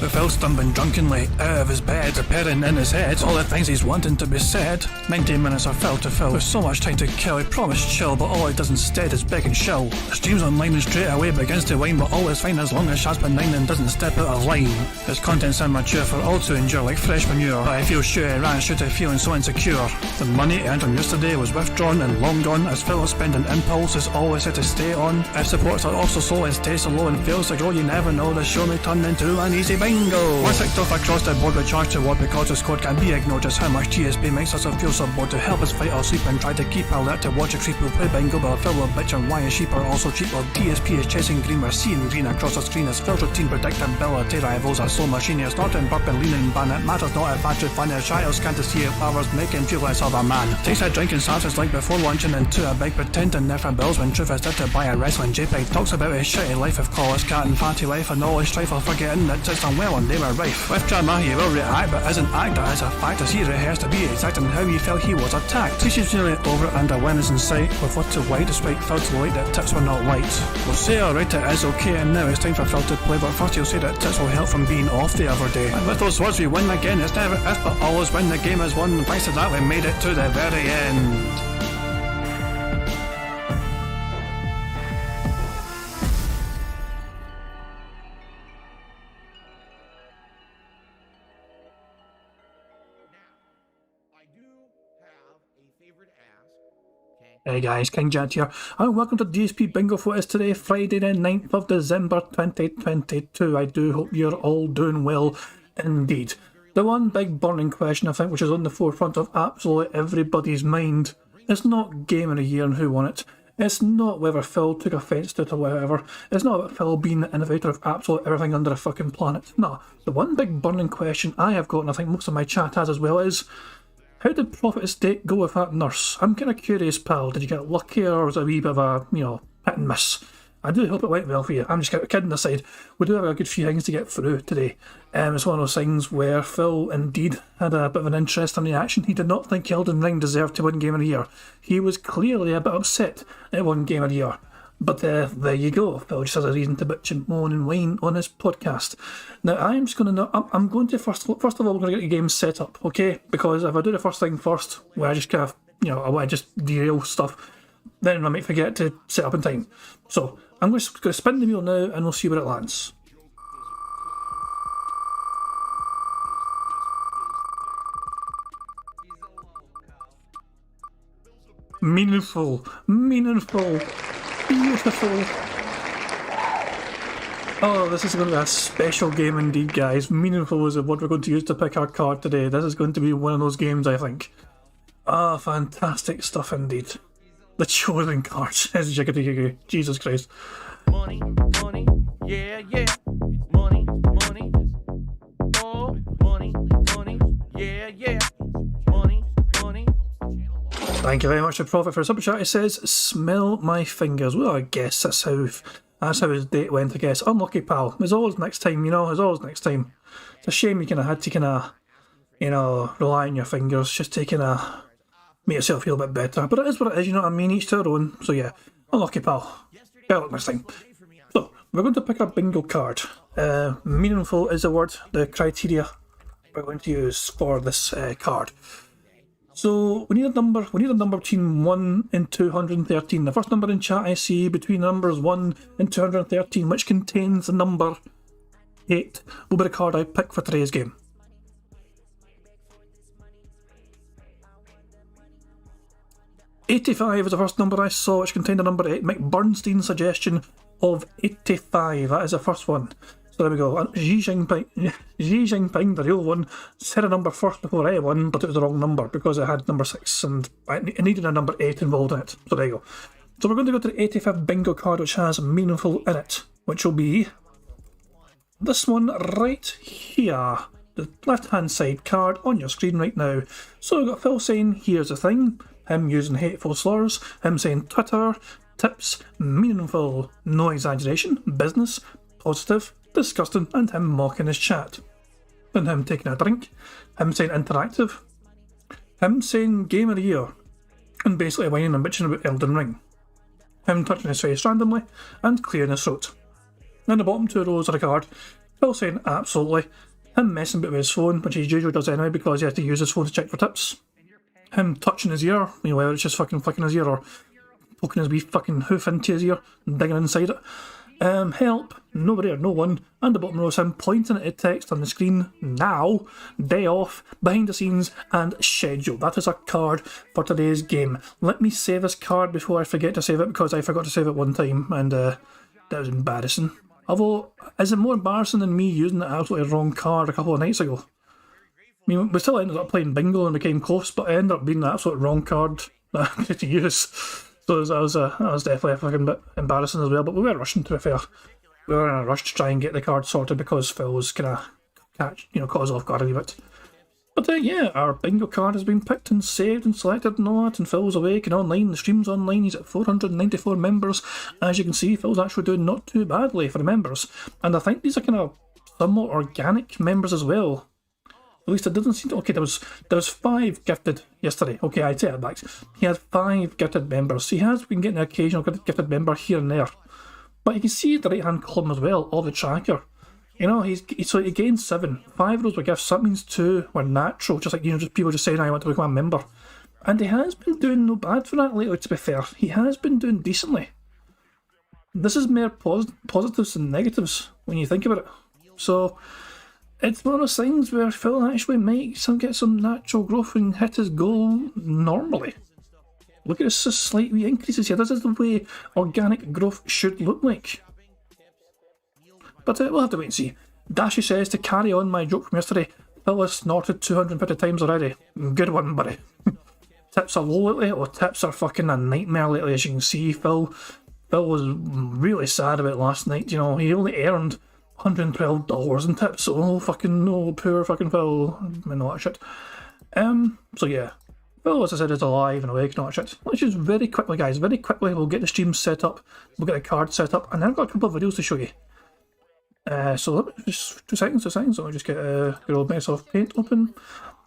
With Phil stumbling drunkenly out of his bed, appearing in his head all the things he's wanting to be said. 19 minutes of Phil to Phil, with so much time to kill. He promised chill, but all he does instead is beg and shill. Streams online and straight away begins to whine, but always fine as long as Shaz benign and doesn't step out of line. His content's immature for all to endure like fresh manure, but I feel sure he ran straight to feeling so insecure. The money earned from yesterday was withdrawn and long gone, as Phil spending impulse is always had to stay on. If supports are also slow and stays so low and fails to grow, you never know, the show may turn into an easy bingo. One ticked off across the board with charge to what because the squad can't be ignored. Just how much DSP makes us feel so bored to help us fight or sleep and try to keep alert to watch a creep who play bingo, but Phil will bitch and why his sheep are also cheap. While DSP is chasing green, we're seeing green across the screen as Phil's routine predictability rivals are so machine. It's not in burp and leaning ban, it matters not if actually fun. His child's can't see if flowers make him feel less of a man. Takes a drink and starts his like before lunching into a big pretending there for bills when truth is dead to buy a wrestling JPEG. Talks about his shitty life of college cat and fatty life and all his strife while forgetting that it's unwell and they were rife. With drama he will react but isn't act, that is a fact as he rehearsed to be exact in how he felt he was attacked. He's nearly over it and a win is in sight, with what to white despite Phil's light that tips were not white. We'll say alright it is okay and now it's time for Phil to play, but first he'll say that tips will help from being off the other day. And with those words we win again, it's never if but always when the game is won. Thanks to that we made it to the very end. Hey guys, King Jet here, and welcome to DSP Bingo for us today, Friday the 9th of December 2022. I do hope you're all doing well indeed. The one big burning question I think which is on the forefront of absolutely everybody's mind is not Game of the Year and who won it. It's not whether Phil took offence to it or whatever. It's not about Phil being the innovator of absolutely everything under the fucking planet. No, the one big burning question I have got, and I think most of my chat has as well, is how did Profit Estate go with that nurse? I'm kind of curious, pal. Did you get lucky or was it a wee bit of a, hit and miss? I do hope it went well for you. I'm just kidding aside. We do have a good few things to get through today. It's one of those things where Phil indeed had a bit of an interesting reaction. He did not think Elden Ring deserved to win Game of the Year. He was clearly a bit upset it won Game of the Year. But there you go. Phil just has a reason to bitch and moan and whine on his podcast. Now, I'm just going to... I'm going to first of all, we're going to get the game set up, okay? Because if I do the first thing first, where I just kind of, I want to just derail stuff, then I might forget to set up in time. So, I'm just going to spin the wheel now and we'll see where it lands. Meaningful. Beautiful. Oh, this is going to be a special game indeed, guys. Meaningful is what we're going to use to pick our card today. This is going to be one of those games, I think. Ah, fantastic stuff indeed. The chosen card is jiggity. Jesus Christ. Money, yeah. Money, oh, money, yeah. Money. Thank you very much to Profit for a super chat. It says, smell my fingers. Well, I guess that's how his date went, I guess. Unlucky, pal. There's always next time, there's always next time. It's a shame you kind of had to rely on your fingers just to make yourself feel a bit better. But it is what it is, you know what I mean? Each to their own. So yeah, unlucky, pal. Better luck next time. So, we're going to pick a bingo card. Meaningful is the word, the criteria we're going to use for this card. So we need a number between 1 and 213. The first number in chat I see between numbers 1 and 213, which contains the number 8, will be the card I pick for today's game. $85 is the first number I saw, which contained the number 8. Mike Bernstein's suggestion of 85. That is the first one. So there we go. Xi Jinping, the real one, said a number first before I won, but it was the wrong number because it had number 6 and it needed a number 8 involved in it. So there you go. So we're going to go to the 85th bingo card, which has meaningful in it, which will be this one right here. The left-hand side card on your screen right now. So we've got Phil saying, here's the thing, him using hateful slurs, him saying Twitter, tips, meaningful, no exaggeration, business, positive, disgusting, and him mocking his chat. Then him taking a drink, him saying interactive, him saying Game of the Year, and basically whining and bitching about Elden Ring, him touching his face randomly, and clearing his throat. Now the bottom two rows of the card Phil saying absolutely. Him messing about with his phone, which he usually does anyway because he has to use his phone to check for tips. Him touching his ear, whether it's just fucking flicking his ear or poking his wee fucking hoof into his ear and digging inside it. Help, nobody or no one, and the bottom row is him pointing at a text on the screen, now, day off, behind the scenes, and schedule. That is a card for today's game. Let me save this card before I forget to save it, because I forgot to save it one time, and that was embarrassing. Although, is it more embarrassing than me using the absolutely wrong card a couple of nights ago? I mean, we still ended up playing bingo and became close, but it ended up being the absolute wrong card that I had to use. So that was definitely a fucking bit embarrassing as well, but we were rushing, to be fair. We were in a rush to try and get the card sorted because Phil was kind of caught us off guard a wee bit. But yeah, our bingo card has been picked and saved and selected and all that, and Phil's awake and online, the stream's online, he's at 494 members. As you can see, Phil's actually doing not too badly for the members. And I think these are kind of somewhat organic members as well. At least it doesn't seem to... Okay, there was 5 gifted yesterday. Okay, I'd say it back. He had 5 gifted members. He has been getting an occasional gifted member here and there. But you can see the right-hand column as well, all the tracker. You know, so he gained 7. 5 of those were gifts. That means 2 were natural. Just like, just people just saying, I want to become a member. And he has been doing no bad for that lately, to be fair. He has been doing decently. This is more positives than negatives when you think about it. So... it's one of those things where Phil actually might get some natural growth and hit his goal normally. Look at this slight wee increases here. This is the way organic growth should look like. But we'll have to wait and see. Dashy says, to carry on my joke from yesterday, Phil has snorted 250 times already. Good one, buddy. Tips are low lately, or tips are fucking a nightmare lately, as you can see. Phil was really sad about last night. You know, he only earned $112 in tips. Oh, fucking no, poor fucking Phil. And all that shit. So yeah. Phil, as I said, is alive and awake and all that shit. Let's just very quickly, guys, we'll get the stream set up, we'll get the card set up, and then I've got a couple of videos to show you. So let me just two seconds, so I'll just get good old Microsoft Paint open.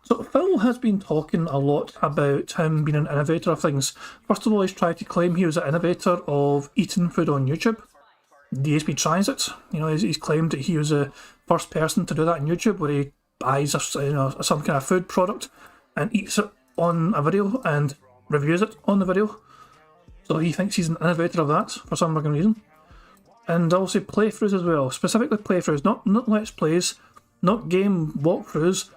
So Phil has been talking a lot about him being an innovator of things. First of all, he's tried to claim he was an innovator of eating food on YouTube. DSP tries it. You know, he's claimed that he was the first person to do that on YouTube, where he buys some kind of food product and eats it on a video and reviews it on the video. So he thinks he's an innovator of that for some fucking reason. And also playthroughs as well, specifically playthroughs, not let's plays, not game walkthroughs,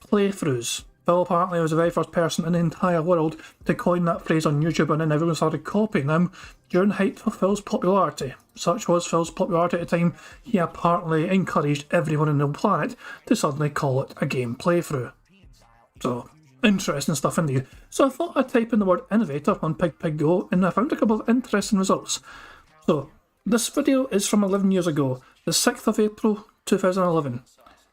playthroughs. Phil apparently was the very first person in the entire world to coin that phrase on YouTube, and then everyone started copying him during the height of Phil's popularity. Such was Phil's popularity at the time, he apparently encouraged everyone on the planet to suddenly call it a game playthrough. So, interesting stuff indeed. So I thought I'd type in the word innovator on PigPigGo, and I found a couple of interesting results. So, this video is from 11 years ago, the 6th of April 2011.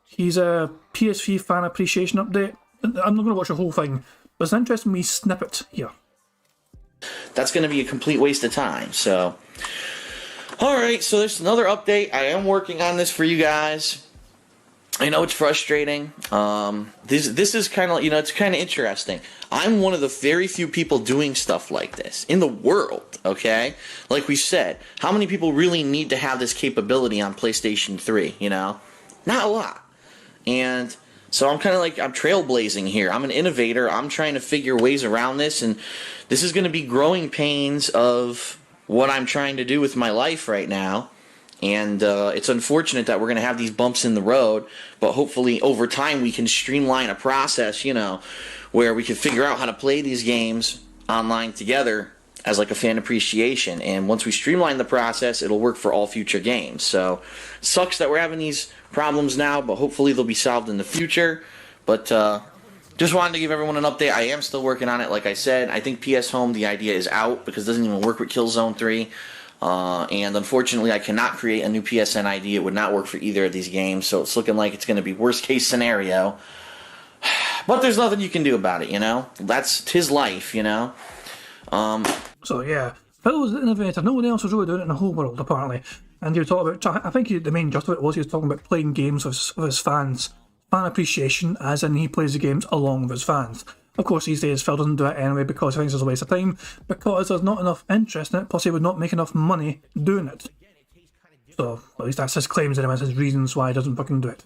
He's a PSV fan appreciation update. I'm not going to watch the whole thing, but it's an interesting wee snippet here. That's going to be a complete waste of time, so... Alright, so there's another update. I am working on this for you guys. I know it's frustrating. This is kind of, it's kind of interesting. I'm one of the very few people doing stuff like this in the world, okay? Like we said, how many people really need to have this capability on PlayStation 3, Not a lot. And... so I'm kind of like, I'm trailblazing here. I'm an innovator. I'm trying to figure ways around this, and this is going to be growing pains of what I'm trying to do with my life right now. And it's unfortunate that we're going to have these bumps in the road, but hopefully over time we can streamline a process, where we can figure out how to play these games online together as like a fan appreciation. And once we streamline the process, it'll work for all future games. So sucks that we're having these problems now, but hopefully they'll be solved in the future. But just wanted to give everyone an update. I am still working on it, like I said. I think PS Home, the idea is out because it doesn't even work with Killzone 3. And unfortunately, I cannot create a new PSN ID. It would not work for either of these games, so it's looking like it's going to be worst case scenario. But there's nothing you can do about it, That's his life, So yeah, Phil was the innovator. No one else was really doing it in the whole world, apparently. And he was talking about, I think the main gist of it was he was talking about playing games with his fans. Fan appreciation, as in he plays the games along with his fans. Of course, these days Phil doesn't do it anyway because he thinks it's a waste of time, because there's not enough interest in it, plus he would not make enough money doing it. So, at least that's his claims anyway, his reasons why he doesn't fucking do it.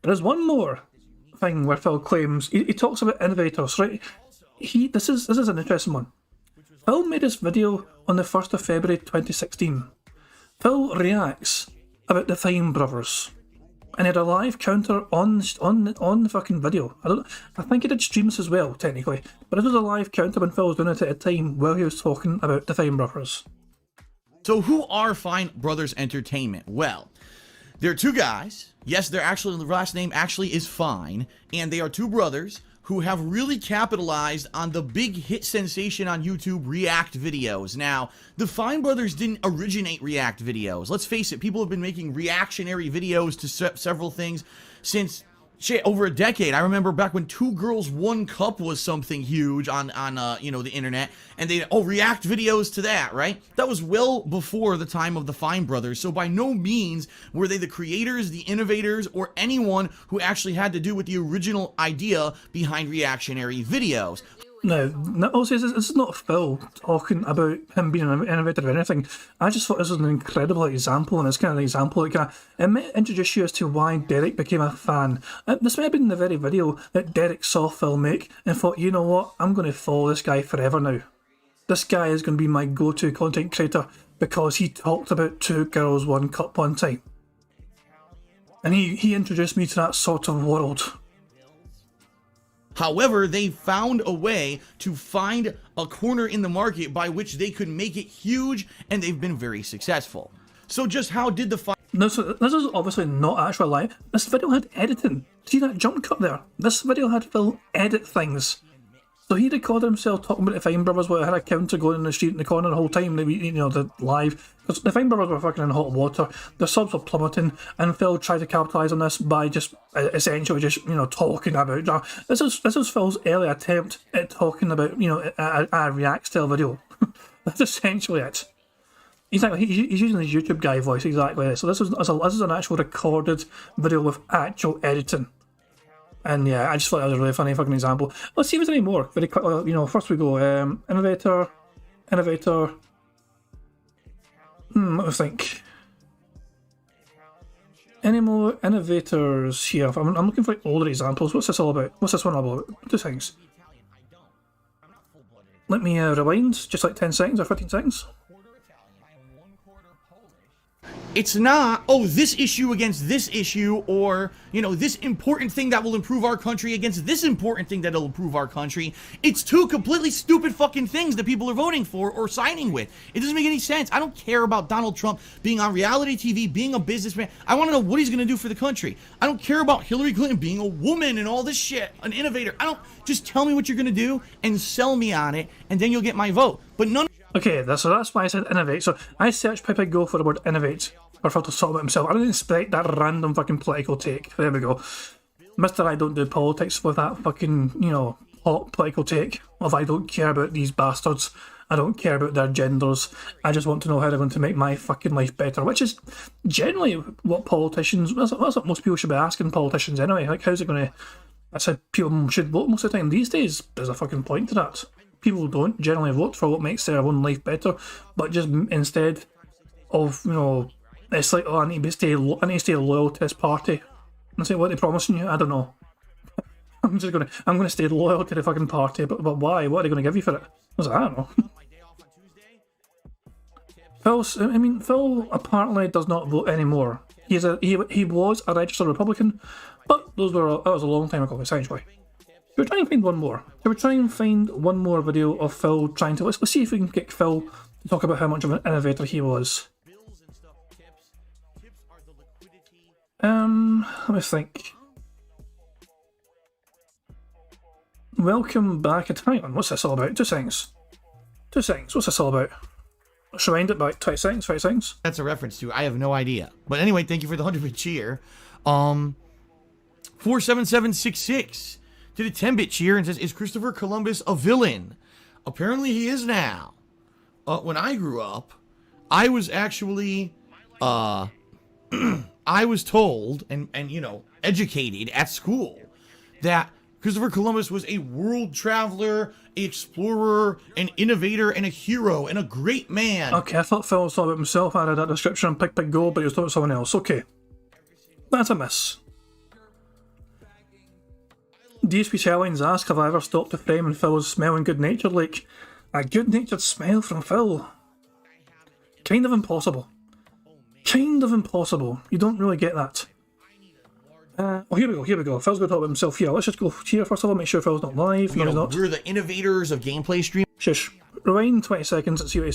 There's one more thing where Phil claims, he talks about innovators, right? This is an interesting one. Phil made this video on the 1st of February 2016. Phil reacts about the Fine Brothers. And he had a live counter on the fucking video. I think he did stream this as well, technically. But it was a live counter when Phil was doing it at a time while he was talking about the Fine Brothers. So who are Fine Brothers Entertainment? Well, they're two guys. Yes, their last name actually is Fine. And they are two brothers who have really capitalized on the big hit sensation on YouTube, React videos. Now, the Fine Brothers didn't originate React videos. Let's face it, people have been making reactionary videos to several things since over a decade. I remember back when 2 Girls 1 Cup was something huge on the internet, and they react videos to that, right? That was well before the time of the Fine Brothers. So by no means were they the creators, the innovators, or anyone who actually had to do with the original idea behind reactionary videos. No, also, this is not Phil talking about him being an innovator or anything. I just thought this was an incredible example, and it's kind of an example that it might introduce you as to why Derek became a fan. This might have been the very video that Derek saw Phil make and thought, you know what, I'm going to follow this guy forever now. This guy is going to be my go-to content creator because he talked about 2 Girls 1 Cup one time. And he introduced me to that sort of world. However, they found a way to find a corner in the market by which they could make it huge, and they've been very successful. So just how did the No, so this is obviously not actual live. This video had editing. See that jump cut there? This video had Phil edit things. So he recorded himself talking about the Fine Brothers while he had a counter going in the street in the corner the whole time, the live. Because the Fine Brothers were fucking in hot water, their subs were plummeting, and Phil tried to capitalise on this by just essentially talking about. This is Phil's early attempt at talking about a React style video. That's essentially it. He's using his YouTube guy voice exactly. So this is an actual recorded video with actual editing. And yeah, I just thought that was a really funny fucking example. Let's see if there's any more. Very quickly, first we go innovator. Let me think. Any more innovators here? I'm looking for older examples. What's this all about? What's this one all about? 2 things. Let me rewind, just like 10 seconds or 15 seconds. It's not, this issue against this issue, or, this important thing that will improve our country against this important thing that'll improve our country. It's 2 completely stupid fucking things that people are voting for or signing with. It doesn't make any sense. I don't care about Donald Trump being on reality TV, being a businessman. I want to know what he's going to do for the country. I don't care about Hillary Clinton being a woman and all this shit, an innovator. Just tell me what you're going to do and sell me on it, and then you'll get my vote. But none. Okay, so that's why I said innovate. So I searched Pipe Go for the word innovate, or Phil to sort about himself. I didn't expect that random fucking political take. There we go. Mr. I don't do politics with that fucking, hot political take of I don't care about these bastards. I don't care about their genders. I just want to know how they're going to make my fucking life better, which is generally what politicians, that's what most people should be asking politicians anyway. Like, how's it going to, I said people should vote most of the time. These days, there's a fucking point to that. People don't generally vote for what makes their own life better, but just instead of, it's like, I need to stay loyal to this party. And say, what are they promising you? I don't know. I'm gonna stay loyal to the fucking party, but why? What are they gonna give you for it? I was like, I don't know. Phil apparently does not vote anymore. He was a registered Republican, but that was a long time ago, essentially. We're trying to find one more. So we're trying to find one more video of Phil trying to... Let's see if we can get Phil to talk about how much of an innovator he was. Let me think. Welcome back. Hang on, what's this all about? 2 seconds. What's this all about? Let's rewind it back 20 seconds. That's a reference to. I have no idea. But anyway, thank you for the 100-bit cheer. 47766 did a 10-bit cheer and says, is Christopher Columbus a villain? Apparently he is now. When I grew up, I was actually, I was told and educated at school that Christopher Columbus was a world traveler, an explorer, an innovator, and a hero, and a great man. Okay, I thought Phil was talking about himself. I read that description on Pick Go, but he was talking about someone else. Okay. That's a miss. DSP Shellings asked, have I ever stopped to frame and Phil's smelling good-natured? Like, a good-natured smell from Phil. Kind of impossible. Kind of impossible. You don't really get that. Here we go. Phil's going to talk about himself here. Let's just go here first of all, make sure Phil's not live. No, he's not. We're the innovators of gameplay stream. Shush. Rewind 20 seconds and see what he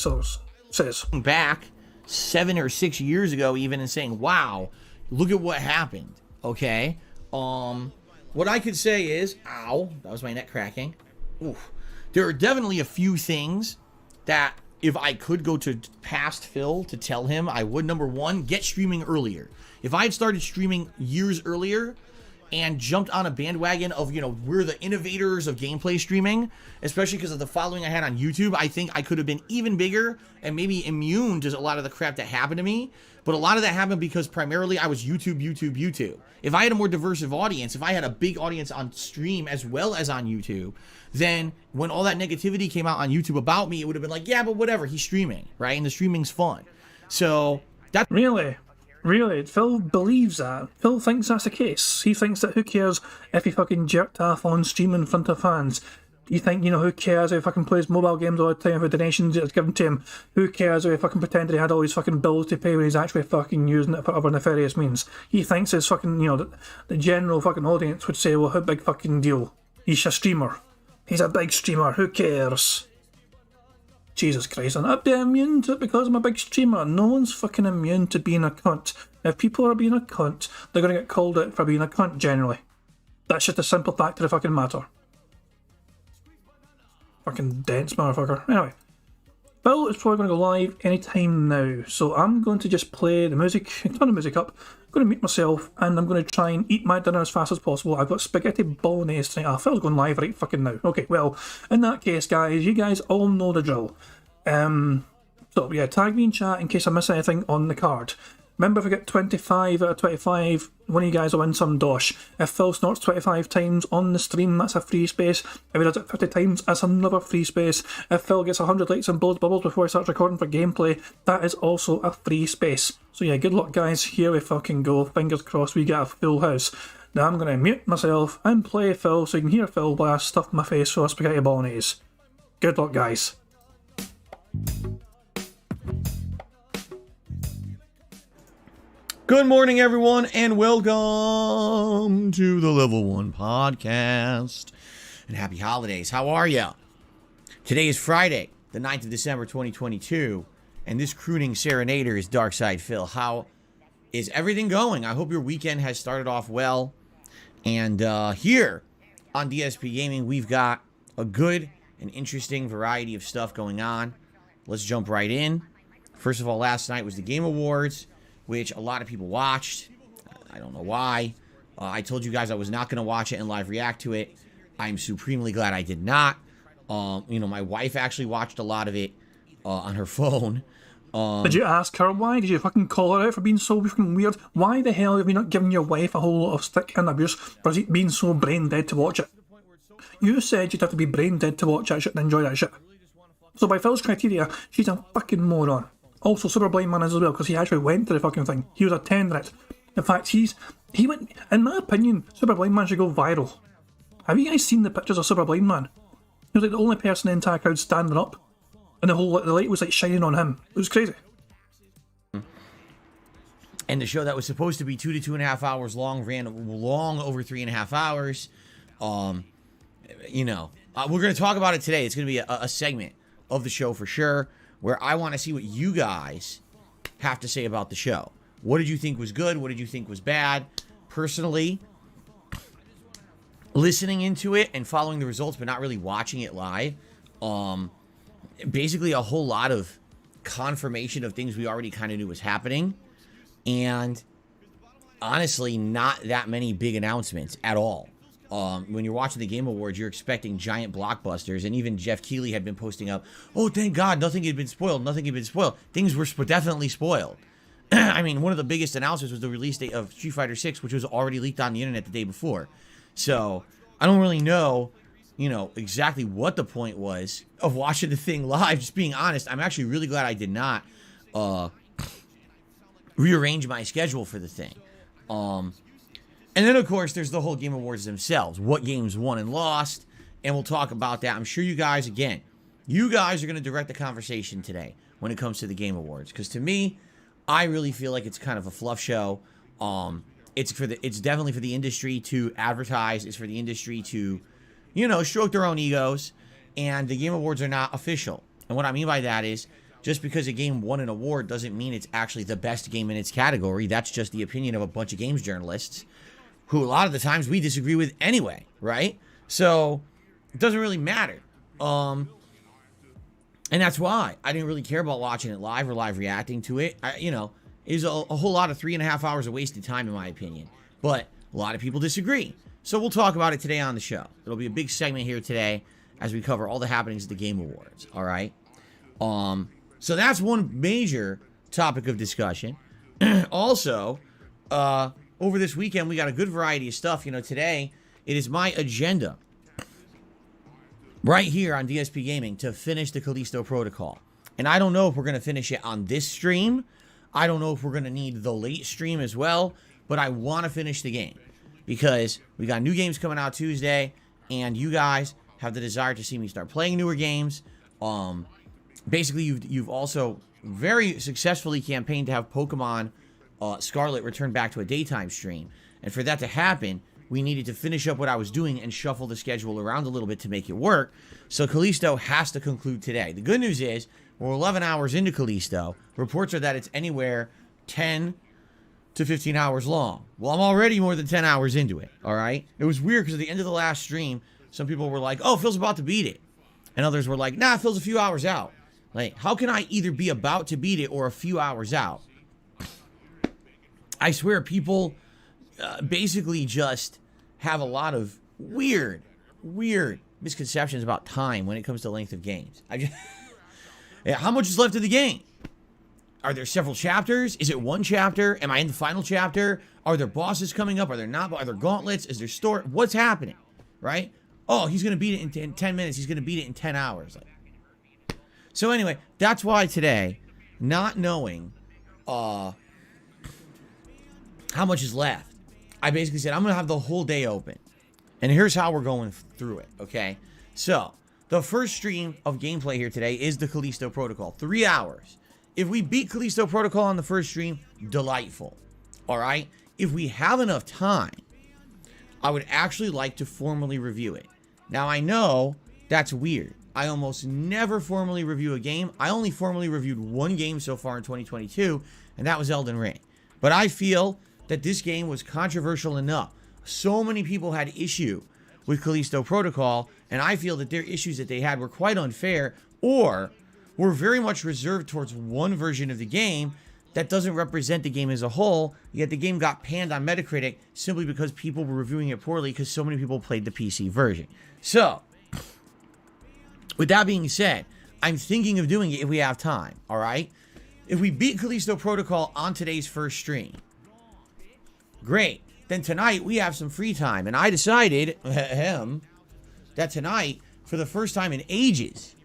says. Back 7 or 6 years ago even and saying, wow, look at what happened. Okay? What I could say is, ow, that was my neck cracking. Oof. There are definitely a few things that if I could go to past Phil to tell him, I would. Number one, get streaming earlier. If I had started streaming years earlier and jumped on a bandwagon of, we're the innovators of gameplay streaming, especially because of the following I had on YouTube, I think I could have been even bigger and maybe immune to a lot of the crap that happened to me. But a lot of that happened because primarily I was YouTube. If I had a more diverse audience, if I had a big audience on stream as well as on YouTube, then when all that negativity came out on YouTube about me, it would have been like, yeah, but whatever, he's streaming, right? And the streaming's fun. So that Really? Phil believes that. Phil thinks that's the case. He thinks that who cares if he fucking jerked off on stream in front of fans. You think, who cares if he fucking plays mobile games all the time for donations it's given to him? Who cares if he fucking pretended he had all these fucking bills to pay when he's actually fucking using it for other nefarious means? He thinks his fucking, the general fucking audience would say, well, how big fucking deal? He's a streamer. He's a big streamer. Who cares? Jesus Christ, I'm not immune to it because I'm a big streamer. No one's fucking immune to being a cunt. If people are being a cunt, they're going to get called out for being a cunt generally. That's just a simple fact of the fucking matter. Fucking dense motherfucker. Anyway, Phil is probably going to go live anytime now, so I'm going to just play the music, turn the music up, I'm going to mute myself, and I'm going to try and eat my dinner as fast as possible. I've got spaghetti bolognese tonight. Phil's going live right fucking now. Okay, well, in that case, guys, you guys all know the drill. So yeah, tag me in chat in case I miss anything on the card. Remember, if I get 25 out of 25, one of you guys will win some dosh. If Phil snorts 25 times on the stream, that's a free space. If he does it 50 times, that's another free space. If Phil gets 100 likes and blows bubbles before he starts recording for gameplay, that is also a free space. So yeah, good luck guys, here we fucking go. Fingers crossed we get a full house. Now I'm going to mute myself and play Phil so you can hear Phil while I stuff my face full of spaghetti bolognese. Good luck guys. Good morning, everyone, and welcome to the Level 1 Podcast. And happy holidays. How are ya? Today is Friday, the 9th of December, 2022, and this crooning serenader is Darkside Phil. How is everything going? I hope your weekend has started off well. And here on DSP Gaming, we've got a good and interesting variety of stuff going on. Let's jump right in. First of all, last night was the Game Awards, which a lot of people watched. I don't know why. I told you guys I was not going to watch it and live react to it. I'm supremely glad I did not. My wife actually watched a lot of it on her phone. Did you ask her why? Did you fucking call her out for being so fucking weird? Why the hell have you not given your wife a whole lot of stick and abuse for being so brain dead to watch it? You said you'd have to be brain dead to watch that shit and enjoy that shit. So by Phil's criteria, she's a fucking moron. Also, Super Blind Man is as well, because he actually went to the fucking thing. He was attending it. In fact, he went, in my opinion, Super Blind Man should go viral. Have you guys seen the pictures of Super Blind Man? He was like the only person in the entire crowd standing up. And the light was like shining on him. It was crazy. And the show that was supposed to be 2 to 2.5 hours long ran long over 3.5 hours. We're going to talk about it today. It's going to be a segment of the show for sure, where I want to see what you guys have to say about the show. What did you think was good? What did you think was bad? Personally, listening into it and following the results, but not really watching it live, basically a whole lot of confirmation of things we already kind of knew was happening, and honestly, not that many big announcements at all. When you're watching the Game Awards, you're expecting giant blockbusters, and even Jeff Keighley had been posting up, oh, thank God, nothing had been spoiled. Things were definitely spoiled. I mean, one of the biggest announcements was the release date of Street Fighter 6, which was already leaked on the internet the day before. So, I don't really know, exactly what the point was of watching the thing live. Just being honest, I'm actually really glad I did not rearrange my schedule for the thing. And then, of course, there's the whole Game Awards themselves. What games won and lost, and we'll talk about that. I'm sure you guys are going to direct the conversation today when it comes to the Game Awards. Because to me, I really feel like it's kind of a fluff show. It's definitely for the industry to advertise. It's for the industry to, stroke their own egos. And the Game Awards are not official. And what I mean by that is, just because a game won an award doesn't mean it's actually the best game in its category. That's just the opinion of a bunch of games journalists who a lot of the times we disagree with anyway, right? So it doesn't really matter. And that's why I didn't really care about watching it live or live reacting to it. Is a whole lot of 3.5 hours of wasted time, in my opinion. But a lot of people disagree. So we'll talk about it today on the show. It'll be a big segment here today as we cover all the happenings of the Game Awards, all right? So that's one major topic of discussion. Also, over this weekend, we got a good variety of stuff. Today, it is my agenda right here on DSP Gaming to finish the Callisto Protocol. And I don't know if we're going to finish it on this stream. I don't know if we're going to need the late stream as well. But I want to finish the game because we got new games coming out Tuesday. And you guys have the desire to see me start playing newer games. Basically, you've also very successfully campaigned to have Pokemon Scarlet return back to a daytime stream. And for that to happen, we needed to finish up what I was doing and shuffle the schedule around a little bit to make it work. So Callisto has to conclude today. The good news is we're 11 hours into Callisto. Reports are that it's anywhere 10 to 15 hours long. Well, I'm already more than 10 hours into it, all right? It was weird because at the end of the last stream, some people were like, oh, Phil's about to beat it. And others were like, nah, Phil's a few hours out. Like, how can I either be about to beat it or a few hours out? I swear people basically just have a lot of weird misconceptions about time when it comes to length of games. Yeah, how much is left of the game? Are there several chapters? Is it one chapter? Am I in the final chapter? Are there bosses coming up? Are there not? Are there gauntlets? Is there story? What's happening? Right? Oh, he's going to beat it in 10 minutes. He's going to beat it in 10 hours. So anyway, that's why today, not knowing how much is left, I basically said I'm going to have the whole day open. And here's how we're going through it, okay? So, the first stream of gameplay here today is the Callisto Protocol. 3 hours. If we beat Callisto Protocol on the first stream, delightful. Alright? If we have enough time, I would actually like to formally review it. Now, I know that's weird. I almost never formally review a game. I only formally reviewed one game so far in 2022, and that was Elden Ring. But I feel that this game was controversial enough. So many people had issue with Callisto Protocol, and I feel that their issues that they had were quite unfair, or were very much reserved towards one version of the game that doesn't represent the game as a whole, yet the game got panned on Metacritic simply because people were reviewing it poorly because so many people played the PC version. So, with that being said, I'm thinking of doing it if we have time, alright? If we beat Callisto Protocol on today's first stream, great. Then tonight, we have some free time. And I decided, that tonight, for the first time in ages,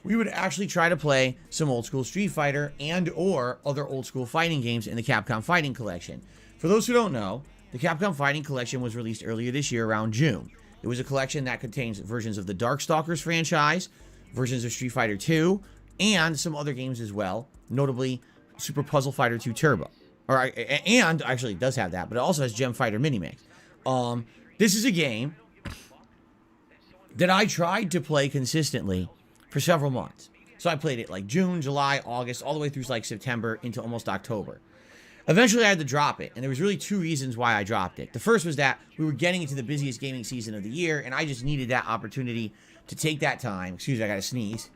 we would actually try to play some old school Street Fighter and or other old school fighting games in the Capcom Fighting Collection. For those who don't know, the Capcom Fighting Collection was released earlier this year around June. It was a collection that contains versions of the Darkstalkers franchise, versions of Street Fighter 2, and some other games as well, notably Super Puzzle Fighter 2 Turbo. And actually it does have that, but it also has Gem Fighter Minimix. This is a game that I tried to play consistently for several months. So I played it like June, July, August, all the way through like September into almost October. Eventually I had to drop it, and there was really two reasons why I dropped it. The first was that we were getting into the busiest gaming season of the year, and I just needed that opportunity to take that time. Excuse me, I gotta sneeze.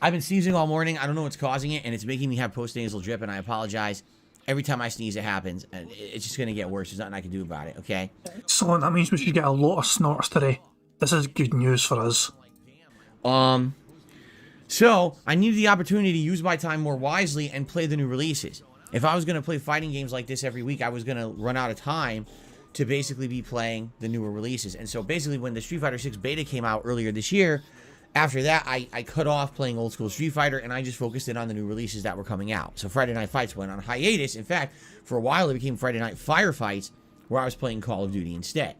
I've been sneezing all morning. I don't know what's causing it, and it's making me have post-nasal drip, and I apologize. Every time I sneeze, it happens, and it's just going to get worse. There's nothing I can do about it, okay? So that means we should get a lot of snorts today. This is good news for us. So, I needed the opportunity to use my time more wisely and play the new releases. If I was going to play fighting games like this every week, I was going to run out of time to basically be playing the newer releases. And so basically when the Street Fighter 6 beta came out earlier this year, after that I cut off playing old school Street Fighter and I just focused in on the new releases that were coming out. So Friday Night Fights went on hiatus. In fact, for a while it became Friday Night Firefights, where I was playing Call of Duty instead.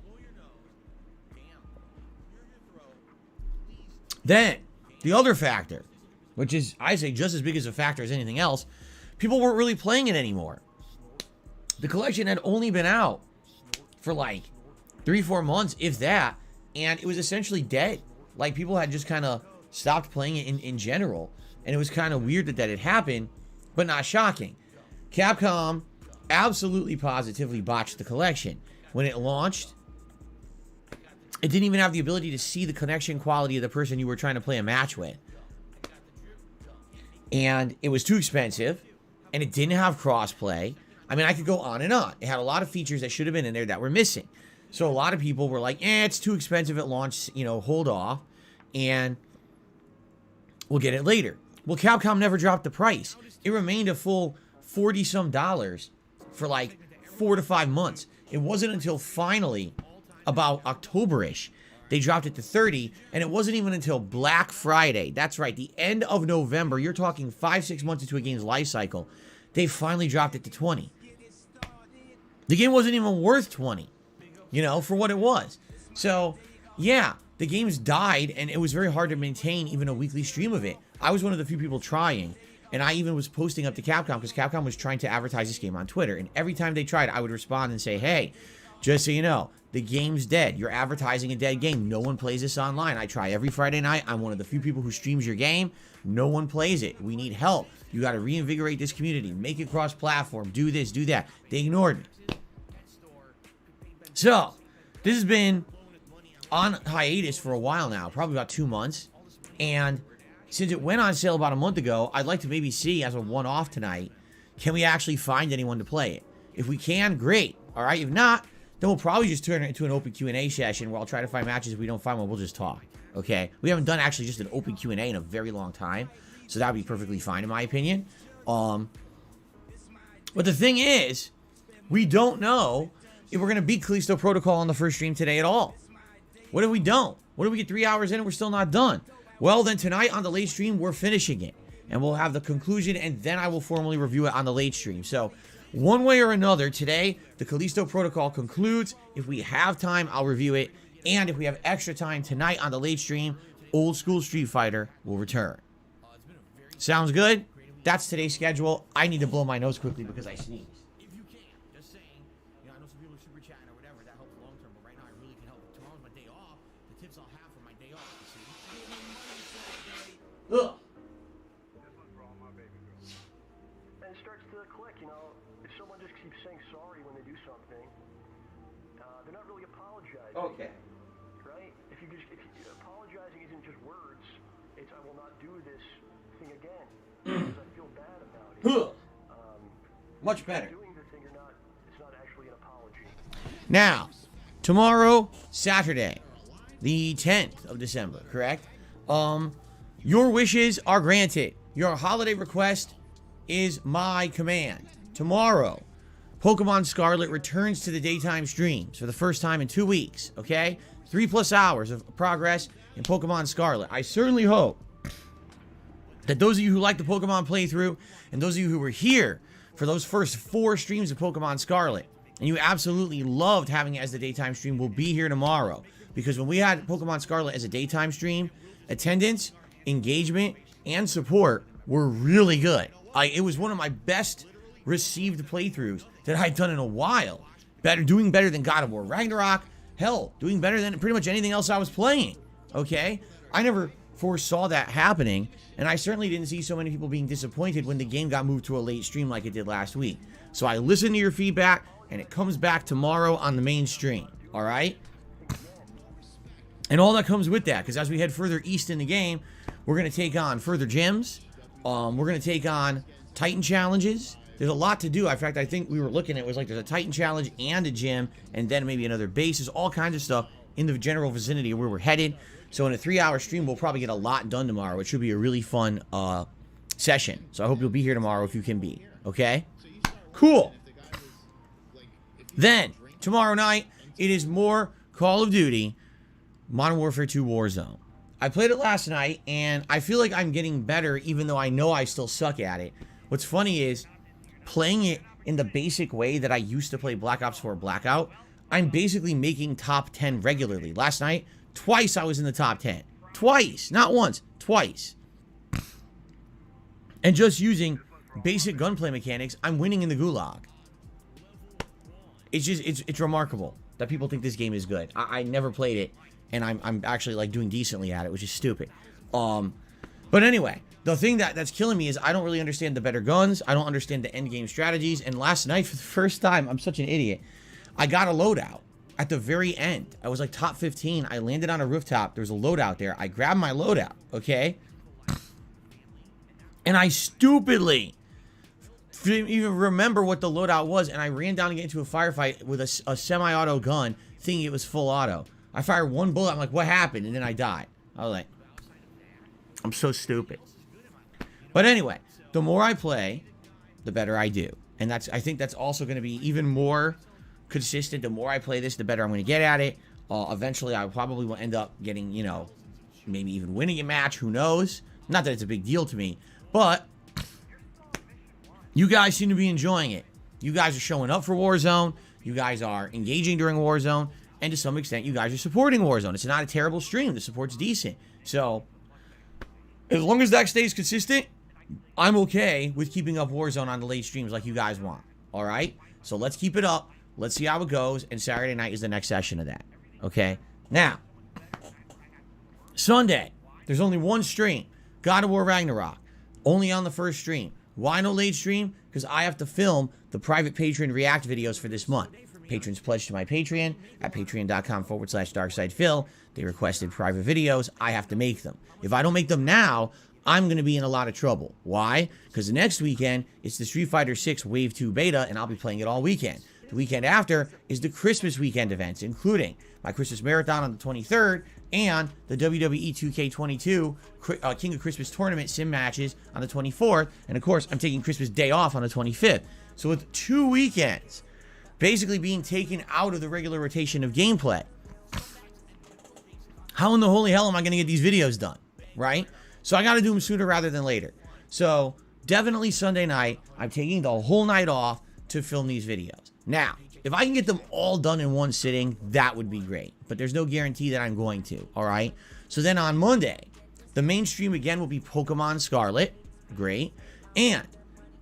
Then, the other factor, which is, I say, just as big as a factor as anything else, people weren't really playing it anymore. The collection had only been out for like 3-4 months, if that, and it was essentially dead. Like, people had just kind of stopped playing it in general, and it was kind of weird that that had happened, but not shocking. Capcom absolutely positively botched the collection. When it launched, it didn't even have the ability to see the connection quality of the person you were trying to play a match with. And it was too expensive, and it didn't have crossplay. I mean, I could go on and on. It had a lot of features that should have been in there that were missing. So a lot of people were like, it's too expensive at launch, you know, hold off, and we'll get it later. Well, Capcom never dropped the price. It remained a full $40-some for like 4 to 5 months. It wasn't until finally, about October-ish, they dropped it to $30, and it wasn't even until Black Friday, that's right, the end of November, you're talking 5-6 months into a game's life cycle, they finally dropped it to $20. The game wasn't even worth $20, you know, for what it was. So, yeah, the game's died, and it was very hard to maintain even a weekly stream of it. I was one of the few people trying, and I even was posting up to Capcom, because Capcom was trying to advertise this game on Twitter, and every time they tried, I would respond and say, hey, just so you know, the game's dead. You're advertising a dead game. No one plays this online. I try every Friday night. I'm one of the few people who streams your game. No one plays it. We need help. You got to reinvigorate this community. Make it cross-platform. Do this, do that. They ignored me. So, this has been on hiatus for a while now, probably about 2 months. And since it went on sale about a month ago, I'd like to maybe see, as a one-off tonight, can we actually find anyone to play it? If we can, great. All right, if not, then we'll probably just turn it into an open Q&A session where I'll try to find matches. If we don't find one, we'll just talk. Okay? We haven't done actually just an open Q&A in a very long time, so that would be perfectly fine in my opinion. But the thing is, we don't know if we're going to beat Callisto Protocol on the first stream today at all. What if we don't? What if we get 3 hours in and we're still not done? Well, then tonight on the late stream, we're finishing it. And we'll have the conclusion, and then I will formally review it on the late stream. So, one way or another, today, the Callisto Protocol concludes. If we have time, I'll review it. And if we have extra time tonight on the late stream, Old School Street Fighter will return. Sounds good? That's today's schedule. I need to blow my nose quickly because I sneezed. If you can, just saying. You know, I know some people are super chatting or whatever. That helps long term, but right now I really can help. Tomorrow's my day off. The tips I'll have for my day off, you see. Ugh. And it starts to click, you know, if someone just keeps saying sorry when they do something, they're not really apologizing. Okay. Right? If apologizing isn't just words, it's I will not do this thing again because I feel bad about it. Much better. Doing the thing it's not actually an apology. Now, tomorrow, Saturday, the 10th of December, correct? Your wishes are granted. Your holiday request is my command. Tomorrow, Pokemon Scarlet returns to the daytime streams for the first time in 2 weeks, okay? 3+ hours of progress in Pokemon Scarlet. I certainly hope that those of you who like the Pokemon playthrough and those of you who were here for those first 4 streams of Pokemon Scarlet and you absolutely loved having it as the daytime stream will be here tomorrow. Because when we had Pokemon Scarlet as a daytime stream, attendance, engagement, and support were really good. It was one of my best received playthroughs that I'd done in a while. Doing better than God of War Ragnarok. Hell, doing better than pretty much anything else I was playing. Okay? I never foresaw that happening, and I certainly didn't see so many people being disappointed when the game got moved to a late stream like it did last week. So I listened to your feedback, and it comes back tomorrow on the main stream. Alright? And all that comes with that, because as we head further east in the game, we're going to take on further gyms. We're going to take on Titan challenges. There's a lot to do. In fact, I think we were looking at it was like there's a Titan challenge and a gym, and then maybe another base. There's all kinds of stuff in the general vicinity of where we're headed. So in a 3-hour stream, we'll probably get a lot done tomorrow. It should be a really fun session. So I hope you'll be here tomorrow if you can be. Okay? Cool. Then, tomorrow night, it is more Call of Duty Modern Warfare 2 Warzone. I played it last night, and I feel like I'm getting better, even though I know I still suck at it. What's funny is, playing it in the basic way that I used to play Black Ops 4 Blackout, I'm basically making top 10 regularly. Last night, twice I was in the top 10. Twice. Not once. Twice. And just using basic gunplay mechanics, I'm winning in the gulag. It's just, it's remarkable that people think this game is good. I never played it, and I'm actually like doing decently at it, which is stupid. But anyway, the thing that's killing me is I don't really understand the better guns. I don't understand the end game strategies. And last night, for the first time, I'm such an idiot, I got a loadout at the very end. I was like top 15. I landed on a rooftop. There was a loadout there. I grabbed my loadout, okay? And I stupidly didn't even remember what the loadout was, and I ran down to get into a firefight with a semi-auto gun, thinking it was full auto. I fired one bullet. I'm like, what happened? And then I died. I was like, I'm so stupid. But anyway, the more I play, the better I do. And I think that's also going to be even more consistent. The more I play this, the better I'm going to get at it. Eventually, I probably will end up getting, you know, maybe even winning a match. Who knows? Not that it's a big deal to me. But you guys seem to be enjoying it. You guys are showing up for Warzone. You guys are engaging during Warzone. And to some extent, you guys are supporting Warzone. It's not a terrible stream. The support's decent. So, as long as that stays consistent, I'm okay with keeping up Warzone on the late streams like you guys want. Alright? So, let's keep it up. Let's see how it goes. And Saturday night is the next session of that. Okay? Now, Sunday, there's only one stream. God of War Ragnarok. Only on the first stream. Why no late stream? Because I have to film the private patron react videos for this month. Patrons pledge to my Patreon at patreon.com/darksidephil. They requested private videos. I have to make them. If I don't make them now, I'm going to be in a lot of trouble. Why? Because the next weekend, it's the Street Fighter 6 Wave 2 beta, and I'll be playing it all weekend. The weekend after is the Christmas weekend events, including my Christmas Marathon on the 23rd and the WWE 2K22 King of Christmas Tournament sim matches on the 24th. And of course, I'm taking Christmas Day off on the 25th. So with 2 weekends basically being taken out of the regular rotation of gameplay, how in the holy hell am I going to get these videos done? Right? So I got to do them sooner rather than later. So definitely Sunday night, I'm taking the whole night off to film these videos. Now, if I can get them all done in one sitting, that would be great. But there's no guarantee that I'm going to, all right? So then on Monday, the main stream again will be Pokemon Scarlet. Great. And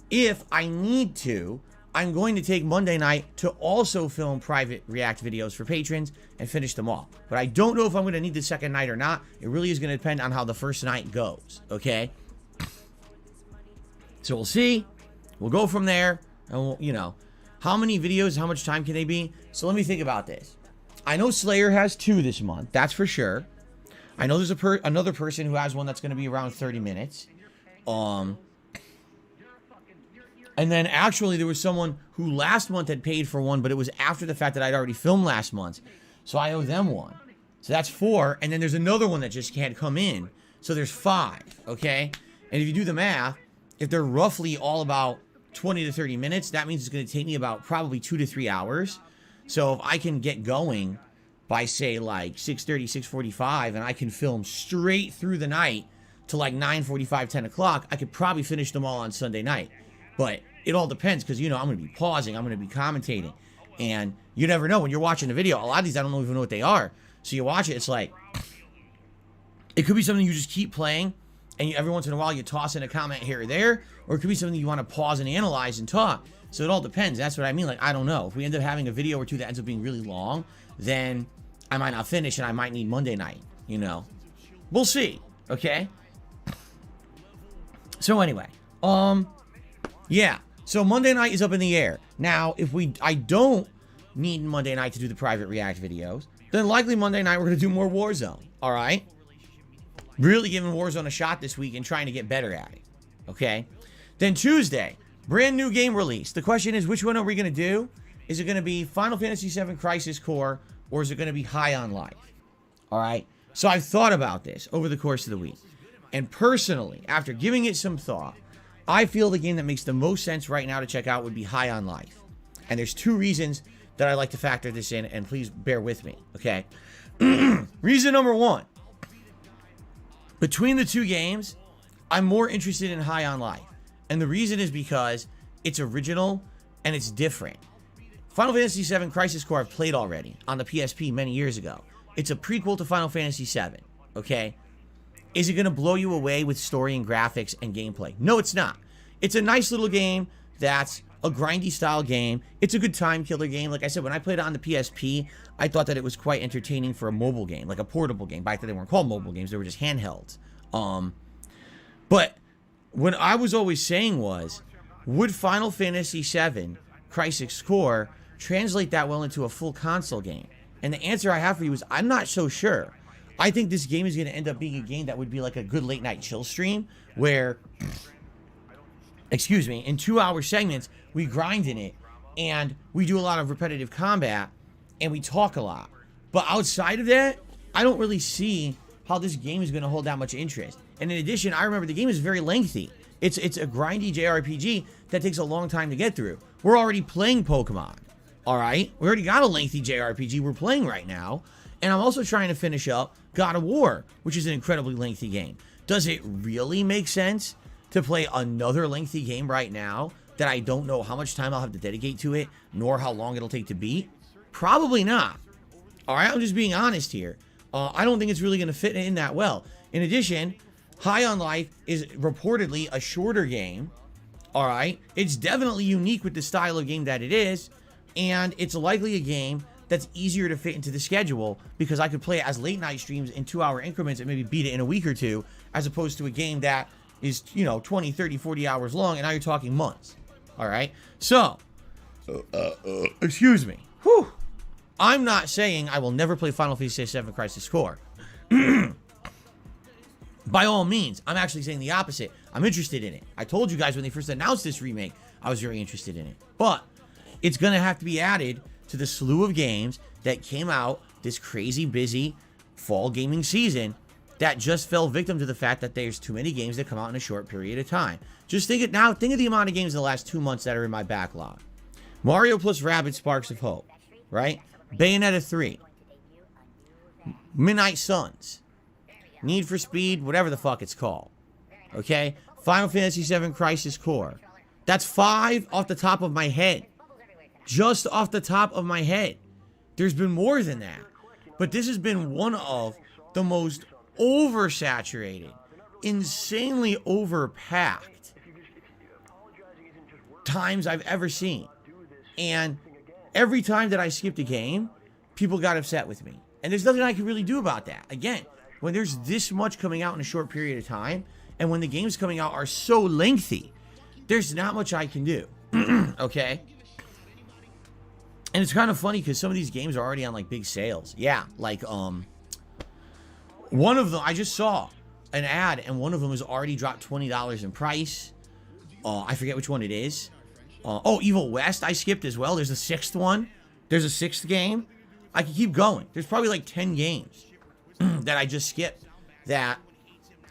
if I need to, I'm going to take Monday night to also film private react videos for patrons and finish them off. But I don't know if I'm going to need the second night or not. It really is going to depend on how the first night goes, okay? So we'll see. We'll go from there. And we'll, you know, how many videos, how much time can they be? So let me think about this. I know Slayer has 2 this month. That's for sure. I know there's another person who has one that's going to be around 30 minutes. And then actually there was someone who last month had paid for one, but it was after the fact that I'd already filmed last month. So I owe them one. So that's 4. And then there's another one that just can't come in. So there's 5, okay? And if you do the math, if they're roughly all about 20 to 30 minutes, that means it's going to take me about probably 2 to 3 hours. So if I can get going by, say, like 6:30, 6:45, and I can film straight through the night to like 9:45, 10 o'clock, I could probably finish them all on Sunday night. But it all depends because, you know, I'm going to be pausing. I'm going to be commentating. And you never know when you're watching a video. A lot of these, I don't even know what they are. So you watch it, it's like, it could be something you just keep playing, and every once in a while you toss in a comment here or there, or it could be something you want to pause and analyze and talk. So it all depends. That's what I mean. Like, I don't know. If we end up having a video or two that ends up being really long, then I might not finish and I might need Monday night, you know. We'll see, okay? So anyway, yeah. So Monday night is up in the air. Now, if I don't need Monday night to do the private react videos, then likely Monday night we're going to do more Warzone, all right? Really giving Warzone a shot this week and trying to get better at it, okay? Then Tuesday, brand new game release. The question is, which one are we going to do? Is it going to be Final Fantasy VII Crisis Core, or is it going to be High on Life? All right? So I've thought about this over the course of the week. And personally, after giving it some thought, I feel the game that makes the most sense right now to check out would be High on Life. And there's 2 reasons that I like to factor this in, and please bear with me, okay? Reason number one. Between the two games, I'm more interested in High on Life. And the reason is because it's original and it's different. Final Fantasy VII Crisis Core I've played already on the PSP many years ago. It's a prequel to Final Fantasy VII, okay? Is it going to blow you away with story and graphics and gameplay? No, it's not. It's a nice little game that's a grindy style game. It's a good time killer game. Like I said, when I played it on the PSP, I thought that it was quite entertaining for a mobile game, like a portable game. Back then they weren't called mobile games, they were just handhelds. But what I was always saying was, would Final Fantasy VII Crisis Core translate that well into a full console game? And the answer I have for you is I'm not so sure. I think this game is going to end up being a game that would be like a good late night chill stream where, excuse me, in 2-hour segments, we grind in it and we do a lot of repetitive combat and we talk a lot. But outside of that, I don't really see how this game is going to hold that much interest. And in addition, I remember the game is very lengthy. It's a grindy JRPG that takes a long time to get through. We're already playing Pokemon, all right? We already got a lengthy JRPG we're playing right now. And I'm also trying to finish up God of War, which is an incredibly lengthy game. Does it really make sense to play another lengthy game right now that I don't know how much time I'll have to dedicate to it, nor how long it'll take to beat? Probably not. All right, I'm just being honest here. I don't think it's really going to fit in that well. In addition, High on Life is reportedly a shorter game. All right, it's definitely unique with the style of game that it is, and it's likely a game that's easier to fit into the schedule because I could play it as late night streams in 2-hour increments and maybe beat it in a week or two, as opposed to a game that is, 20, 30, 40 hours long, and now you're talking months. All right, so, excuse me. Whew. I'm not saying I will never play Final Fantasy VII Crisis Core. By all means, I'm actually saying the opposite. I'm interested in it. I told you guys when they first announced this remake, I was very interested in it. But it's going to have to be added to the slew of games that came out this crazy busy fall gaming season that just fell victim to the fact that there's too many games that come out in a short period of time. Just think of the amount of games in the last 2 months that are in my backlog. Mario plus Rabbids Sparks of Hope, right? Bayonetta 3, Midnight Suns, Need for Speed, whatever the fuck it's called, okay? Final Fantasy VII Crisis Core. That's 5 off the top of my head. Just off the top of my head. There's been more than that. But this has been one of the most oversaturated, insanely overpacked times I've ever seen. And every time that I skipped a game, people got upset with me. And there's nothing I can really do about that. Again, when there's this much coming out in a short period of time, and when the games coming out are so lengthy, there's not much I can do. Okay? And it's kind of funny because some of these games are already on like big sales. Yeah, like one of them, I just saw an ad and one of them has already dropped $20 in price. I forget which one it is. Evil West I skipped as well. There's a 6th one. There's a 6th game. I can keep going. There's probably like 10 games that I just skipped that,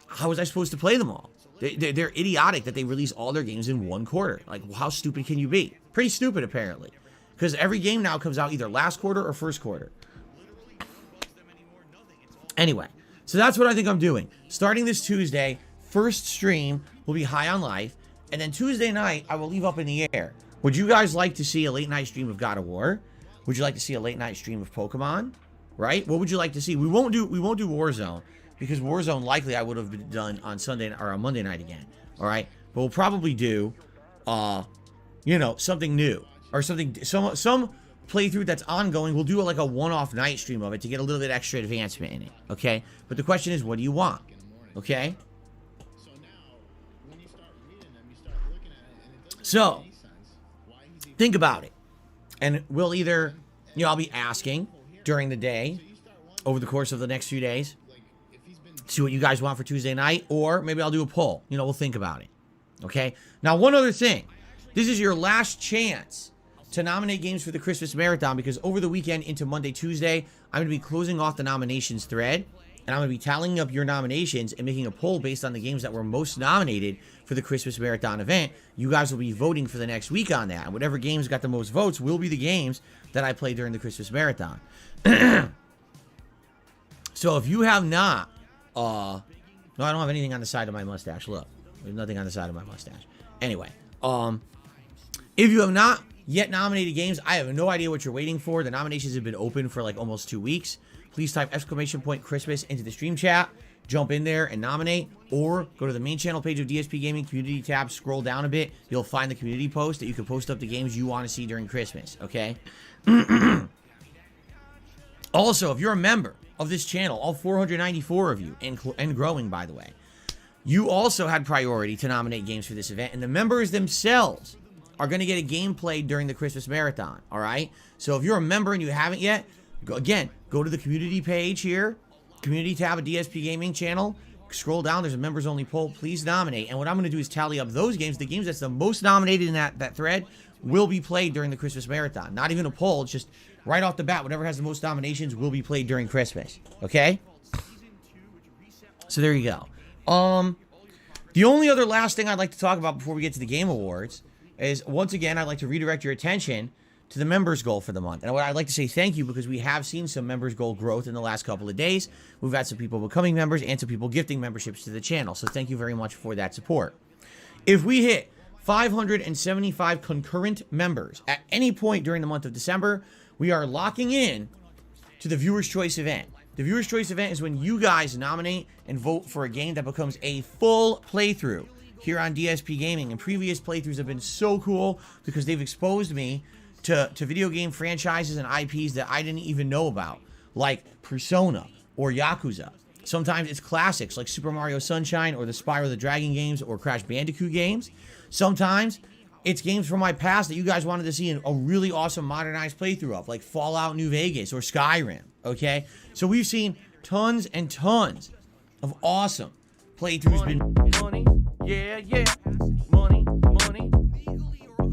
how was I supposed to play them all? They're idiotic that they release all their games in 1 quarter. Like, how stupid can you be? Pretty stupid, apparently. Because every game now comes out either last quarter or first quarter. Anyway, so that's what I think I'm doing. Starting this Tuesday, first stream will be High on Life. And then Tuesday night, I will leave up in the air. Would you guys like to see a late night stream of God of War? Would you like to see a late night stream of Pokemon? Right? What would you like to see? We won't do Warzone, because Warzone likely I would have been done on Sunday or on Monday night again. All right? But we'll probably do, something new. Or something, some playthrough that's ongoing. We'll do like a one-off night stream of it to get a little bit extra advancement in it, okay? But the question is, what do you want, okay? So, think about it. And we'll either, I'll be asking during the day, over the course of the next few days, see what you guys want for Tuesday night, or maybe I'll do a poll. We'll think about it, okay? Now, one other thing. This is your last chance to nominate games for the Christmas Marathon, because over the weekend into Monday, Tuesday, I'm going to be closing off the nominations thread. and I'm going to be tallying up your nominations and making a poll based on the games that were most nominated for the Christmas Marathon event. You guys will be voting for the next week on that. And whatever games got the most votes will be the games that I play during the Christmas Marathon. So if you have not, no, I don't have anything on the side of my mustache. Look, there's nothing on the side of my mustache. Anyway, if you have not yet nominated games, I have no idea what you're waiting for. The nominations have been open for like almost 2 weeks. Please type !Christmas into the stream chat, jump in there and nominate, or go to the main channel page of DSP Gaming community tab, scroll down a bit, you'll find the community post that you can post up the games you want to see during Christmas, okay? Also, if you're a member of this channel, all 494 of you, and growing, by the way, you also had priority to nominate games for this event, and the members themselves are going to get a game played during the Christmas Marathon, all right? So if you're a member and you haven't yet, go to the community page here, community tab of DSP Gaming channel, scroll down, there's a members only poll, please nominate, and what I'm going to do is tally up those games, the games that's the most nominated in that thread will be played during the Christmas Marathon. Not even a poll, it's just right off the bat, whatever has the most nominations will be played during Christmas, okay? So there you go. The only other last thing I'd like to talk about before we get to the Game Awards is, once again, I'd like to redirect your attention to the members goal for the month. And I'd like to say thank you, because we have seen some members goal growth in the last couple of days. We've had some people becoming members and some people gifting memberships to the channel. So thank you very much for that support. If we hit 575 concurrent members at any point during the month of December, we are locking in to the Viewer's Choice event. The Viewer's Choice event is when you guys nominate and vote for a game that becomes a full playthrough here on DSP Gaming. And previous playthroughs have been so cool because they've exposed me to video game franchises and IPs that I didn't even know about, like Persona or Yakuza. Sometimes it's classics like Super Mario Sunshine or the Spyro the Dragon games or Crash Bandicoot games. Sometimes it's games from my past that you guys wanted to see a really awesome modernized playthrough of, like Fallout New Vegas or Skyrim, okay? So we've seen tons and tons of awesome playthroughs. Money, yeah, yeah. Money, money.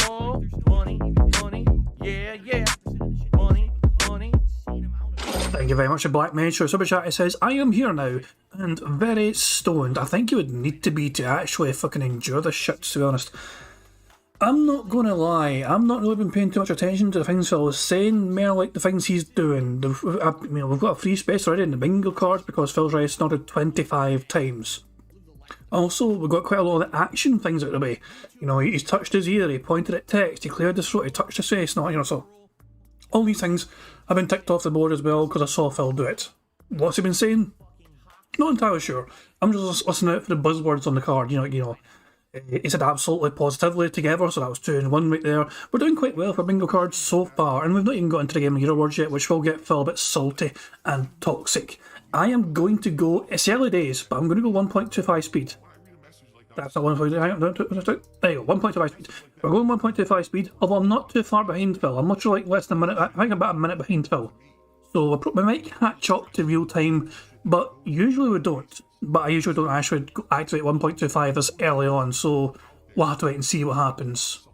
Oh, money, money, yeah, yeah. Money, money. Thank you very much to Black Mage. Super chat, it says, I am here now and very stoned. I think you would need to be to actually fucking endure this shit, to be honest. I'm not gonna lie, I'm not really been paying too much attention to the things Phil was saying, more like the things he's doing. We've got a free space already in the bingo cards because Phil's already snorted 25 times. Also, we've got quite a lot of the action things out of the way. You know, he's touched his ear, he pointed at text, he cleared his throat, he touched his face, not, you know, so all these things have been ticked off the board as well because I saw Phil do it. What's he been saying? Not entirely sure. I'm just listening out for the buzzwords on the card, you know. He said absolutely positively together, so that was 2 in 1 right there. We're doing quite well for bingo cards so far, and we've not even got into the Game of the Year awards yet, which will get Phil a bit salty and toxic. I am going to go, it's early days, but I'm going to go 1.25 speed. That's not 1.25, there you go, 1.25 speed. We're going 1.25 speed, although I'm not too far behind Phil. I'm much like less than a minute, I think about a minute behind Phil. So we might catch up to real time, but usually we don't. But I usually don't actually activate 1.25 this early on, so we'll have to wait and see what happens.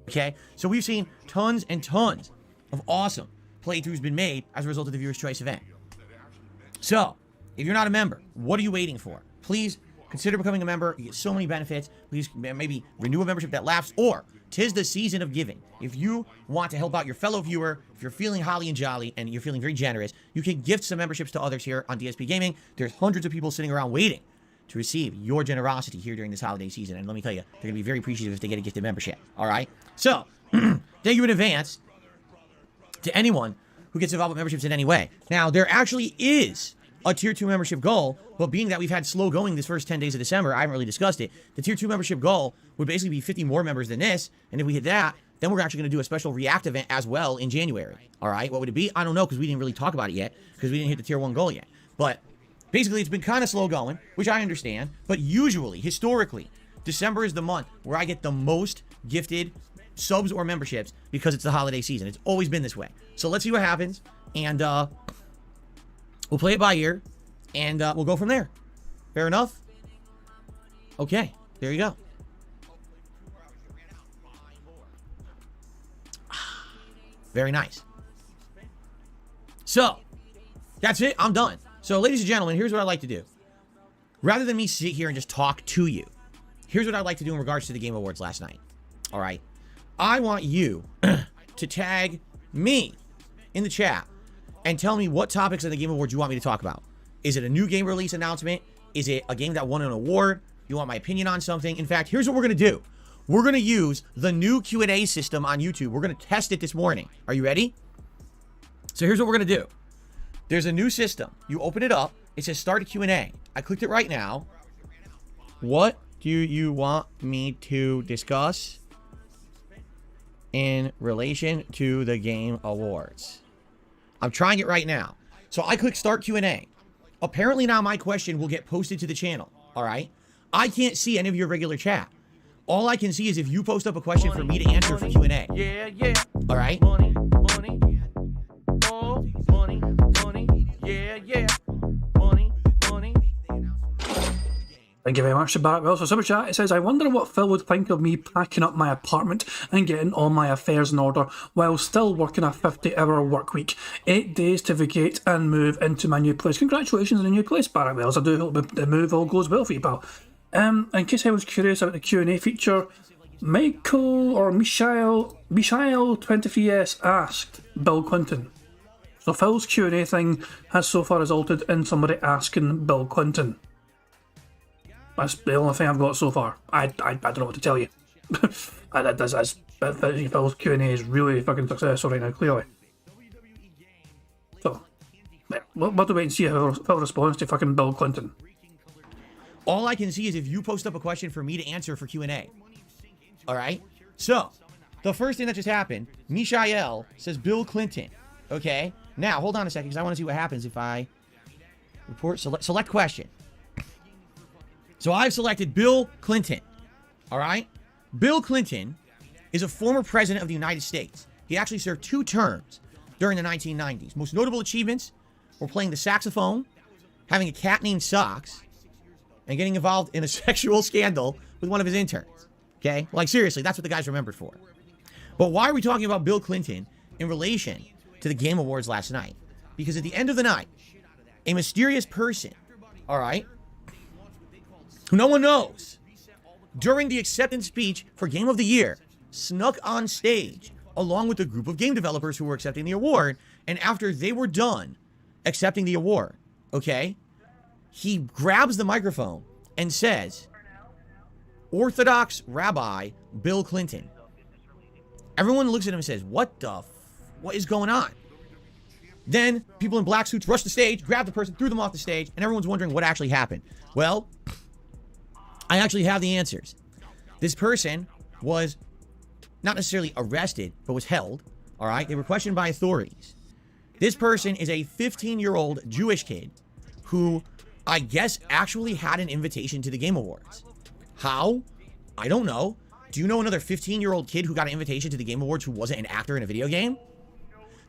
Okay, so we've seen tons and tons of awesome playthroughs been made as a result of the Viewer's Choice event. So, if you're not a member, what are you waiting for? Please consider becoming a member. You get so many benefits. Please maybe renew a membership that lapsed, or 'tis the season of giving. If you want to help out your fellow viewer, if you're feeling holly and jolly and you're feeling very generous, you can gift some memberships to others here on DSP Gaming. There's hundreds of people sitting around waiting to receive your generosity here during this holiday season. And let me tell you, they're going to be very appreciative if they get a gifted membership. All right? So, thank you in advance to anyone who gets involved with memberships in any way. Now, there actually is a Tier 2 membership goal, but being that we've had slow going this first 10 days of December, I haven't really discussed it. The Tier 2 membership goal would basically be 50 more members than this, and if we hit that, then we're actually going to do a special React event as well in January. All right? What would it be? I don't know, because we didn't really talk about it yet, because we didn't hit the Tier 1 goal yet. But basically, it's been kind of slow going, which I understand, but usually, historically, December is the month where I get the most gifted subs or memberships because it's the holiday season. It's always been this way. So let's see what happens, and we'll play it by ear, and we'll go from there. Fair enough? Okay, there you go. Very nice. So, that's it. I'm done. So, ladies and gentlemen, here's what I'd like to do. Rather than me sit here and just talk to you, here's what I'd like to do in regards to the Game Awards last night. All right? I want you to tag me in the chat and tell me what topics of the Game Awards you want me to talk about. Is it a new game release announcement? Is it a game that won an award? You want my opinion on something? In fact, here's what we're going to do. We're going to use the new Q&A system on YouTube. We're going to test it this morning. Are you ready? So here's what we're going to do. There's a new system. You open it up. It says start a Q&A. I clicked it right now. What do you want me to discuss in relation to the Game Awards? I'm trying it right now. So I click start Q&A. Apparently now my question will get posted to the channel. All right? I can't see any of your regular chat. All I can see is if you post up a question for me to answer for Q&A. Yeah, yeah. All right? Money, money. Oh, money, money. Yeah, yeah. Money, money. Thank you very much to Barrett Wells for Super Chat. It says, I wonder what Phil would think of me packing up my apartment and getting all my affairs in order while still working a 50-hour work week. 8 days to vacate and move into my new place. Congratulations on the new place, Barrett Wells. I do hope the move all goes well for you, pal. In case I was curious about the Q&A feature, Michael or Michael 23S asked Bill Clinton. So Phil's Q&A thing has so far resulted in somebody asking Bill Clinton. That's the only thing I've got so far. I don't know what to tell you. Phil's Q&A is really fucking successful right now, clearly. So, we'll have to wait and see how Phil responds to fucking Bill Clinton. All I can see is if you post up a question for me to answer for Q&A. All right? So, the first thing that just happened, Mishael says Bill Clinton. Okay? Now, hold on a second, because I want to see what happens if I report, select question. So I've selected Bill Clinton. All right? Bill Clinton is a former president of the United States. He actually served 2 terms during the 1990s. Most notable achievements were playing the saxophone, having a cat named Socks, and getting involved in a sexual scandal with one of his interns. Okay? Like, seriously, that's what the guy's remembered for. But why are we talking about Bill Clinton in relation to the Game Awards last night? Because at the end of the night, a mysterious person, all right, who no one knows, during the acceptance speech for Game of the Year, snuck on stage along with a group of game developers who were accepting the award, and after they were done accepting the award, okay, he grabs the microphone and says, Orthodox Rabbi Bill Clinton. Everyone looks at him and says, what is going on? Then people in black suits rush the stage, grab the person, threw them off the stage, and everyone's wondering what actually happened. Well, I actually have the answers. This person was not necessarily arrested, but was held. All right? They were questioned by authorities. This person is a 15-year-old Jewish kid who I guess actually had an invitation to the Game Awards. How? I don't know. Do you know another 15-year-old kid who got an invitation to the Game Awards who wasn't an actor in a video game?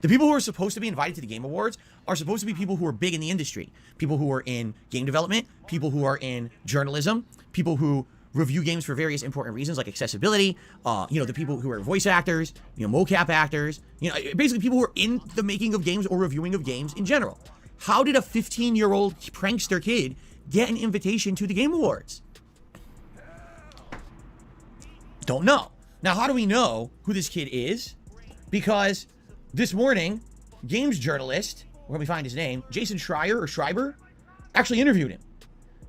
The people who are supposed to be invited to the Game Awards are supposed to be people who are big in the industry. People who are in game development, people who are in journalism, people who review games for various important reasons like accessibility, the people who are voice actors, mocap actors, basically people who are in the making of games or reviewing of games in general. How did a 15-year-old prankster kid get an invitation to the Game Awards? Don't know. Now, how do we know who this kid is? Because this morning, games journalist, where can we find his name, Jason Schreier, actually interviewed him.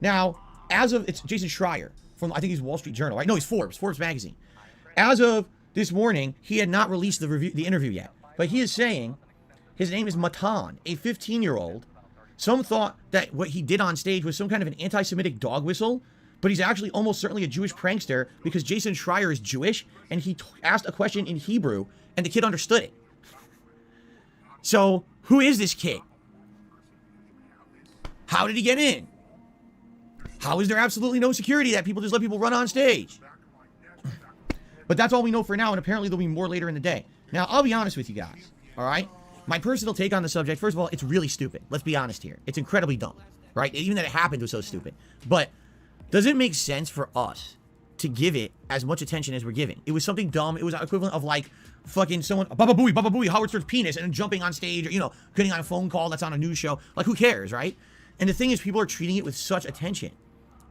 Now, it's Jason Schreier from, I think he's Wall Street Journal, right? No, he's Forbes magazine. As of this morning, he had not released the interview yet. But he is saying his name is Matan, a 15-year-old. Some thought that what he did on stage was some kind of an anti-Semitic dog whistle, but he's actually almost certainly a Jewish prankster because Jason Schreier is Jewish, and he asked a question in Hebrew, and the kid understood it. So, who is this kid? How did he get in? How is there absolutely no security that people just let people run on stage? But that's all we know for now, and apparently there'll be more later in the day. Now, I'll be honest with you guys, all right? My personal take on the subject, first of all, it's really stupid. Let's be honest here. It's incredibly dumb, right? Even that it happened was so stupid. But does it make sense for us to give it as much attention as we're giving. It was something dumb. It was equivalent of like fucking someone, Baba Booey, Howard Stern's penis, and then jumping on stage, or, you know, getting on a phone call that's on a news show. Like, who cares, right? And the thing is, people are treating it with such attention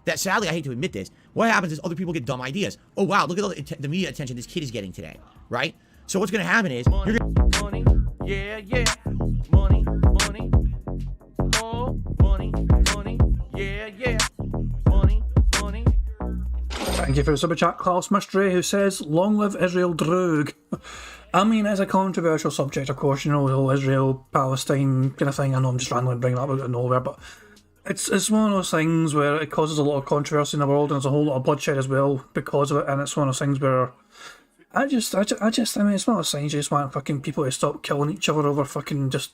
that, sadly, I hate to admit this, what happens is other people get dumb ideas. Oh, wow, look at all the media attention this kid is getting today, right? So what's going to happen is, Money, you're gonna, money, yeah, yeah. Money, money, oh, money, money, yeah, yeah. Money, money. Thank you for the super chat, Klaus Mystery, who says, "Long live Israel Droog." I mean, it's a controversial subject, of course, you know, the whole Israel-Palestine kind of thing. I know I'm just randomly bringing it up out of nowhere, but it's one of those things where it causes a lot of controversy in the world, and there's a whole lot of bloodshed as well because of it, and it's one of those things where I mean, it's one of those things you just want fucking people to stop killing each other over fucking just...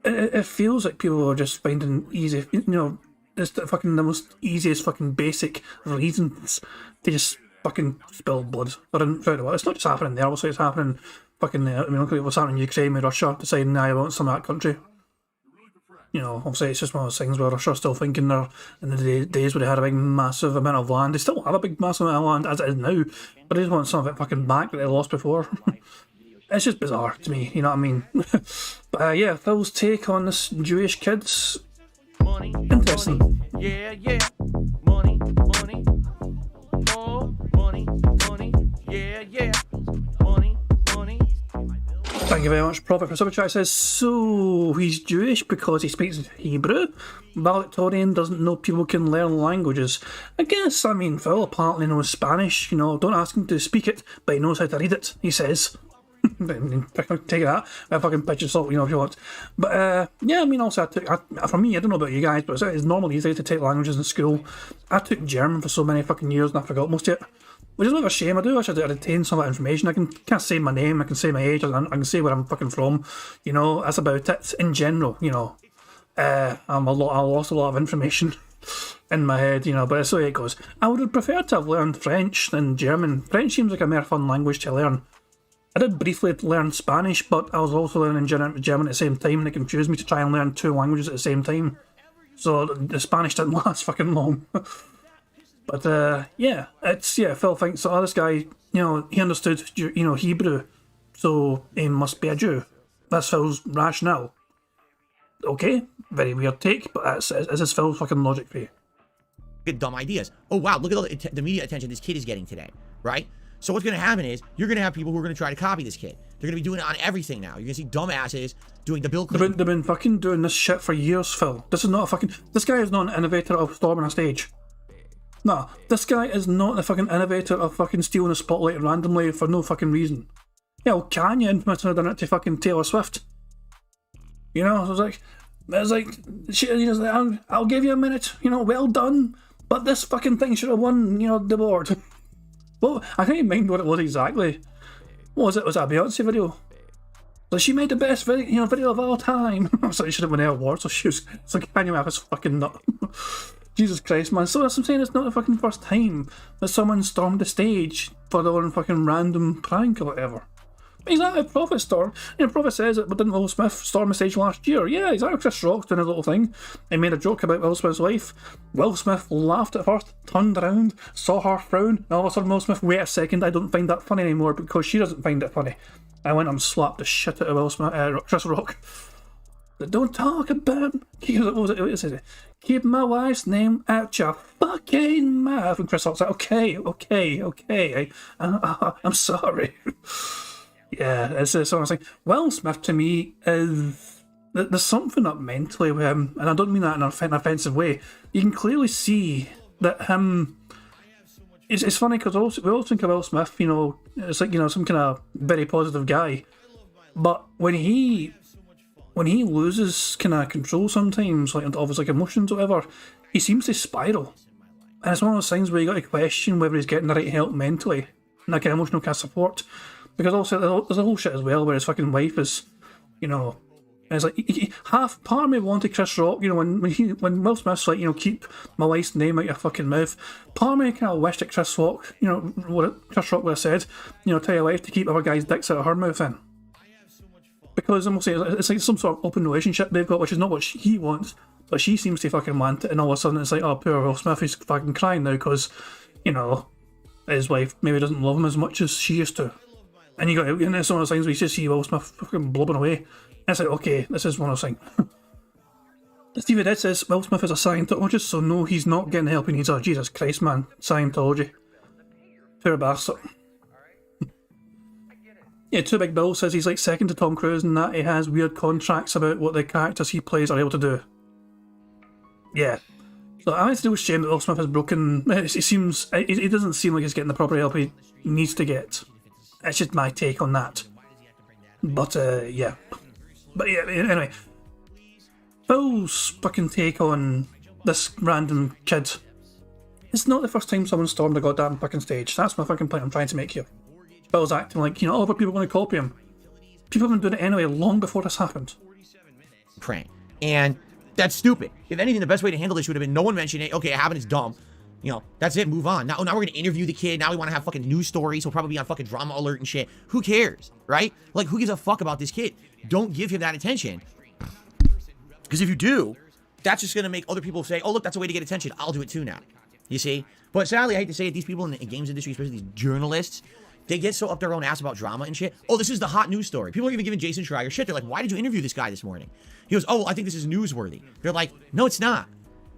It feels like people are just finding easy, you know, just the most easiest fucking basic reasons to just fucking spill blood throughout the world. It's not just happening there, obviously it's happening fucking there. I mean, look at what's happening in Ukraine with Russia deciding I want some of that country. You know, obviously it's just one of those things where Russia's still thinking they're in the days where they had a big massive amount of land. They still have a big massive amount of land as it is now, but they just want some of it fucking back that they lost before. It's just bizarre to me, you know what I mean? But yeah, Phil's take on this Jewish kid's Money, interesting. money, yeah, yeah. Money, money, oh, money, money, yeah, yeah. Money, money. Thank you very much, Prophet for Super Chat. Says, so he's Jewish because he speaks Hebrew? Valedictorian doesn't know people can learn languages. I guess, I mean, Phil apparently knows Spanish, you know, don't ask him to speak it, but he knows how to read it, he says. Take that, a fucking pinch of salt, you know, if you want. But yeah, I mean, also for me, I don't know about you guys, but it's normally easy to take languages in school. I took German for so many fucking years and I forgot most of it, which is a bit of a shame. I do wish I'd retained some of that information. I can't say my name, I can say my age, I can say where I'm fucking from, you know, that's about it in general, you know. I lost a lot of information in my head, you know, but it's the way it goes. I would have preferred to have learned French than German. French seems like a more fun language to learn. I did briefly learn Spanish, but I was also learning German at the same time, and it confused me to try and learn two languages at the same time. So the Spanish didn't last fucking long. But yeah, Phil thinks, so this guy, you know, he understood, you know, Hebrew, so he must be a Jew. That's Phil's rationale. Okay, very weird take, but this is Phil's fucking logic for you. get dumb ideas. Oh, wow, look at all the media attention this kid is getting today, right? So what's going to happen is you're going to have people who are going to try to copy this kid. They're going to be doing it on everything now. You're going to see dumbasses doing the Bill Clinton. They've been fucking doing this shit for years, Phil. This guy is not an innovator of storming a stage. No, this guy is not the fucking innovator of fucking stealing the spotlight randomly for no fucking reason. Yeah, well, Kanye infamously done it to fucking Taylor Swift. You know, so it's like, I'll give you a minute, you know, well done, but this fucking thing should have won, you know, the award. Well, I can't even mind what it was exactly. What was it? Was that a Beyonce video? So she made the best video of all time. So she should have won the award, so she was, so Kanye West was fucking nut. Jesus Christ, man. So that's what I'm saying, it's not the fucking first time that someone stormed the stage for their own fucking random prank or whatever. Exactly, Prophet storm. You know, Prophet says it, but didn't Will Smith storm the stage last year? Yeah, exactly. Chris Rock's doing a little thing. He made a joke about Will Smith's wife. Will Smith laughed at first, turned around, saw her frown, and all of a sudden Will Smith, wait a second, I don't find that funny anymore because she doesn't find it funny. I went and slapped the shit out of Will Smith, Chris Rock. Don't talk about what was it? Keep my wife's name out your fucking mouth. And Chris Rock's like, okay, I'm sorry. Yeah, it's sort of thing. Will Smith to me is there's something up mentally with him, and I don't mean that in an offensive way. You can clearly see that him. It's funny because we all think of Will Smith, you know, it's like, you know, some kind of very positive guy, but when he loses kind of control sometimes, like of his like emotions or whatever, he seems to spiral, and it's one of those things where you got to question whether he's getting the right help mentally and that kind of emotional kind of support. Because also there's a whole shit as well where his fucking wife is, you know, and it's like half part of me wanted Chris Rock, you know, when Will Smith's like, you know, keep my wife's name out your fucking mouth. Part of me kind of wished that Chris Rock, you know, what Chris Rock would have said, you know, tell your wife to keep other guys' dicks out of her mouth in. Because I'm saying it's like some sort of open relationship they've got, which is not what he wants, but she seems to fucking want it, and all of a sudden it's like, oh, poor Will Smith, he's fucking crying now because, you know, his wife maybe doesn't love him as much as she used to. And you got, and it's one of those things where you just see Will Smith fucking blubbing away. And it's like, okay, this is one of those things. Stevie Dead says Will Smith is a Scientologist, so no, he's not getting the help he needs. Oh, Jesus Christ, man. Scientology. Poor bastard. Yeah, Two Big Bill says he's like second to Tom Cruise in that he has weird contracts about what the characters he plays are able to do. Yeah. So I think it's a shame that Will Smith has broken. It doesn't seem like he's getting the proper help he needs to get. It's just my take on that. But yeah. But yeah, anyway. Bill's fucking take on this random kid. It's not the first time someone stormed a goddamn fucking stage. That's my fucking point I'm trying to make here. Bill's acting like, other people are going to copy him. People have been doing it anyway long before this happened. Prank. And that's stupid. If anything, the best way to handle this would have been no one mentioned it. Okay, it happened, it's dumb. That's it, move on. Now we're going to interview the kid. Now we want to have fucking news stories. He'll probably be on fucking Drama Alert and shit. Who cares, right? Like, who gives a fuck about this kid? Don't give him that attention. Because if you do, that's just going to make other people say, oh, look, that's a way to get attention. I'll do it too now. You see? But sadly, I hate to say it, these people in the games industry, especially these journalists, they get so up their own ass about drama and shit. Oh, this is the hot news story. People are even giving Jason Schreier shit. They're like, why did you interview this guy this morning? He goes, oh, I think this is newsworthy. They're like, no, it's not.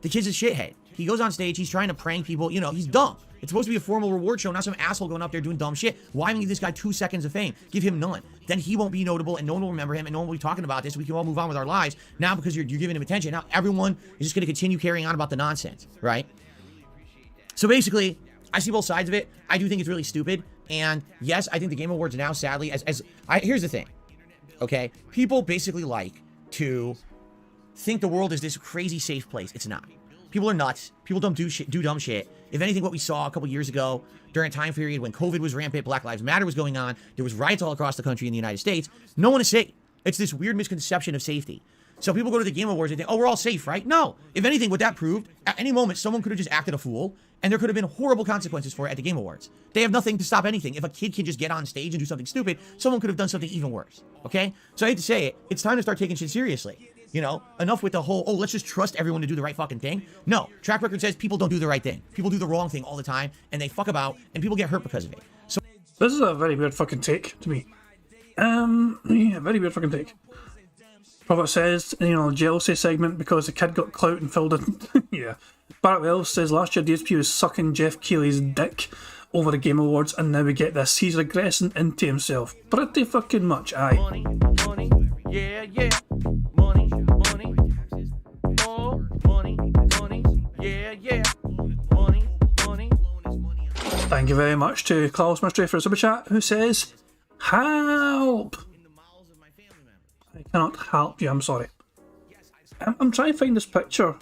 The kid's a shithead. He goes on stage, he's trying to prank people. He's dumb. It's supposed to be a formal reward show, not some asshole going up there doing dumb shit. Why give this guy 2 seconds of fame? Give him none. Then he won't be notable and no one will remember him and no one will be talking about this. We can all move on with our lives. Now because you're giving him attention, now everyone is just going to continue carrying on about the nonsense, right? So basically, I see both sides of it. I do think it's really stupid. And yes, I think the Game Awards now, sadly, here's the thing, okay? People basically like to think the world is this crazy safe place. It's not. People are nuts. People don't do dumb shit. If anything, what we saw a couple years ago during a time period when COVID was rampant, Black Lives Matter was going on, there was riots all across the country in the United States, no one is safe. It's this weird misconception of safety. So people go to the Game Awards and think, oh, we're all safe, right? No. If anything, what that proved, at any moment, someone could have just acted a fool, and there could have been horrible consequences for it at the Game Awards. They have nothing to stop anything. If a kid can just get on stage and do something stupid, someone could have done something even worse, okay? So I hate to say it, it's time to start taking shit seriously. Enough with the whole, oh, let's just trust everyone to do the right fucking thing. No, track record says people don't do the right thing. People do the wrong thing all the time, and they fuck about, and people get hurt because of it. So this is a very weird fucking take to me. Yeah, very weird fucking take. Prophet says, jealousy segment because the kid got clout and filled it. Yeah. Barrett Wells says last year DSP was sucking Jeff Keighley's dick over the Game Awards, and now we get this. He's regressing into himself. Pretty fucking much, aye. Money, money, yeah, yeah. Money, money, more money, money, yeah, yeah. Money, money. Thank you very much to Klaus Mystery for a super chat, who says, help! I cannot help you, I'm sorry. I'm trying to find this picture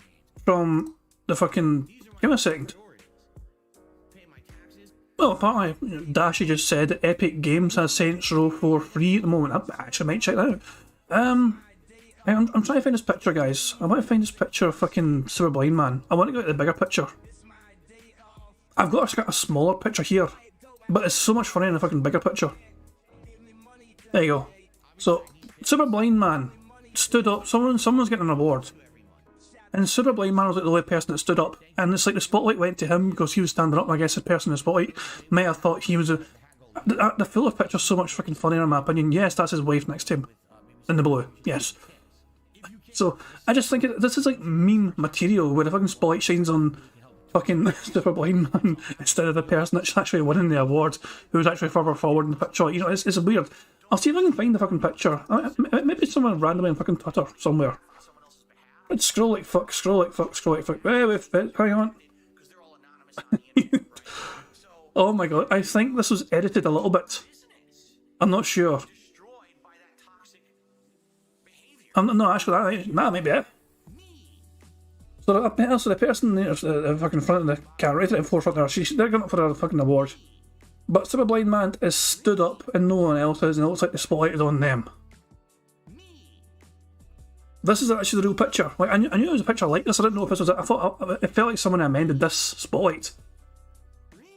from the fucking... Give me a second. Well, apparently, Dashy just said that Epic Games has Saints Row 4 free at the moment. I actually might check that out. I'm trying to find this picture, guys. I want to find this picture of fucking Super Blind Man. I want to get the bigger picture. I've got a smaller picture here, but it's so much funnier in the fucking bigger picture. There you go. So, Super Blind Man stood up. Someone's getting an award. And Super Blind Man was like the only person that stood up. And it's like the spotlight went to him because he was standing up. And I guess the person in the spotlight might have thought he was a... The full of picture's so much fucking funnier in my opinion. Yes, that's his wife next to him. In the blue. Yes. So, I just think this is like meme material where the fucking spotlight shines on fucking Super Blind Man instead of the person that's actually winning the award who was actually further forward in the picture. It's weird. I'll see if I can find the fucking picture. Maybe somewhere randomly on fucking Twitter somewhere. I'd scroll like fuck. Wait, hang on. Oh my god, I think this was edited a little bit. I'm not sure. No, actually, that may be it. So the person there, the fucking front of the camera, right at the forefront there, they're going up for a fucking award. But Super Blind Man is stood up and no one else is, and it looks like the spotlight is on them. This is actually the real picture. Like I knew it was a picture like this. I didn't know if this was it. I thought it felt like someone amended this spotlight.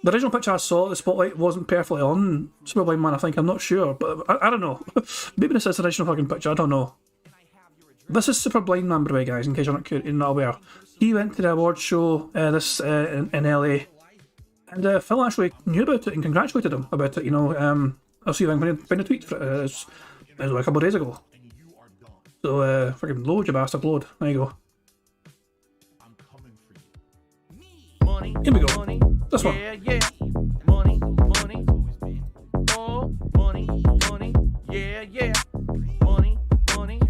The original picture I saw, the spotlight wasn't perfectly on Super Blind Man. I think, I'm not sure, but I don't know. Maybe this is the original fucking picture. I don't know. This is Super Blind Man, by the way, guys. In case you're not aware, he went to the award show in LA. And Phil actually knew about it and congratulated him about it, you know. I'll see if I can find a tweet for it. It was like a couple of days ago. So, fucking load, you bastard, load. There you go. Money, Here we go. money, This one. yeah, yeah. Money, money, oh, money, money, yeah, yeah. Money, money.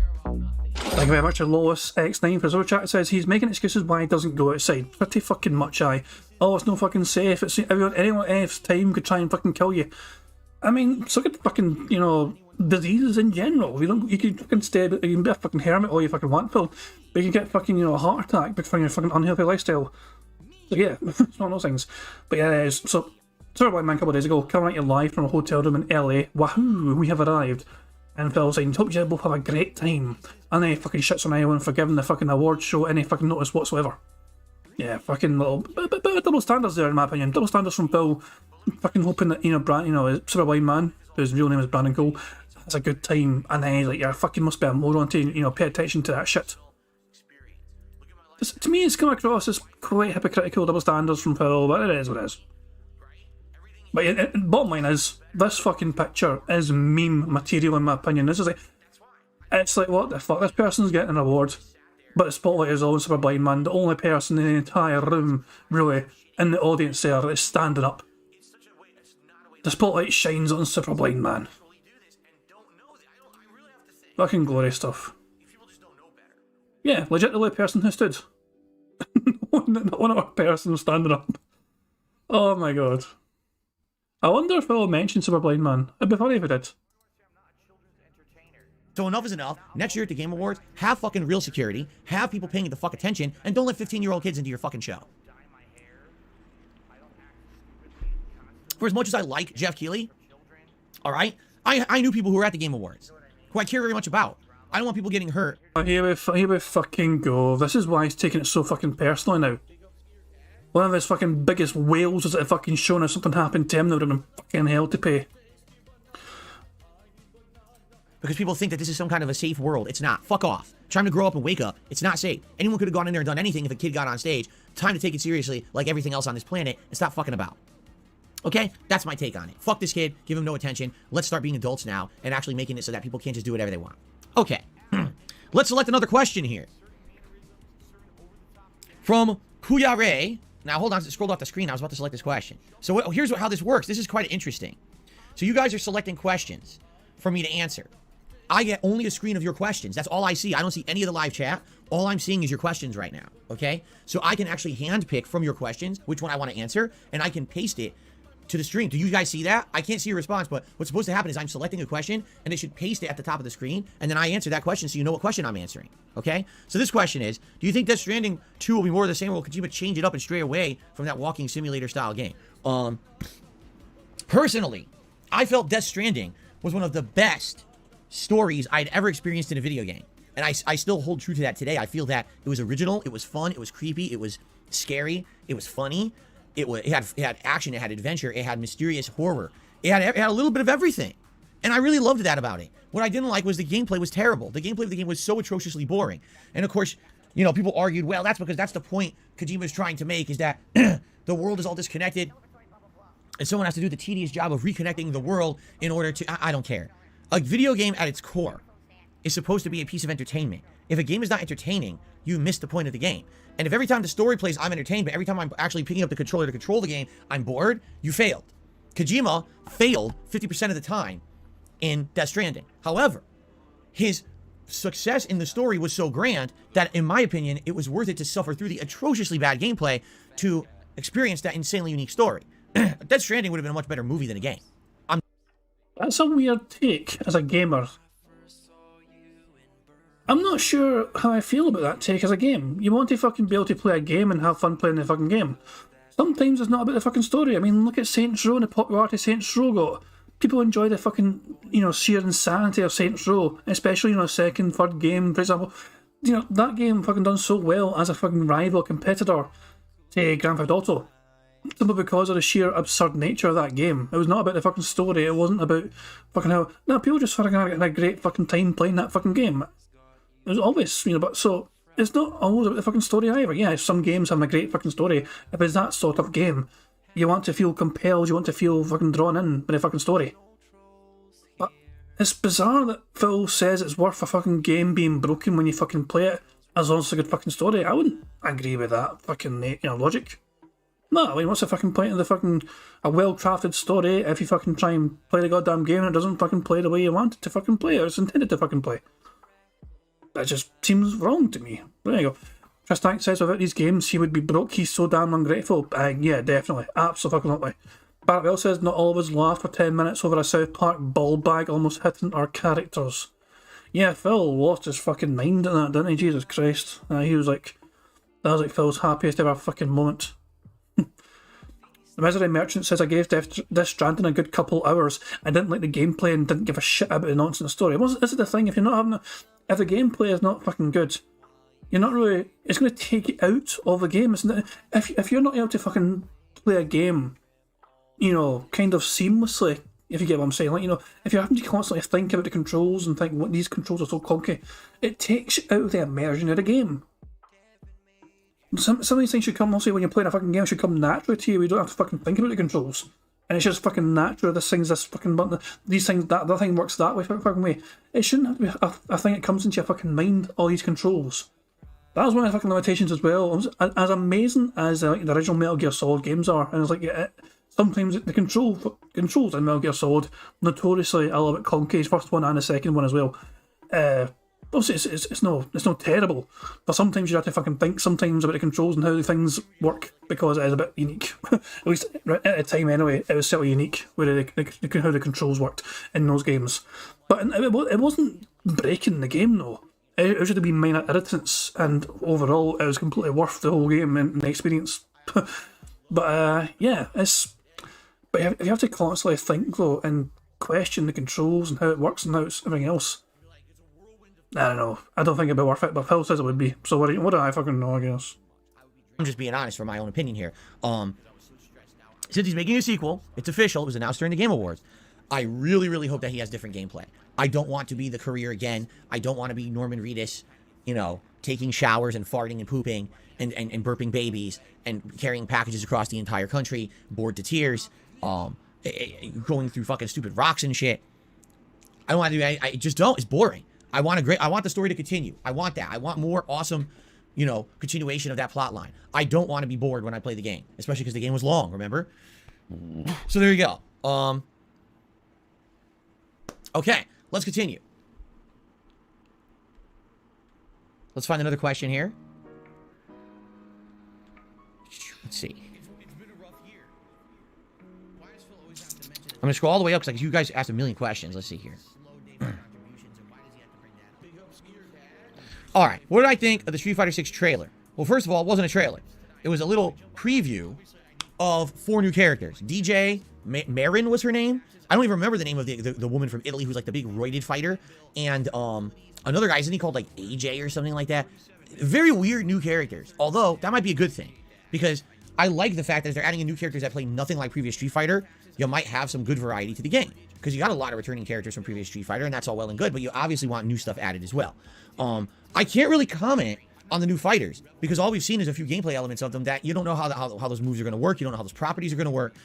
Thank you very much to Lois X9 for his chat. It says he's making excuses why he doesn't go outside. Pretty fucking much, aye. Oh, it's no fucking safe. It's anyone at any time could try and fucking kill you. I mean, so could fucking, you know, diseases in general. You can fucking you can be a fucking hermit all you fucking want, Phil. But you can get fucking, you know, a heart attack because your fucking unhealthy lifestyle. So yeah, it's one of those things. But yeah, so Sorry about man a couple of days ago, coming at you live from a hotel room in LA. Wahoo, we have arrived. And Phil saying, hope you both have a great time. And then he fucking shits on anyone for giving the fucking award show any fucking notice whatsoever. Yeah, fucking little bit of double standards there in my opinion. Double standards from Phil. Fucking hoping that, Super Blind Man, whose real name is Brandon Cole, has a good time, and then he's like, yeah, fucking must be a moron to, pay attention to that shit. To me, it's come across as quite hypocritical double standards from Phil, but it is what it is. But yeah, bottom line is, this fucking picture is meme material in my opinion. This is like, it's like, what the fuck, this person's getting an award, but the spotlight is on Super Blind Man, the only person in the entire room, really, in the audience there that is standing up. The spotlight shines on Super Blind Man. Fucking glorious stuff. Yeah, legitimately a person who stood. One of our person standing up. Oh my god. I wonder if I'll mention Super Blind Man. It'd be funny if it did. So enough is enough. Next year at the Game Awards, have fucking real security, have people paying the fuck attention, and don't let 15-year-old kids into your fucking show. For as much as I like Jeff Keighley, alright, I knew people who were at the Game Awards, who I care very much about. I don't want people getting hurt. Here we fucking go. This is why he's taking it so fucking personally now. One of his fucking biggest wails was at fucking showing if something happened to him, they would have been fucking hell to pay. Because people think that this is some kind of a safe world. It's not. Fuck off. Time to grow up and wake up. It's not safe. Anyone could have gone in there and done anything if a kid got on stage. Time to take it seriously like everything else on this planet and stop fucking about. Okay? That's my take on it. Fuck this kid. Give him no attention. Let's start being adults now and actually making it so that people can't just do whatever they want. Okay. Let's select another question here. From Kuyare. Now, hold on. I scrolled off the screen. I was about to select this question. So here's how this works. This is quite interesting. So you guys are selecting questions for me to answer. I get only a screen of your questions. That's all I see. I don't see any of the live chat. All I'm seeing is your questions right now. Okay? So I can actually handpick from your questions which one I want to answer, and I can paste it to the stream. Do you guys see that? I can't see your response, but what's supposed to happen is I'm selecting a question, and they should paste it at the top of the screen, and then I answer that question so you know what question I'm answering. Okay? So this question is, do you think Death Stranding 2 will be more of the same, or will Kojima change it up and stray away from that walking simulator style game? Personally, I felt Death Stranding was one of the best stories I'd ever experienced in a video game. And I still hold true to that today. I feel that it was original, it was fun, it was creepy, it was scary, it was funny, it had action, it had adventure, it had mysterious horror. It had a little bit of everything. And I really loved that about it. What I didn't like was the gameplay was terrible. The gameplay of the game was so atrociously boring. And of course, people argued, well, that's because that's the point Kojima's trying to make, is that the world is all disconnected and someone has to do the tedious job of reconnecting the world in order to... I don't care. A video game at its core is supposed to be a piece of entertainment. If a game is not entertaining, you miss the point of the game. And if every time the story plays, I'm entertained, but every time I'm actually picking up the controller to control the game, I'm bored, you failed. Kojima failed 50% of the time in Death Stranding. However, his success in the story was so grand that, in my opinion, it was worth it to suffer through the atrociously bad gameplay to experience that insanely unique story. Death Stranding would have been a much better movie than a game. That's a weird take as a gamer. I'm not sure how I feel about that take as a game. You want to fucking be able to play a game and have fun playing the fucking game. Sometimes it's not about the fucking story. I mean, look at Saints Row and the popularity Saints Row got. People enjoy the fucking, sheer insanity of Saints Row, especially, second, third game, for example. That game fucking done so well as a fucking rival competitor to Grand Theft Auto. Simply because of the sheer absurd nature of that game. It was not about the fucking story, it wasn't about fucking how... No, people just fucking having a great fucking time playing that fucking game. It was always, but so... It's not always about the fucking story either. Yeah, some games have a great fucking story. If it's that sort of game, You want to feel compelled, you want to feel fucking drawn in by the fucking story. But it's bizarre that Phil says it's worth a fucking game being broken when you fucking play it, as long as it's a good fucking story. I wouldn't agree with that fucking, logic. No, I mean, what's the fucking point of the fucking a well-crafted story if you fucking try and play the goddamn game and it doesn't fucking play the way you want it to fucking play or it's intended to fucking play? That just seems wrong to me. There you go. Chris Tank says about these games he would be broke, he's so damn ungrateful. Yeah, definitely. Absolutely. Bartwell says not all of us laughed for 10 minutes over a South Park ball bag almost hitting our characters. Yeah, Phil lost his fucking mind in that, didn't he? Jesus Christ. He was like, that was like Phil's happiest ever fucking moment. The Misery Merchant says I gave Death Stranding a good couple hours. I didn't like the gameplay and didn't give a shit about the nonsense story. This is the thing, if you're not having if the gameplay is not fucking good, you're not really, it's going to take you out of the game, isn't it? If you're not able to fucking play a game, kind of seamlessly, if you get what I'm saying, if you're having to constantly think about the controls and think what these controls are so clunky, it takes you out of the immersion of the game. Some of these things should come, also when you're playing a fucking game, should come naturally to you. You don't have to fucking think about the controls. And it's just fucking natural. This fucking button, these things, that other thing works that way, fucking way. It shouldn't have to be a thing that comes into your fucking mind, all these controls. That was one of the fucking limitations as well. As amazing as the original Metal Gear Solid games are, and it's like, sometimes the controls in Metal Gear Solid, notoriously a little bit clunky, first one and the second one as well. Obviously, it's not terrible, but sometimes you have to fucking think sometimes about the controls and how the things work because it is a bit unique. At least at the time anyway, it was certainly unique how the controls worked in those games. But it wasn't breaking the game though. It was just being minor irritants, and overall it was completely worth the whole game and the experience. But yeah, but if you have to constantly think though and question the controls and how it works and how it's everything else, I don't know. I don't think it'd be worth it, but Phil says it would be. So what do I fucking know, I guess? I'm just being honest from my own opinion here. Since he's making a sequel, it's official, it was announced during the Game Awards, I really, really hope that he has different gameplay. I don't want to be the career again. I don't want to be Norman Reedus, taking showers and farting and pooping and burping babies and carrying packages across the entire country, bored to tears, going through fucking stupid rocks and shit. I don't want to do. I just don't. It's boring. I want the story to continue. I want that. I want more awesome, continuation of that plot line. I don't want to be bored when I play the game, especially because the game was long, remember? So there you go. Okay, let's continue. Let's find another question here. Let's see. I'm going to scroll all the way up because you guys asked a million questions. Let's see here. All right, what did I think of the Street Fighter 6 trailer? Well, first of all, it wasn't a trailer. It was a little preview of 4 new characters. DJ Marin was her name. I don't even remember the name of the woman from Italy who's like the big roided fighter. And another guy, isn't he called like AJ or something like that? Very weird new characters. Although, that might be a good thing. Because I like the fact that if they're adding in new characters that play nothing like previous Street Fighter, you might have some good variety to the game. Because you got a lot of returning characters from previous Street Fighter, and that's all well and good, but you obviously want new stuff added as well. I can't really comment on the new fighters, because all we've seen is a few gameplay elements of them that you don't know how those moves are going to work, you don't know how those properties are going to work.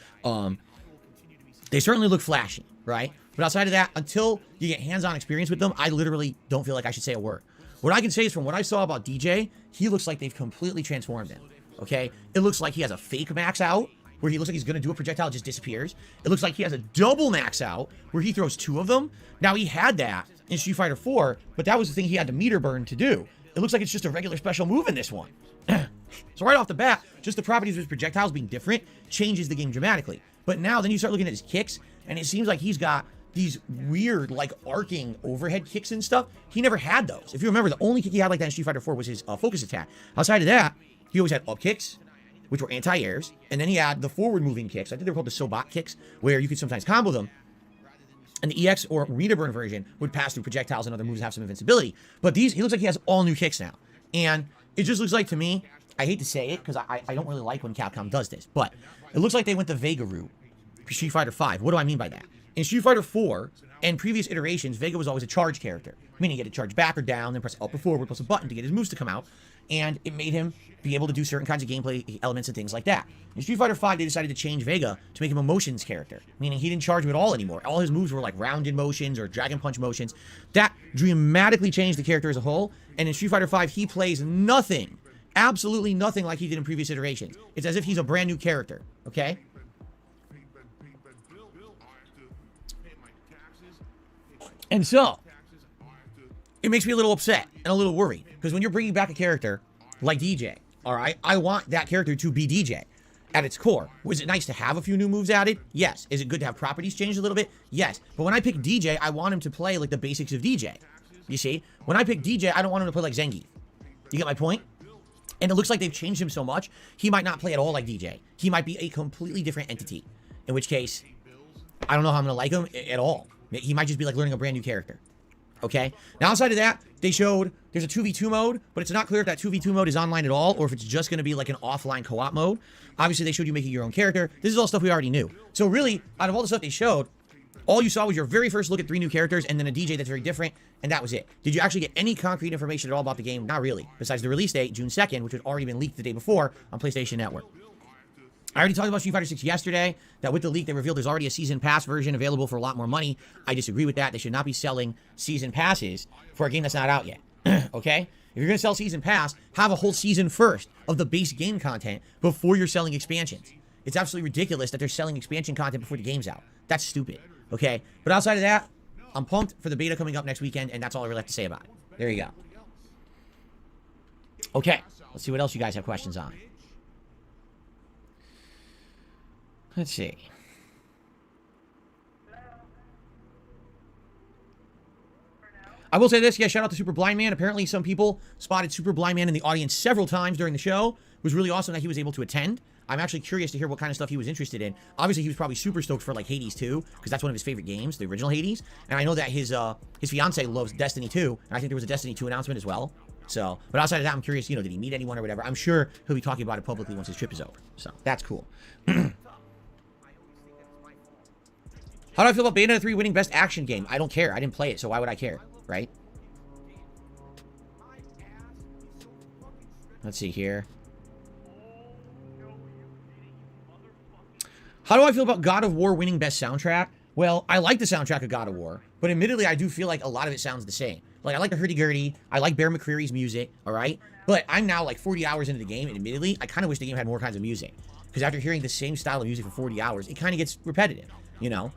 They certainly look flashy, right? But outside of that, until you get hands-on experience with them, I literally don't feel like I should say a word. What I can say is from what I saw about DJ, he looks like they've completely transformed him, okay? It looks like he has a fake max out, where he looks like he's going to do a projectile, it just disappears. It looks like he has a double max out, where he throws 2 of them. Now, he had that in Street Fighter 4, but that was the thing he had to meter burn to do. It looks like it's just a regular special move in this one. So right off the bat, just the properties of his projectiles being different changes the game dramatically. But now, then you start looking at his kicks, and it seems like he's got these weird, like, arcing overhead kicks and stuff. He never had those. If you remember, the only kick he had like that in Street Fighter 4 was his focus attack. Outside of that, he always had up kicks, which were anti-airs, and then he had the forward-moving kicks. I think they were called the Sobot kicks, where you could sometimes combo them. And the EX or Arena Burn version would pass through projectiles and other moves and have some invincibility. But he looks like he has all new kicks now. And it just looks like, to me, I hate to say it, because I don't really like when Capcom does this, but it looks like they went the Vega route for Street Fighter 5. What do I mean by that? In Street Fighter 4 and previous iterations, Vega was always a charge character, meaning he had to charge back or down, then press up or forward, plus a button to get his moves to come out, and it made him be able to do certain kinds of gameplay elements and things like that. In Street Fighter 5, they decided to change Vega to make him a motions character, meaning he didn't charge him at all anymore. All his moves were like rounded motions or dragon punch motions. That dramatically changed the character as a whole, and in Street Fighter 5, he plays nothing, absolutely nothing like he did in previous iterations. It's as if he's a brand new character, okay? And so, it makes me a little upset and a little worried, because when you're bringing back a character like DJ, all right, I want that character to be DJ at its core. Was it nice to have a few new moves added? Yes. Is it good to have properties changed a little bit? Yes. But when I pick DJ, I want him to play like the basics of DJ. You see? When I pick DJ, I don't want him to play like Zangief. You get my point? And it looks like they've changed him so much, he might not play at all like DJ. He might be a completely different entity. In which case, I don't know how I'm going to like him at all. He might just be like learning a brand new character. Okay? Now, outside of that, they showed there's a 2v2 mode, but it's not clear if that 2v2 mode is online at all or if it's just going to be like an offline co-op mode. Obviously, they showed you making your own character. This is all stuff we already knew. So really, out of all the stuff they showed, all you saw was your very first look at 3 new characters and then a DJ that's very different, and that was it. Did you actually get any concrete information at all about the game? Not really, besides the release date, June 2nd, which had already been leaked the day before on PlayStation Network. I already talked about Street Fighter 6 yesterday, that with the leak they revealed there's already a Season Pass version available for a lot more money. I disagree with that. They should not be selling Season Passes for a game that's not out yet. Okay? If you're going to sell Season Pass, have a whole season first of the base game content before you're selling expansions. It's absolutely ridiculous that they're selling expansion content before the game's out. That's stupid. Okay? But outside of that, I'm pumped for the beta coming up next weekend, and that's all I really have to say about it. There you go. Okay. Let's see what else you guys have questions on. Let's see. I will say this, yeah, shout out to Super Blind Man. Apparently some people spotted Super Blind Man in the audience several times during the show. It was really awesome that he was able to attend. I'm actually curious to hear what kind of stuff he was interested in. Obviously, he was probably super stoked for like Hades 2, because that's one of his favorite games, the original Hades. And I know that his fiance loves Destiny 2, and I think there was a Destiny 2 announcement as well. So, but outside of that, I'm curious, you know, did he meet anyone or whatever? I'm sure he'll be talking about it publicly once his trip is over. So, that's cool. How do I feel about Bayonetta 3 winning Best Action Game? I don't care. I didn't play it, so why would I care, right? Let's see here. How do I feel about God of War winning Best Soundtrack? Well, I like the soundtrack of God of War, but admittedly, I do feel like a lot of it sounds the same. Like, I like the hurdy-gurdy. I like Bear McCreary's music, all right? But I'm now like 40 hours into the game, and admittedly, I kind of wish the game had more kinds of music. Because after hearing the same style of music for 40 hours, it kind of gets repetitive, you know?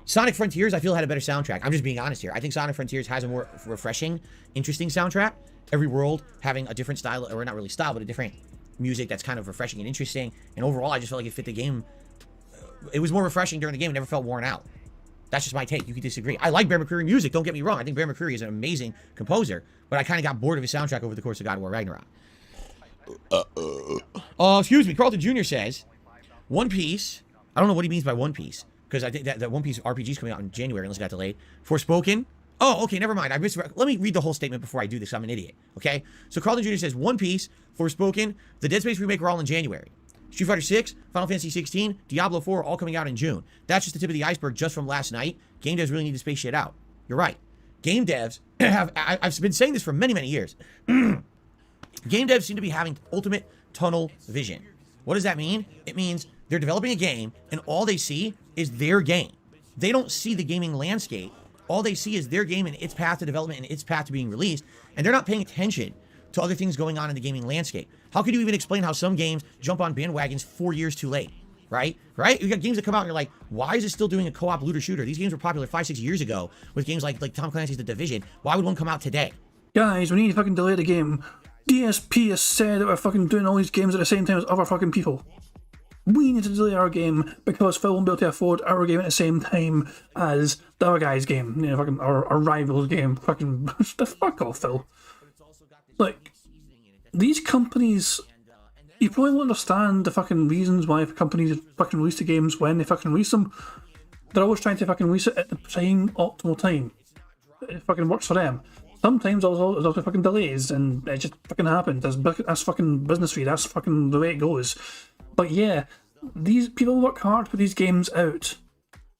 Sonic Frontiers, I feel, had a better soundtrack. I'm just being honest here. I think Sonic Frontiers has a more refreshing, interesting soundtrack. Every world having a different style, or not really style, but a different music that's kind of refreshing and interesting. And overall, I just felt like it fit the game. It was more refreshing during the game. It never felt worn out. That's just my take. You could disagree. I like Bear McCreary music. Don't get me wrong. I think Bear McCreary is an amazing composer. But I kind of got bored of his soundtrack over the course of God of War Ragnarok. Excuse me. Carlton Jr. says, One Piece. I don't know what he means by One Piece. Because I think that One Piece RPG is coming out in January, unless it got delayed. Forspoken. Oh, okay, never mind. Let me read the whole statement before I do this. I'm an idiot. Okay? So Carlton Jr. says, One Piece, Forspoken, the Dead Space remake are all in January. Street Fighter 6, Final Fantasy 16, Diablo 4 all coming out in June. That's just the tip of the iceberg just from last night. Game devs really need to space shit out. You're right. Game devs have... I've been saying this for many, many years. Game devs seem to be having ultimate tunnel vision. What does that mean? It means they're developing a game, and all they see is their game. They don't see the gaming landscape. All they see is their game and its path to development and its path to being released, and they're not paying attention to other things going on in the gaming landscape. How could you even explain how some games jump on bandwagons 4 years too late? Right? You got games that come out and you're like, why is it still doing a co-op looter shooter? These games were popular 5-6 years ago with games like Tom Clancy's The Division. Why would one come out today? Guys, we need to fucking delay the game. DSP has said that we're fucking doing all these games at the same time as other fucking people. We need to delay our game because Phil won't be able to afford our game at the same time as the other guy's game. You know, fucking our rival's game. Fucking the fuck off, Phil. Like, these companies, you probably won't understand the fucking reasons why companies fucking release the games when they fucking release them. They're always trying to fucking release it at the optimal time. It fucking works for them. Sometimes there's also fucking delays, and it just fucking happens. That's fucking business free. That's fucking the way it goes. But yeah, these people work hard to put these games out.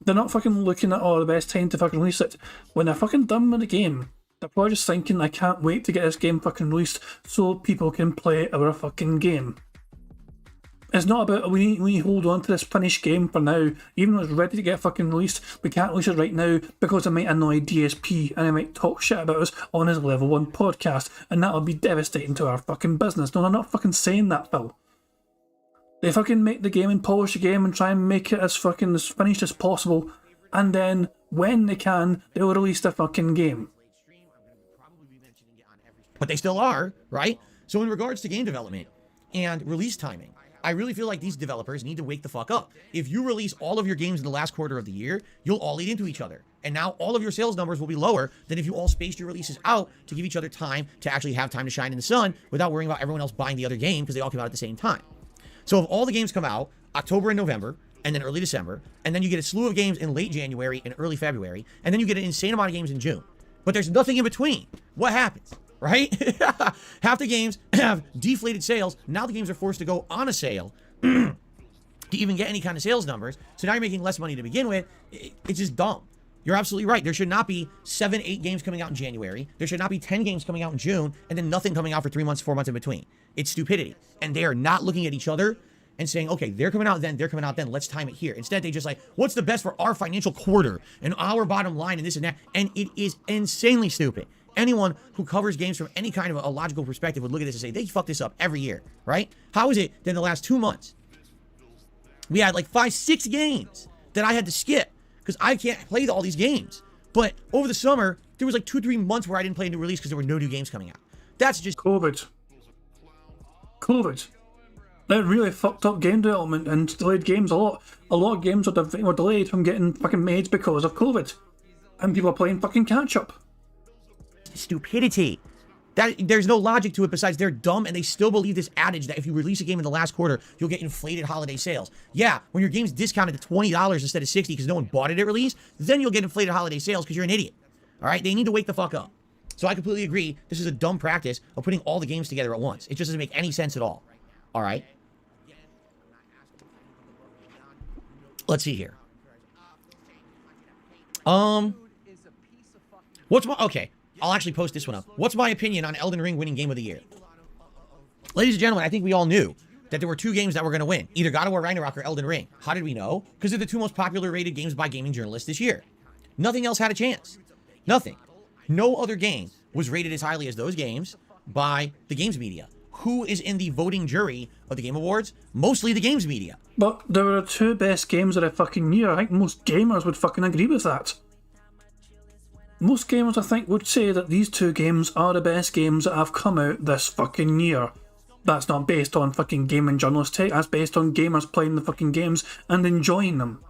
They're not fucking looking at, the best time to fucking release it. When they're fucking done with the game, they're probably just thinking, I can't wait to get this game fucking released so people can play our fucking game. It's not about, we hold on to this finished game for now, even though it's ready to get fucking released. We can't release it right now because it might annoy DSP and he might talk shit about us on his level 1 podcast, and that'll be devastating to our fucking business. No, they're not fucking saying that, Phil. They fucking make the game and polish the game and try and make it as fucking as finished as possible, and then when they can, they'll release the fucking game. But they still are, right? So in regards to game development and release timing, I really feel like these developers need to wake the fuck up. If you release all of your games in the last quarter of the year, you'll all eat into each other. And now all of your sales numbers will be lower than if you all spaced your releases out to give each other time to actually have time to shine in the sun without worrying about everyone else buying the other game because they all came out at the same time. So if all the games come out October and November, and then early December, and then you get a slew of games in late January and early February, and then you get an insane amount of games in June, but there's nothing in between, what happens, right? Half the games have deflated sales. Now the games are forced to go on a sale to even get any kind of sales numbers. So now you're making less money to begin with. It's just dumb. You're absolutely right. There should not be 7, 8 games coming out in January. There should not be 10 games coming out in June, and then nothing coming out for 3 months, 4 months in between. It's stupidity. And they are not looking at each other and saying, okay, they're coming out then, they're coming out then, let's time it here. Instead, they just like, what's the best for our financial quarter and our bottom line and this and that. And it is insanely stupid. Anyone who covers games from any kind of a logical perspective would look at this and say, they fuck this up every year, right? How is it that in the last 2 months, we had like 5, 6 games that I had to skip because I can't play all these games. But over the summer, there was like 2, 3 months where I didn't play a new release because there were no new games coming out. That's just COVID. That really fucked up game development and delayed games a lot. A lot of games were delayed from getting fucking made because of COVID. And people are playing fucking catch up. stupidity. There's no logic to it besides they're dumb and they still believe this adage that if you release a game in the last quarter, you'll get inflated holiday sales. Yeah, when your game's discounted to $20 instead of $60 because no one bought it at release, then you'll get inflated holiday sales because you're an idiot. All right, they need to wake the fuck up. So I completely agree. This is a dumb practice of putting all the games together at once. It just doesn't make any sense at all. All right. Let's see here. Okay, I'll actually post this one up. What's my opinion on Elden Ring winning Game of the Year? Ladies and gentlemen, I think we all knew that there were 2 games that were going to win. Either God of War Ragnarok or Elden Ring. How did we know? Because they're the 2 most popular rated games by gaming journalists this year. Nothing else had a chance. Nothing. No other game was rated as highly as those games by the games media. Who is in the voting jury of the Game Awards? Mostly the games media. But there were the 2 best games of the fucking year. I think most gamers would fucking agree with that. Most gamers, I think, would say that these 2 games are the best games that have come out this fucking year. That's not based on fucking gaming journalist take, that's based on gamers playing the fucking games and enjoying them.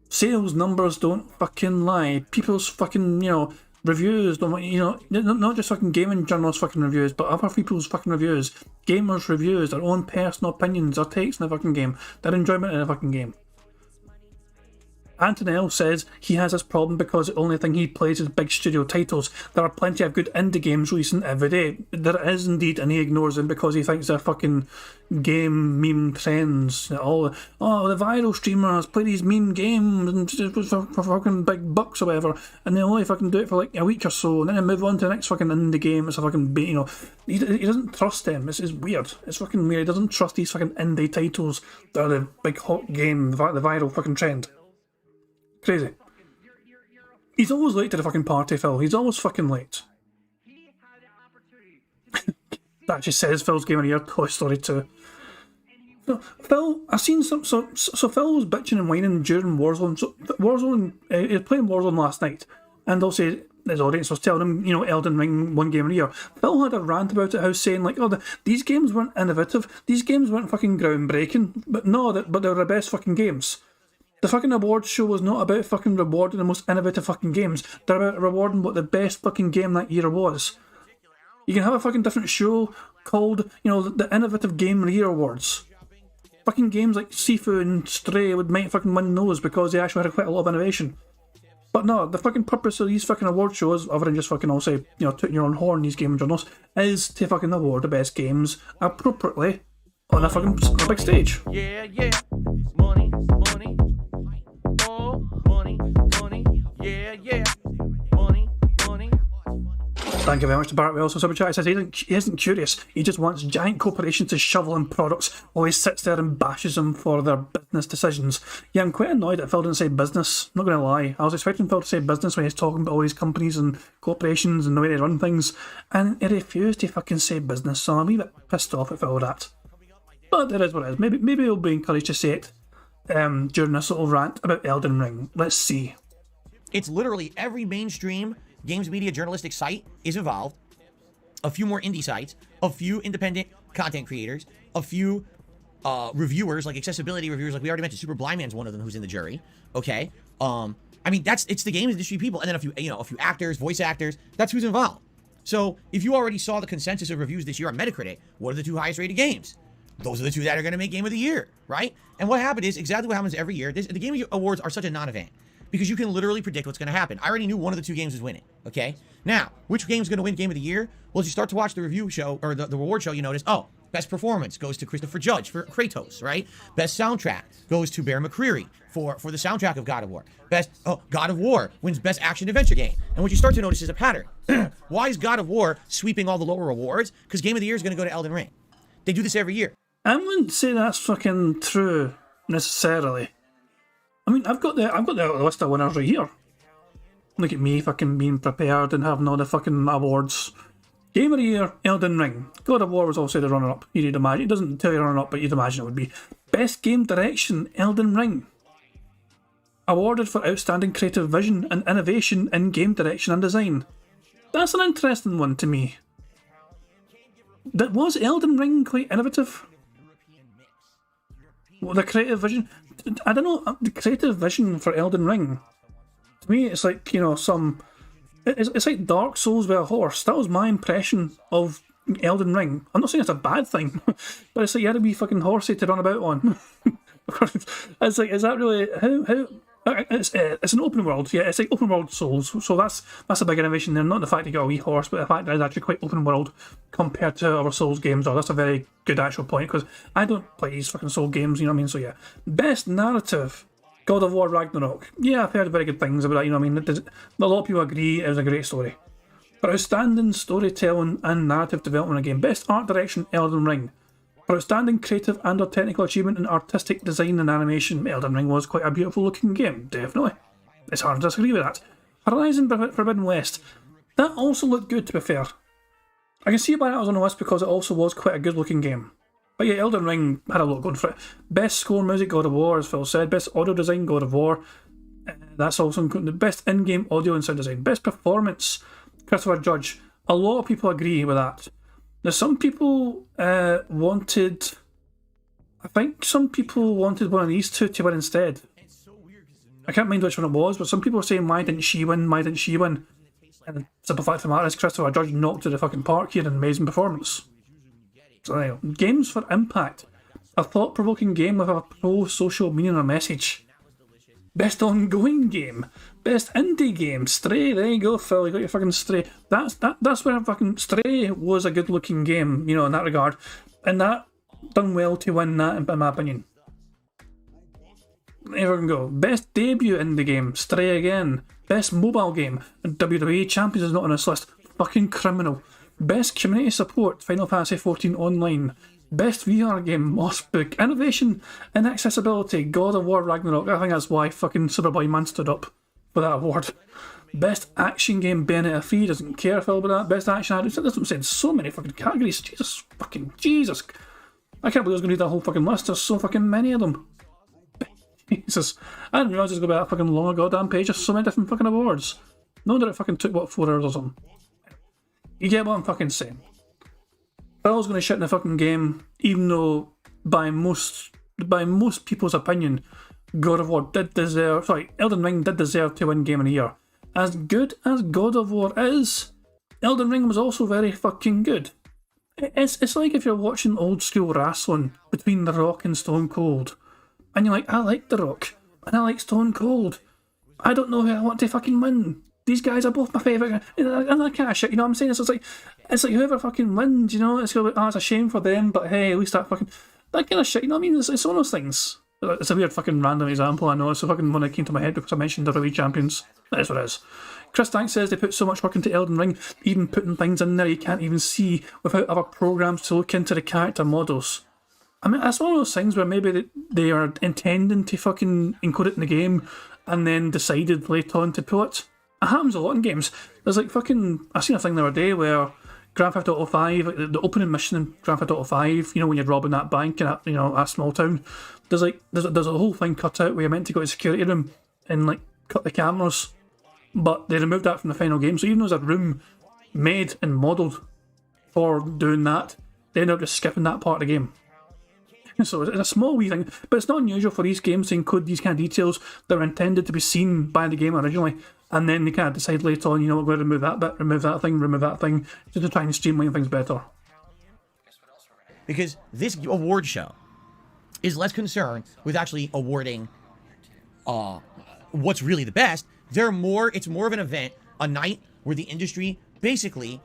Sales numbers don't fucking lie. People's fucking, reviews don't, not just fucking gaming journalists fucking reviews, but other people's fucking reviews. Gamers' reviews, their own personal opinions, their takes in the fucking game, their enjoyment in the fucking game. Antonello says he has this problem because the only thing he plays is big studio titles. There are plenty of good indie games releasing every day. There is indeed, and he ignores them because he thinks they're fucking game meme trends. The viral streamers play these meme games and for fucking big bucks or whatever, and they only fucking do it for like a week or so, and then they move on to the next fucking indie game. It's a fucking, he doesn't trust them. It's weird. It's fucking weird. He doesn't trust these fucking indie titles that are the big hot game, the viral fucking trend. Crazy. He's always late to the fucking party, Phil. He's always fucking late. That just says Phil's Game of the Year, Toy Story 2. No, Phil, I've seen some. So Phil was bitching and whining during Warzone. So Warzone, he was playing Warzone last night, and also his audience was telling him, Elden Ring won Game of the Year. Phil had a rant about it, saying like, these games weren't innovative, these games weren't fucking groundbreaking, but they were the best fucking games. The fucking awards show was not about fucking rewarding the most innovative fucking games. They're about rewarding what the best fucking game that year was. You can have a fucking different show called, the Innovative Game of the Year Awards. Fucking games like Sifu and Stray might fucking win those because they actually had quite a lot of innovation. But no, the fucking purpose of these fucking award shows, other than just fucking tooting your own horn, these game journalists, is to fucking award the best games appropriately on a big stage. Yeah, money, Thank you very much to Bart Wells. So Super Chat says he isn't curious. He just wants giant corporations to shovel him products while he sits there and bashes them for their business decisions. Yeah, I'm quite annoyed that Phil didn't say business. Not going to lie. I was expecting Phil to say business when he's talking about all these companies and corporations and the way they run things. And he refused to fucking say business. So I'm a wee bit pissed off at Phil with that. But it is what it is. Maybe he'll be encouraged to say it during this little rant about Elden Ring. Let's see. It's literally every mainstream games media journalistic site is involved, a few more indie sites, a few independent content creators, a few reviewers, like accessibility reviewers, like we already mentioned. Super Blind Man's one of them who's in the jury. Okay, I mean it's the games industry people, and then a few actors, voice actors. That's who's involved. So if you already saw the consensus of reviews this year on Metacritic, what are the 2 highest rated games? Those are the 2 that are going to make Game of the Year, right? And what happened is exactly what happens every year. The Game Awards are such a non-event, because you can literally predict what's going to happen. I already knew one of the 2 games was winning, okay? Now, which game's going to win Game of the Year? Well, as you start to watch the review show, or the reward show, you notice, oh, best performance goes to Christopher Judge for Kratos, right? Best soundtrack goes to Bear McCreary for the soundtrack of God of War. God of War wins best action-adventure game. And what you start to notice is a pattern. Why is God of War sweeping all the lower awards? Because Game of the Year is going to go to Elden Ring. They do this every year. I wouldn't say that's fucking true, necessarily. I mean, I've got the list of winners right here. Look at me fucking being prepared and having all the fucking awards. Game of the Year, Elden Ring. God of War was also the runner-up. You'd imagine. It doesn't tell you runner-up, but you'd imagine it would be. Best Game Direction, Elden Ring. Awarded for outstanding creative vision and innovation in game direction and design. That's an interesting one to me. Was Elden Ring quite innovative? Well, the creative vision... I don't know, the creative vision for Elden Ring, to me it's like, it's like Dark Souls with a horse. That was my impression of Elden Ring. I'm not saying it's a bad thing, but it's like you had to be fucking horsey to run about on. It's like, is that really, how it's an open world, yeah, it's like open world Souls, so that's a big innovation there, not the fact you got a wee horse, but the fact that it's actually quite open world compared to our Souls games. That's a very good actual point, because I don't play these fucking Soul games, you know what I mean? So yeah. Best narrative, God of War Ragnarok. Yeah, I've heard very good things about that, you know what I mean? A lot of people agree it was a great story. For outstanding storytelling and narrative development again, best art direction, Elden Ring. For outstanding creative and or technical achievement in artistic design and animation, Elden Ring was quite a beautiful looking game, definitely. It's hard to disagree with that. Horizon Forbidden West, that also looked good, to be fair. I can see why that was on the list, because it also was quite a good looking game. But yeah, Elden Ring had a lot going for it. Best score music, God of War, as Phil said. Best audio design, God of War. That's also including the best in-game audio and sound design. Best performance, Christopher Judge. A lot of people agree with that. Now, some people wanted... I think some people wanted one of these 2 to win instead. I can't mind which one it was, but some people were saying, why didn't she win? Why didn't she win? And the simple fact of the matter is, Christopher Judge knocked to the fucking park here in an amazing performance. So anyway, Games for Impact. A thought-provoking game with a pro-social meaning or message. Best ongoing game. Best indie game. Stray. There you go, Phil. You got your fucking Stray. That's where fucking Stray was a good looking game, in that regard. And that done well to win that, in my opinion. There we can go. Best debut indie game. Stray again. Best mobile game. WWE Champions is not on this list. Fucking criminal. Best community support. Final Fantasy XIV Online. Best VR game, Moss Book. Innovation and accessibility, God of War Ragnarok. I think that's why fucking Superboy Man stood up for that award. Best action game, Bayonetta 3. Doesn't care, Phil, about that. Best action, that's what I'm saying. So many fucking categories. Jesus. I can't believe I was going to read that whole fucking list. There's so fucking many of them. Jesus. I didn't realise it was going to be that fucking long a goddamn page. There's so many different fucking awards. No wonder it fucking took, 4 hours or something. You get what I'm fucking saying. Phil's going to shit in the fucking game, even though by most people's opinion, Elden Ring did deserve to win Game of the Year. As good as God of War is, Elden Ring was also very fucking good. It's like if you're watching old school wrestling between The Rock and Stone Cold, and you're like, I like The Rock, and I like Stone Cold. I don't know who I want to fucking win. These guys are both my favourite, and that kind of shit, you know what I'm saying? It's like whoever fucking wins, it's gonna be, it's a shame for them, but hey, at least that kind of shit, you know what I mean? It's one of those things. It's a weird fucking random example, I know, it's a fucking one that came to my head because I mentioned WWE Champions. That is what it is. Chris Tank says they put so much work into Elden Ring, even putting things in there you can't even see without other programs to look into the character models. I mean, that's one of those things where maybe they are intending to fucking include it in the game and then decided later on to pull it. It happens a lot in games. There's like fucking... I seen a thing the other day where Grand Theft Auto 5, like the opening mission in Grand Theft Auto 5, you know, when you're robbing that bank in a small town, there's a whole thing cut out where you're meant to go to the security room and like cut the cameras. But they removed that from the final game. So even though there's a room made and modelled for doing that, they ended up just skipping that part of the game. So it's a small wee thing, but it's not unusual for these games to include these kind of details that are intended to be seen by the game originally, and then they kind of decide later on, you know, we're going to remove that bit, remove that thing, just to try and streamline things better. Because this award show is less concerned with actually awarding what's really the best. It's more of an event, a night where the industry basically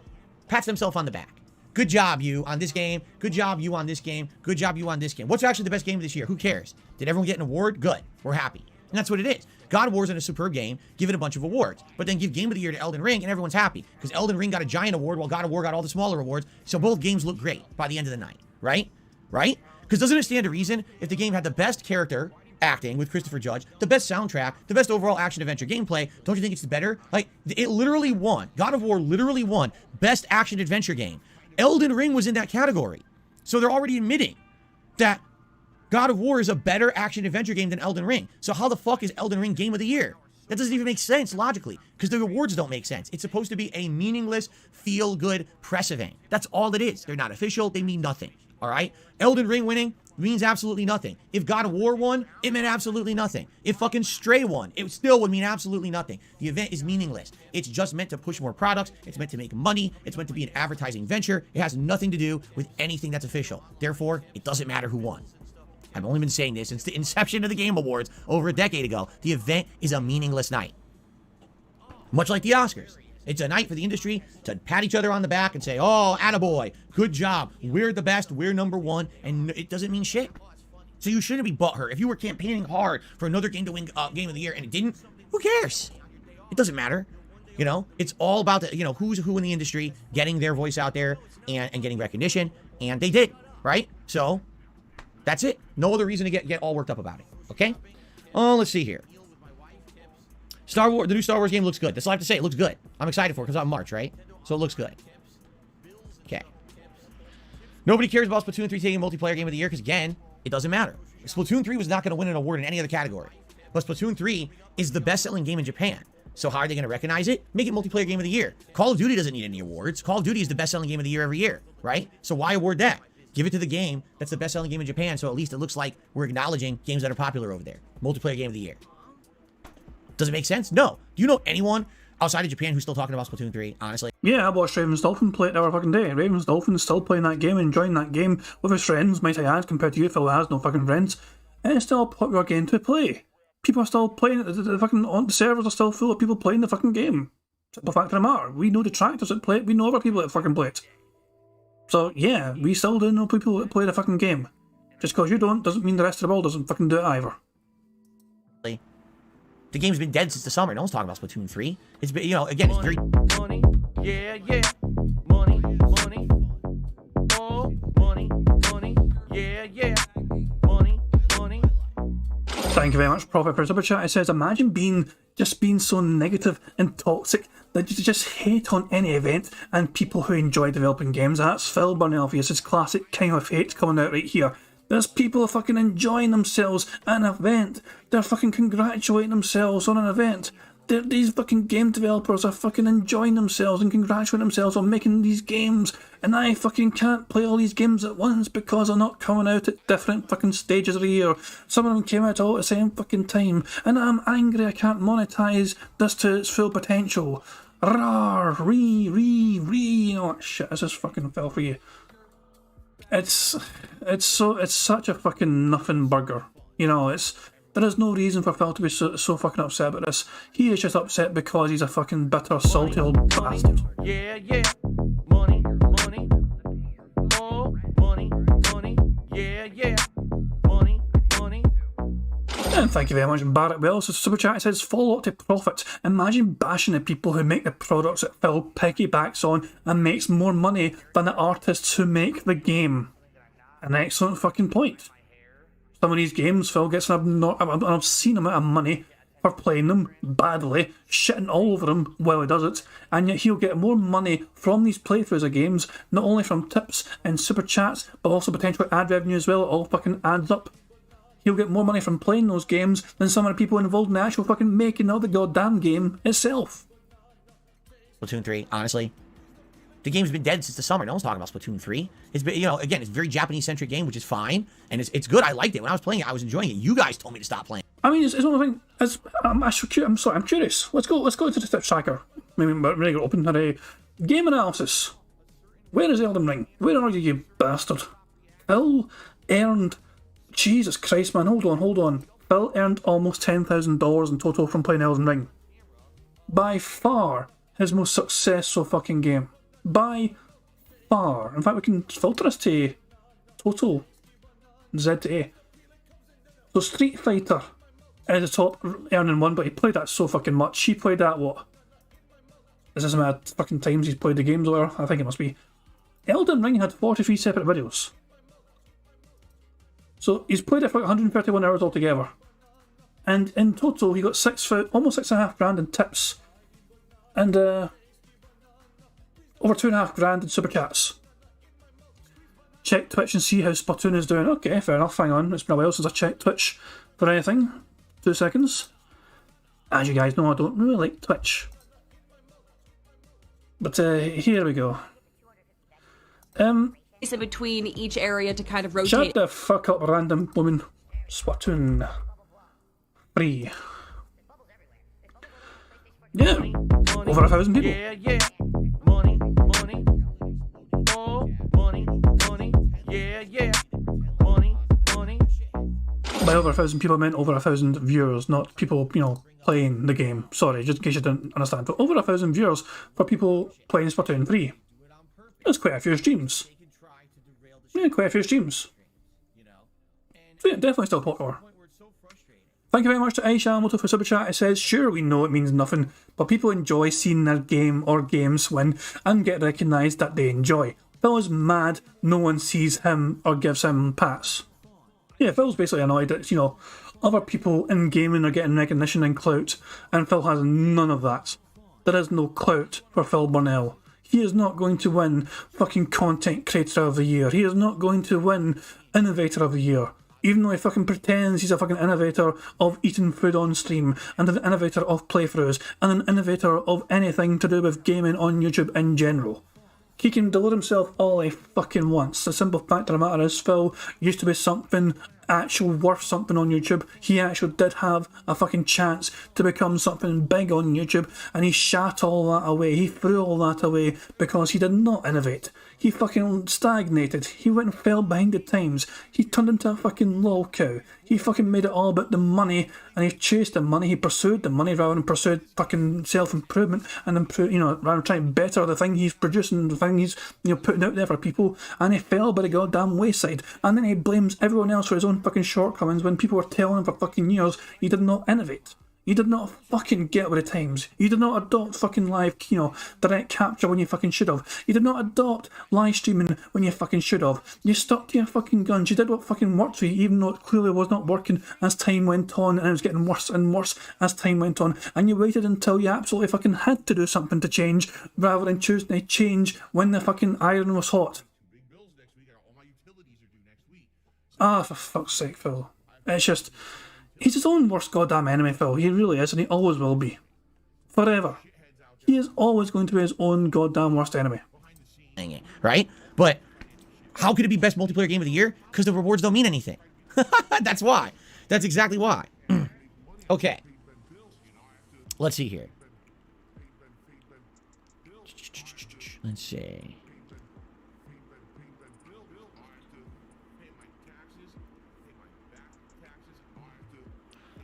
pats themselves on the back. Good job, you, on this game. Good job, you, on this game. Good job, you, on this game. What's actually the best game of this year? Who cares? Did everyone get an award? Good. We're happy. And that's what it is. God of War is a superb game. Give it a bunch of awards. But then give Game of the Year to Elden Ring, and everyone's happy. Because Elden Ring got a giant award, while God of War got all the smaller awards. So both games look great by the end of the night. Right? Right? Because doesn't it stand to reason if the game had the best character acting with Christopher Judge, the best soundtrack, the best overall action-adventure gameplay, don't you think it's better? Like, it literally won. God of War literally won Best Action-Adventure Game. Elden Ring was in that category. So they're already admitting that God of War is a better action-adventure game than Elden Ring. So how the fuck is Elden Ring Game of the Year? That doesn't even make sense logically, because the awards don't make sense. It's supposed to be a meaningless, feel-good press event. That's all it is. They're not official. They mean nothing. All right? Elden Ring winning means absolutely nothing. If God of War won, it meant absolutely nothing. If fucking Stray won, it still would mean absolutely nothing. The event is meaningless. It's just meant to push more products. It's meant to make money. It's meant to be an advertising venture. It has nothing to do with anything that's official. Therefore, it doesn't matter who won. I've only been saying this since the inception of the Game Awards over a decade ago. The event is a meaningless night. Much like the Oscars. It's a night for the industry to pat each other on the back and say, oh, attaboy, good job, we're the best, we're number one, and it doesn't mean shit. So you shouldn't be butthurt. If you were campaigning hard for another game to win Game of the Year and it didn't, who cares? It doesn't matter. You know, it's all about the, who's who in the industry getting their voice out there and getting recognition, and they did, right? So that's it. No other reason to get all worked up about it, okay? Let's see here. The new Star Wars game looks good. That's all I have to say. It looks good. I'm excited for it because I'm March, right? So it looks good. Okay. Nobody cares about Splatoon 3 taking multiplayer game of the year because, again, it doesn't matter. Splatoon 3 was not going to win an award in any other category. But Splatoon 3 is the best-selling game in Japan. So how are they going to recognize it? Make it multiplayer game of the year. Call of Duty doesn't need any awards. Call of Duty is the best-selling game of the year every year, right? So why award that? Give it to the game that's the best-selling game in Japan, so at least it looks like we're acknowledging games that are popular over there. Multiplayer game of the year. Does it make sense? No. Do you know anyone outside of Japan who's still talking about Splatoon 3, honestly? Yeah, I watched Raven's Dolphin play it the other fucking day. Raven's Dolphin's still playing that game, enjoying that game with his friends, might I add, compared to you, Phil, who has no fucking friends. And it's still a popular game to play. People are still playing it. The servers are still full of people playing the fucking game. The fact of the matter, we know detractors that play it, we know other people that fucking play it. So, yeah, we still do know people that play the fucking game. Just because you don't, doesn't mean the rest of the world doesn't fucking do it either. The game's been dead since the summer. No one's talking about Splatoon 3. It's been, again, it's very... Money, yeah, yeah. Money, money. Oh, money, money, yeah, yeah. Money, money. Thank you very much, Prophet, for Super Chat. It says, imagine being so negative and toxic that you just hate on any event and people who enjoy developing games. That's Phil Bernelvius' classic kind of hate coming out right here. There's people fucking enjoying themselves at an event. They're fucking congratulating themselves on an event. These fucking game developers are fucking enjoying themselves and congratulating themselves on making these games. And I fucking can't play all these games at once because they're not coming out at different fucking stages of the year. Some of them came out all at the same fucking time. And I'm angry I can't monetize this to its full potential. Rawr, you know what shit, this is fucking fell for you. It's such a fucking nothing burger. There is no reason for Phil to be so fucking upset about this. He is just upset because he's a fucking bitter, salty old bastard. Yeah, yeah. Money, money. Oh, money, money. Yeah, yeah. Money, money. And thank you very much, Barrett Wells. So Super Chat says, follow-up to profit. Imagine bashing the people who make the products that Phil piggybacks on and makes more money than the artists who make the game. An excellent fucking point. Some of these games, Phil gets an obscene amount of money for playing them badly, shitting all over them while he does it, and yet he'll get more money from these playthroughs of games, not only from tips and super chats, but also potentially ad revenue as well. It all fucking adds up. He'll get more money from playing those games than some of the people involved in the actual fucking making of the goddamn game itself. Splatoon 3, honestly. The game's been dead since the summer. No one's talking about Splatoon 3. It's been, you know, again, it's a very Japanese-centric game, which is fine, and it's good. I liked it. When I was playing it, I was enjoying it. You guys told me to stop playing. I mean, it's one thing. I'm sorry. I'm curious. Let's go to the tip tracker. Maybe we're open at a game analysis. Where is Elden Ring? Where are you, you bastard? Phil earned. Jesus Christ, man! Hold on. Phil earned almost $10,000 in total from playing Elden Ring. By far, his most successful fucking game. By far. In fact, we can filter this to total Z to A. So Street Fighter is the top earning one, but he played that so fucking much. He played that, what? Is this amount of fucking times he's played the games or I think it must be. Elden Ring had 43 separate videos. So he's played it for 131 hours altogether. And in total, he got almost $6,500 in tips. And over $2,500 in super chats. Check Twitch and see how Splatoon is doing. Okay, fair enough, hang on. It's been a while since I checked Twitch for anything. 2 seconds. As you guys know, I don't really like Twitch. But here we go. In between each area to kind of rotate. Shut the fuck up, random woman. Splatoon 3. Yeah, over 1,000 people. Yeah. Money. Oh, money. Yeah. Money. By over 1,000 people, I meant over 1,000 viewers, not people, you know, playing the game. Sorry, just in case you didn't understand. But over 1,000 viewers for people playing Splatoon 3. That's quite a few streams. Yeah, quite a few streams. So yeah, definitely still popular. Thank you very much to Aisha Moto for Super Chat. It says, sure, we know it means nothing, but people enjoy seeing their game or games win and get recognised that they enjoy. Phil is mad no one sees him or gives him pass. Yeah, Phil's basically annoyed that, you know, other people in gaming are getting recognition and clout, and Phil has none of that. There is no clout for Phil Burnell. He is not going to win fucking Content Creator of the Year. He is not going to win Innovator of the Year. Even though he fucking pretends he's a fucking innovator of eating food on stream, and an innovator of playthroughs, and an innovator of anything to do with gaming on YouTube in general. He can delude himself all he fucking wants. The simple fact of the matter is, Phil used to be something actual worth something on YouTube. He actually did have a fucking chance to become something big on YouTube, and he shat all that away. He threw all that away because he did not innovate. He fucking stagnated. He went and fell behind the times. He turned into a fucking lol cow. He fucking made it all about the money, and he chased the money. He pursued the money rather than pursued fucking self-improvement and rather than trying to better the thing he's producing, the thing he's putting out there for people. And he fell by the goddamn wayside. And then he blames everyone else for his own fucking shortcomings when people were telling him for fucking years he did not innovate. You did not fucking get with the times. You did not adopt fucking live, direct capture when you fucking should have. You did not adopt live streaming when you fucking should have. You stuck to your fucking guns. You did what fucking worked for you, even though it clearly was not working as time went on, and it was getting worse and worse as time went on. And you waited until you absolutely fucking had to do something to change, rather than choosing to change when the fucking iron was hot. Ah, for fuck's sake, Phil. It's just... He's his own worst goddamn enemy, Phil. He really is, and he always will be. Forever. He is always going to be his own goddamn worst enemy. Right? But how could it be best multiplayer game of the year? Because the rewards don't mean anything. That's why. That's exactly why. Okay. Let's see here. Let's see.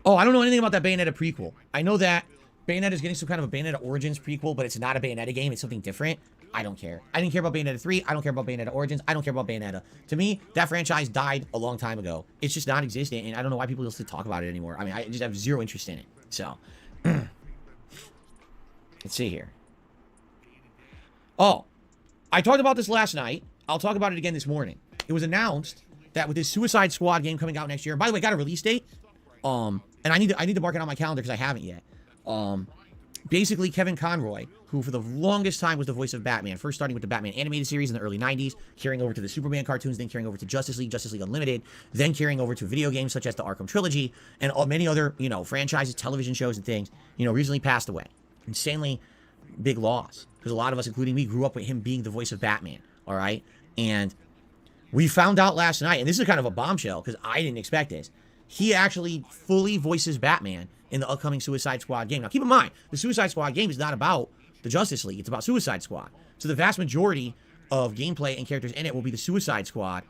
Oh, I don't know anything about that Bayonetta prequel. I know that Bayonetta is getting some kind of a Bayonetta Origins prequel, but it's not a Bayonetta game. It's something different. I don't care. I didn't care about Bayonetta 3. I don't care about Bayonetta Origins. I don't care about Bayonetta. To me, that franchise died a long time ago. It's just not existent, and I don't know why people still talk about it anymore. I mean, I just have zero interest in it. So, let's see here. Oh, I talked about this last night. I'll talk about it again this morning. It was announced that with this Suicide Squad game coming out next year, by the way, got a release date. And I need to mark it on my calendar because I haven't yet. Basically, Kevin Conroy, who for the longest time was the voice of Batman, first starting with the Batman animated series in the early 90s, carrying over to the Superman cartoons, then carrying over to Justice League Unlimited, then carrying over to video games such as the Arkham Trilogy, and many other, franchises, television shows, and things, recently passed away. Insanely big loss. Because a lot of us, including me, grew up with him being the voice of Batman, all right? And we found out last night, and this is kind of a bombshell, because I didn't expect this, he actually fully voices Batman in the upcoming Suicide Squad game. Now, keep in mind, the Suicide Squad game is not about the Justice League. It's about Suicide Squad. So the vast majority of gameplay and characters in it will be the Suicide Squad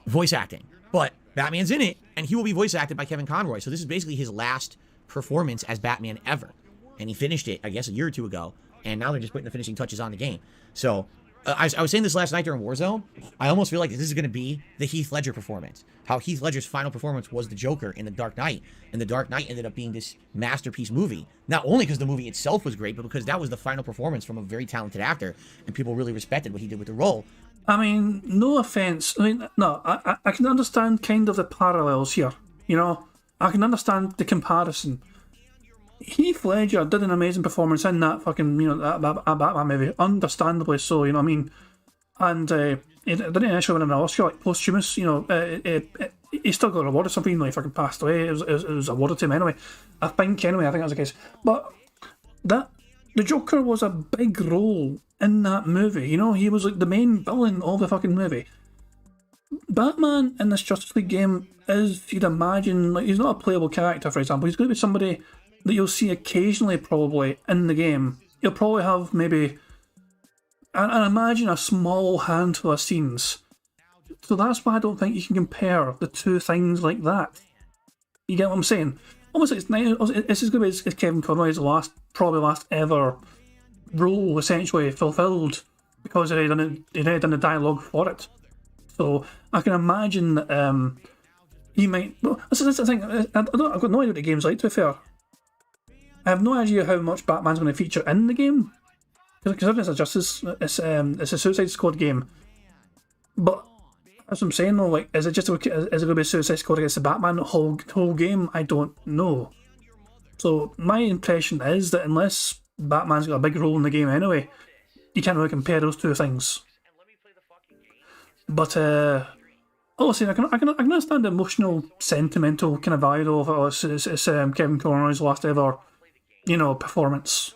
voice acting. But Batman's in it, and he will be voice acted by Kevin Conroy. So this is basically his last performance as Batman ever. And he finished it, I guess, a year or two ago. And now they're just putting the finishing touches on the game. So I was saying this last night during Warzone. I almost feel like this is going to be the Heath Ledger performance. How Heath Ledger's final performance was the Joker in The Dark Knight. And The Dark Knight ended up being this masterpiece movie. Not only because the movie itself was great, but because that was the final performance from a very talented actor. And people really respected what he did with the role. I mean, no offense. I mean, no, I can understand kind of the parallels here. I can understand the comparison. Heath Ledger did an amazing performance in that fucking, that Batman movie. Understandably so, you know what I mean? And he didn't initially win an Oscar, like posthumous, he still got rewarded something, even though he fucking passed away. It was awarded to him anyway. I think that was the case. But the Joker was a big role in that movie, he was like the main villain of the fucking movie. Batman in this Justice League game is, you'd imagine, like, he's not a playable character, for example. He's going to be somebody that you'll see occasionally probably in the game. You'll probably have maybe, I imagine, a small handful of scenes. So that's why I don't think you can compare the two things like that. You get what I'm saying? Almost it's nice. This is going to be Kevin Conroy's probably last ever role essentially fulfilled, because he had done the dialogue for it. So I can imagine that he might. Well, that's the thing. I've got no idea what the game's like, to be fair. I have no idea how much Batman's going to feature in the game, because it's a it's a Suicide Squad game. But as I'm saying though, like, is it going to be Suicide Squad against the Batman whole game? I don't know. So my impression is that unless Batman's got a big role in the game anyway, you can't really compare those two things. But honestly, I can understand the emotional, sentimental kind of value though of it. It's Kevin Conroy's last ever, performance.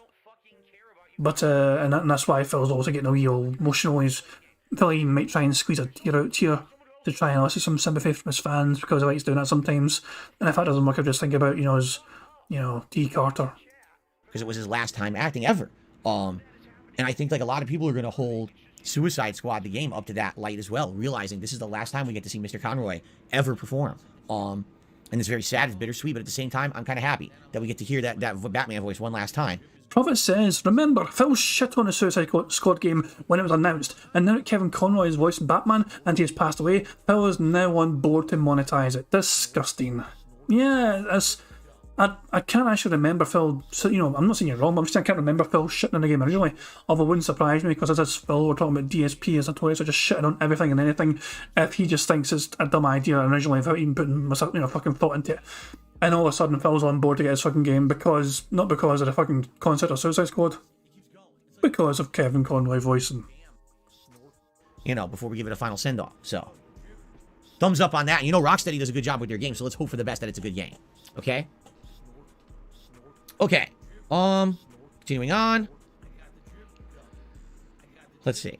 But and that's why Phil's also getting a wee emotional. He might try and squeeze a tear out here to try and elicit some sympathy from his fans, because he likes doing that sometimes. And if that doesn't work, I just think about his D. Carter, because it was his last time acting ever. And I think like a lot of people are going to hold Suicide Squad, the game, up to that light as well, realizing this is the last time we get to see Mr. Conroy ever perform. And it's very sad, it's bittersweet, but at the same time, I'm kind of happy that we get to hear that Batman voice one last time. Prophet says, remember, Phil shit on the Suicide Squad game when it was announced, and now that Kevin Conroy is voicing Batman and he has passed away, Phil is now on board to monetize it. Disgusting. Yeah, I can't actually remember Phil, so, I'm not saying you're wrong, but I'm just saying I can't remember Phil shitting on the game originally. Although it wouldn't surprise me, because as this Phil, we're talking about DSP as a toy, so just shitting on everything and anything if he just thinks it's a dumb idea originally without even putting fucking thought into it. And all of a sudden Phil's on board to get his fucking game not because of the fucking concept of Suicide Squad, because of Kevin Conroy voicing. Before we give it a final send-off. So, thumbs up on that. Rocksteady does a good job with their game, so let's hope for the best that it's a good game. Okay? Okay. Continuing on. Let's see.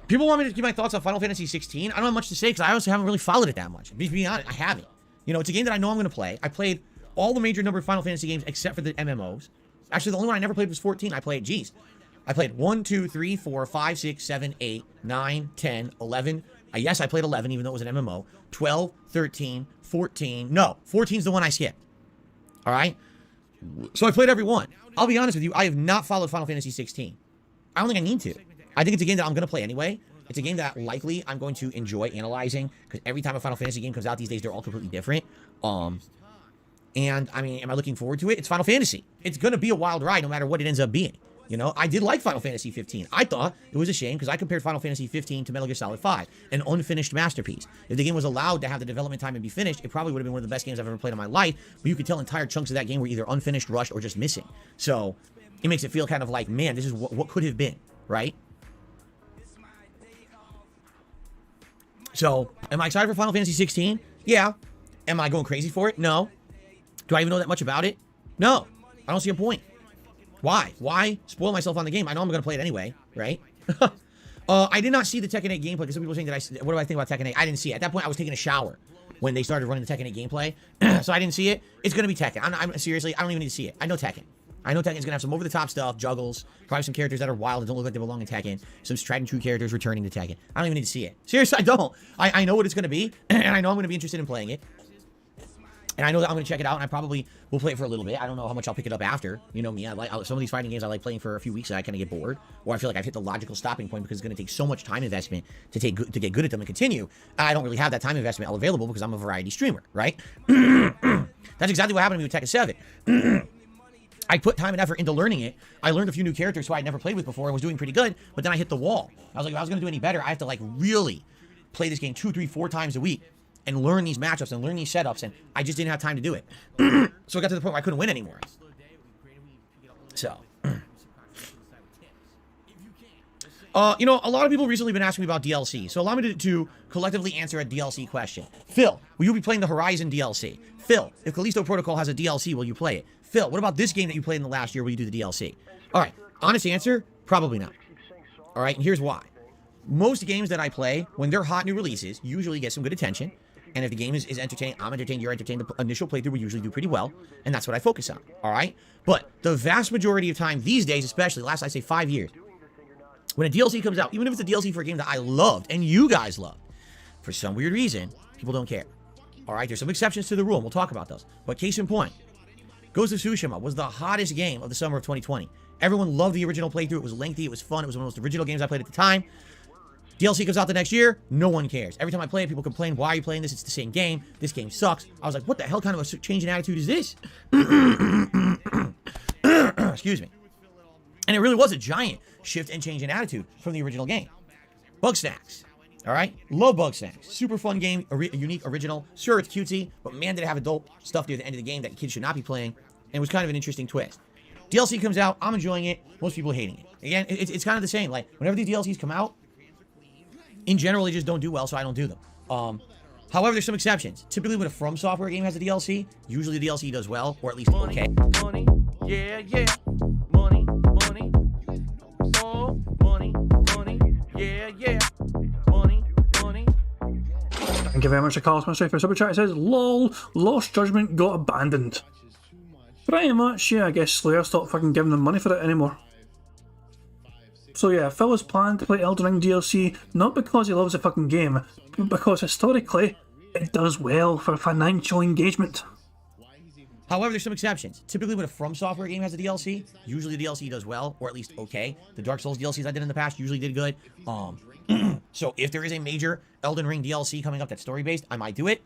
People want me to give my thoughts on Final Fantasy 16. I don't have much to say because I also haven't really followed it that much. To be honest, I haven't. It's a game that I know I'm going to play. I played all the major number of Final Fantasy games except for the MMOs. Actually, the only one I never played was 14. I played 1, 2, 3, 4, 5, 6, 7, 8, 9, 10, 11. Yes, I played 11, even though it was an MMO. 12, 13, 14. No, 14 is the one I skipped. All right? So I played every one. I'll be honest with you, I have not followed Final Fantasy 16. I don't think I need to. I think it's a game that I'm going to play anyway. It's a game that likely I'm going to enjoy analyzing, because every time a Final Fantasy game comes out these days, they're all completely different. And I mean, am I looking forward to it? It's Final Fantasy. It's going to be a wild ride no matter what it ends up being. You know, I did like Final Fantasy 15. I thought it was a shame because I compared Final Fantasy 15 to Metal Gear Solid 5, an unfinished masterpiece. If the game was allowed to have the development time and be finished, it probably would have been one of the best games I've ever played in my life. But you could tell entire chunks of that game were either unfinished, rushed, or just missing. So it makes it feel kind of like, man, this is what could have been, right? So, am I excited for Final Fantasy 16? Yeah. Am I going crazy for it? No. Do I even know that much about it? No. I don't see a point. Why? Why spoil myself on the game? I know I'm going to play it anyway, right? I did not see the Tekken 8 gameplay, because some people were saying, what do I think about Tekken 8? I didn't see it. At that point, I was taking a shower when they started running the Tekken 8 gameplay, so I didn't see it. It's going to be Tekken. I'm seriously, I don't even need to see it. I know Tekken. I know Tekken's going to have some over-the-top stuff, juggles, probably some characters that are wild and don't look like they belong in Tekken, some tried and true characters returning to Tekken. I don't even need to see it. Seriously, I don't. I know what it's going to be, and I know I'm going to be interested in playing it. And I know that I'm going to check it out, and I probably will play it for a little bit. I don't know how much I'll pick it up after. You know me, some of these fighting games I like playing for a few weeks, and I kind of get bored, or I feel like I've hit the logical stopping point because it's going to take so much time investment to get good at them and continue. I don't really have that time investment available because I'm a variety streamer, right? That's exactly what happened to me with Tekken 7. I put time and effort into learning it. I learned a few new characters who I'd never played with before and was doing pretty good, but then I hit the wall. I was like, if I was going to do any better, I have to like really play this game 2, 3, 4 times a week and learn these matchups and learn these setups, and I just didn't have time to do it. So it got to the point where I couldn't win anymore. So, you know, a lot of people recently been asking me about DLC, so allow me to collectively answer a DLC question. Phil, will you be playing the Horizon DLC? Phil, if Callisto Protocol has a DLC, will you play it? Phil, what about this game that you played in the last year? Will you do the DLC? All right, honest answer, probably not. All right, and here's why. Most games that I play, when they're hot new releases, usually get some good attention. And if the game is entertaining, I'm entertained, you're entertained, the initial playthrough will usually do pretty well. And that's what I focus on, all right? But the vast majority of time these days, especially, last I say 5 years, when a DLC comes out, even if it's a DLC for a game that I loved and you guys loved, for some weird reason, people don't care. All right, there's some exceptions to the rule, and we'll talk about those. But case in point, Ghost of Tsushima was the hottest game of the summer of 2020. Everyone loved the original playthrough. It was lengthy. It was fun. It was one of the most original games I played at the time. DLC comes out the next year. No one cares. Every time I play it, people complain, why are you playing this? It's the same game. This game sucks. I was like, what the hell kind of a change in attitude is this? Excuse me. And it really was a giant shift and change in attitude from the original game. Bugsnax. All right? Love Bugsnax. Super fun game. Unique, original. Sure, it's cutesy, but man, did it have adult stuff near the end of the game that kids should not be playing. And it was kind of an interesting twist. DLC comes out. I'm enjoying it. Most people hating it. Again, it's kind of the same. Like, whenever these DLCs come out, in general, they just don't do well, so I don't do them. However, there's some exceptions. Typically, when a From Software game has a DLC, usually the DLC does well, or at least Money, okay. money, yeah, yeah. Money, money. Oh, money, money, yeah, yeah. Money, money. Thank you very much to Carlos Mystery for Super Chat. It says, lol, Lost Judgment got abandoned. Pretty much, yeah, I guess Slayer stopped fucking giving them money for it anymore. So yeah, Phil has planned to play Elden Ring DLC, not because he loves the fucking game, but because historically, it does well for financial engagement. However, there's some exceptions. Typically, when a From Software game has a DLC, usually the DLC does well, or at least okay. The Dark Souls DLCs I did in the past usually did good. So if there is a major Elden Ring DLC coming up that's story-based, I might do it.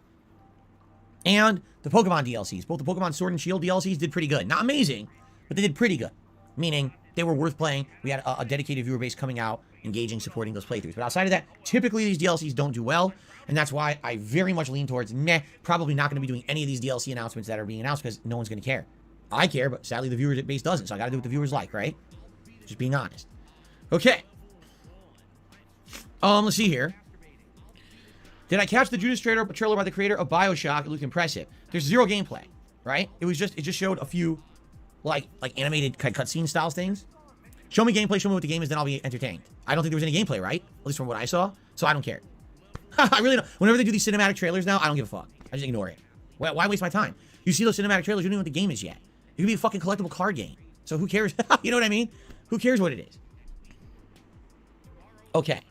And the Pokemon DLCs, both the Pokemon Sword and Shield DLCs did pretty good. Not amazing, but they did pretty good. Meaning, they were worth playing. We had a dedicated viewer base coming out, engaging, supporting those playthroughs. But outside of that, typically these DLCs don't do well, and that's why I very much lean towards, probably not going to be doing any of these DLC announcements that are being announced because no one's going to care. I care, but sadly the viewer base doesn't, so I got to do what the viewers like, right? Just being honest. Okay. Let's see here. Did I catch the Judas trailer by the creator of BioShock? It looked impressive. There's zero gameplay, right? It just showed a few like animated cutscene style things. Show me gameplay, show me what the game is, then I'll be entertained. I don't think there was any gameplay, right? At least from what I saw. So I don't care. I really don't. Whenever they do these cinematic trailers now, I don't give a fuck. I just ignore it. Why waste my time? You see those cinematic trailers, you don't even know what the game is yet. It could be a fucking collectible card game. So who cares? You know what I mean? Who cares what it is? Okay.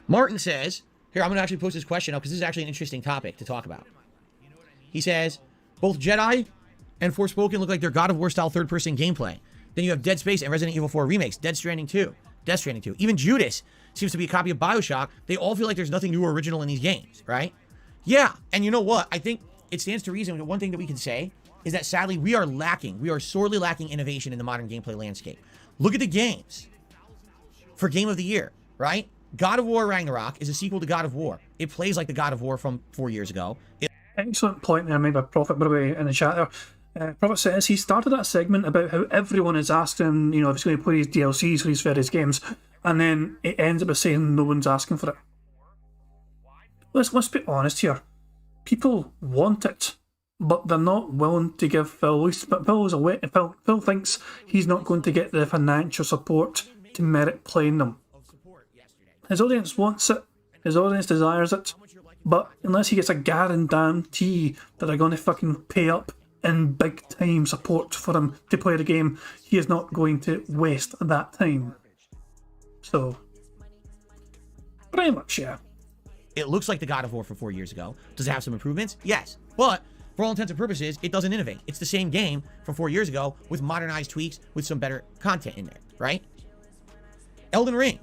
Martin says, here, I'm going to actually post this question up because this is actually an interesting topic to talk about. He says, both Jedi and Forspoken look like they're God of War style third-person gameplay. Then you have Dead Space and Resident Evil 4 remakes, Death Stranding 2. Even Judas seems to be a copy of BioShock. They all feel like there's nothing new or original in these games, right? Yeah, and you know what? I think it stands to reason that one thing that we can say is that sadly we are sorely lacking innovation in the modern gameplay landscape. Look at the games for Game of the Year, right? God of War Ragnarok is a sequel to God of War. It plays like the God of War from 4 years ago. Excellent point there made by Prophet, by the way, in the chat there. Prophet says he started that segment about how everyone is asking him, if he's going to play his DLCs for these various games, and then it ends up by saying no one's asking for it. Let's be honest here. People want it, but they're not willing to give Phil. But Phil thinks he's not going to get the financial support to merit playing them. His audience wants it. His audience desires it. But unless he gets a guarantee that they're going to fucking pay up in big time support for him to play the game, he is not going to waste that time. So, pretty much, yeah. It looks like the God of War from 4 years ago. Does it have some improvements? Yes. But for all intents and purposes, it doesn't innovate. It's the same game from 4 years ago with modernized tweaks with some better content in there, right? Elden Ring.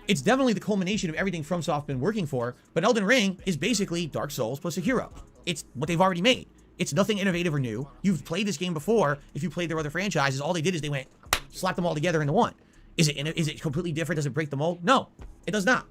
It's definitely the culmination of everything FromSoft been working for, but Elden Ring is basically Dark Souls plus a hero. It's what they've already made. It's nothing innovative or new. You've played this game before. If you played their other franchises, all they did is they went, slapped them all together into one. Is it completely different? Does it break the mold? No, it does not.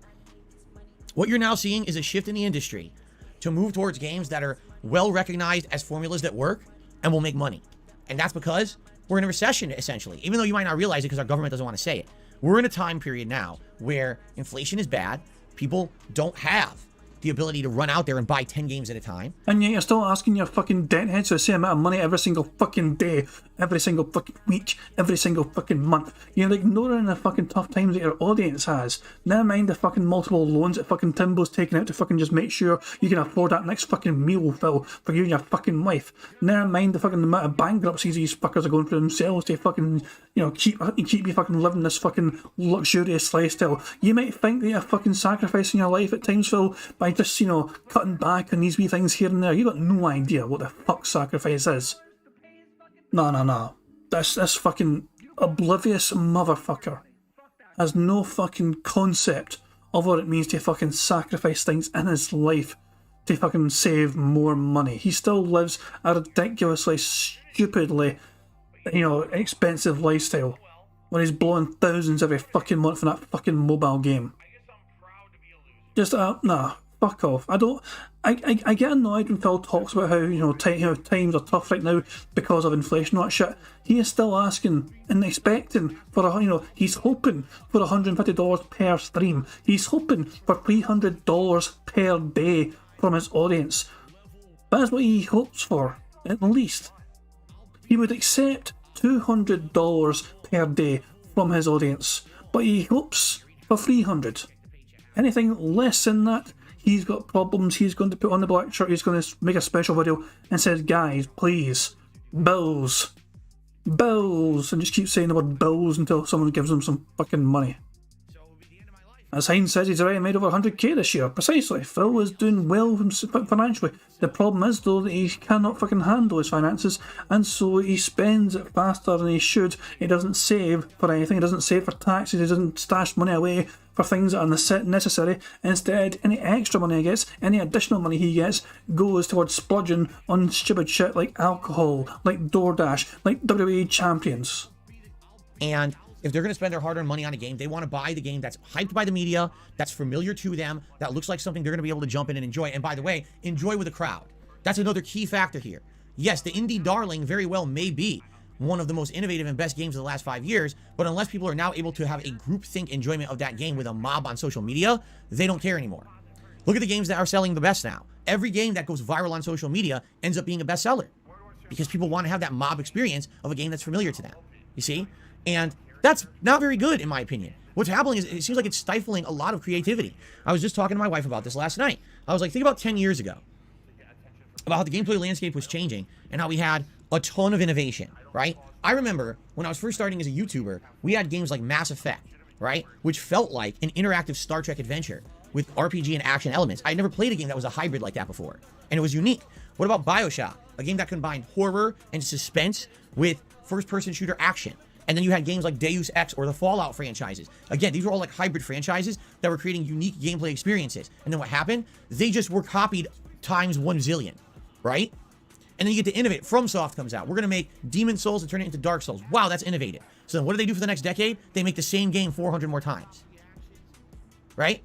What you're now seeing is a shift in the industry to move towards games that are well recognized as formulas that work and will make money. And that's because we're in a recession, essentially. Even though you might not realize it because our government doesn't want to say it. We're in a time period now where inflation is bad. People don't have the ability to run out there and buy 10 games at a time. And yet you're still asking your fucking debt heads for the same amount of money every single fucking day, every single fucking week, every single fucking month. You're ignoring the fucking tough times that your audience has. Never mind the fucking multiple loans that fucking Timbo's taking out to fucking just make sure you can afford that next fucking meal, Phil, for you and your fucking wife. Never mind the fucking amount of bankruptcies these fuckers are going through themselves to fucking, keep you fucking living this fucking luxurious lifestyle. You might think that you're fucking sacrificing your life at times, Phil, by just, cutting back on these wee things here and there. You got no idea what the fuck sacrifice is. No. This fucking oblivious motherfucker has no fucking concept of what it means to fucking sacrifice things in his life to fucking save more money. He still lives a ridiculously, stupidly, expensive lifestyle when he's blowing thousands every fucking month for that fucking mobile game. Just, nah. Fuck off. I get annoyed when Phil talks about how, times are tough right now because of inflation and that shit. He is still asking and expecting for he's hoping for $150 per stream. He's hoping for $300 per day from his audience. That's what he hopes for, at least. He would accept $200 per day from his audience, but he hopes for $300. Anything less than that, he's got problems. He's going to put on the black shirt. He's going to make a special video and says, guys, please, bills, and just keep saying the word bills until someone gives him some fucking money. As Hines says, he's already made over 100k this year. Precisely. Phil is doing well financially. The problem is, though, that he cannot fucking handle his finances, and so he spends it faster than he should. He doesn't save for anything. He doesn't save for taxes. He doesn't stash money away for things that are necessary. Instead, any extra money he gets, any additional money he gets, goes towards splurging on stupid shit like alcohol, like DoorDash, like WWE champions. And if they're going to spend their hard-earned money on a game, they want to buy the game that's hyped by the media, that's familiar to them, that looks like something they're going to be able to jump in and enjoy. And by the way, enjoy with a crowd. That's another key factor here. Yes, the indie darling very well may be one of the most innovative and best games of the last 5 years, but unless people are now able to have a groupthink enjoyment of that game with a mob on social media, they don't care anymore. Look at the games that are selling the best now. Every game that goes viral on social media ends up being a bestseller because people want to have that mob experience of a game that's familiar to them. You see? And that's not very good, in my opinion. What's happening is it seems like it's stifling a lot of creativity. I was just talking to my wife about this last night. I was like, think about 10 years ago, about how the gameplay landscape was changing and how we had a ton of innovation, right? I remember when I was first starting as a YouTuber, we had games like Mass Effect, right? Which felt like an interactive Star Trek adventure with RPG and action elements. I'd never played a game that was a hybrid like that before, and it was unique. What about BioShock? A game that combined horror and suspense with first-person shooter action. And then you had games like Deus Ex or the Fallout franchises. Again, these were all like hybrid franchises that were creating unique gameplay experiences. And then what happened? They just were copied times 1 zillion, right? And then you get to innovate. FromSoft comes out. We're going to make Demon Souls and turn it into Dark Souls. Wow, that's innovative. So then what do they do for the next decade? They make the same game 400 more times, right?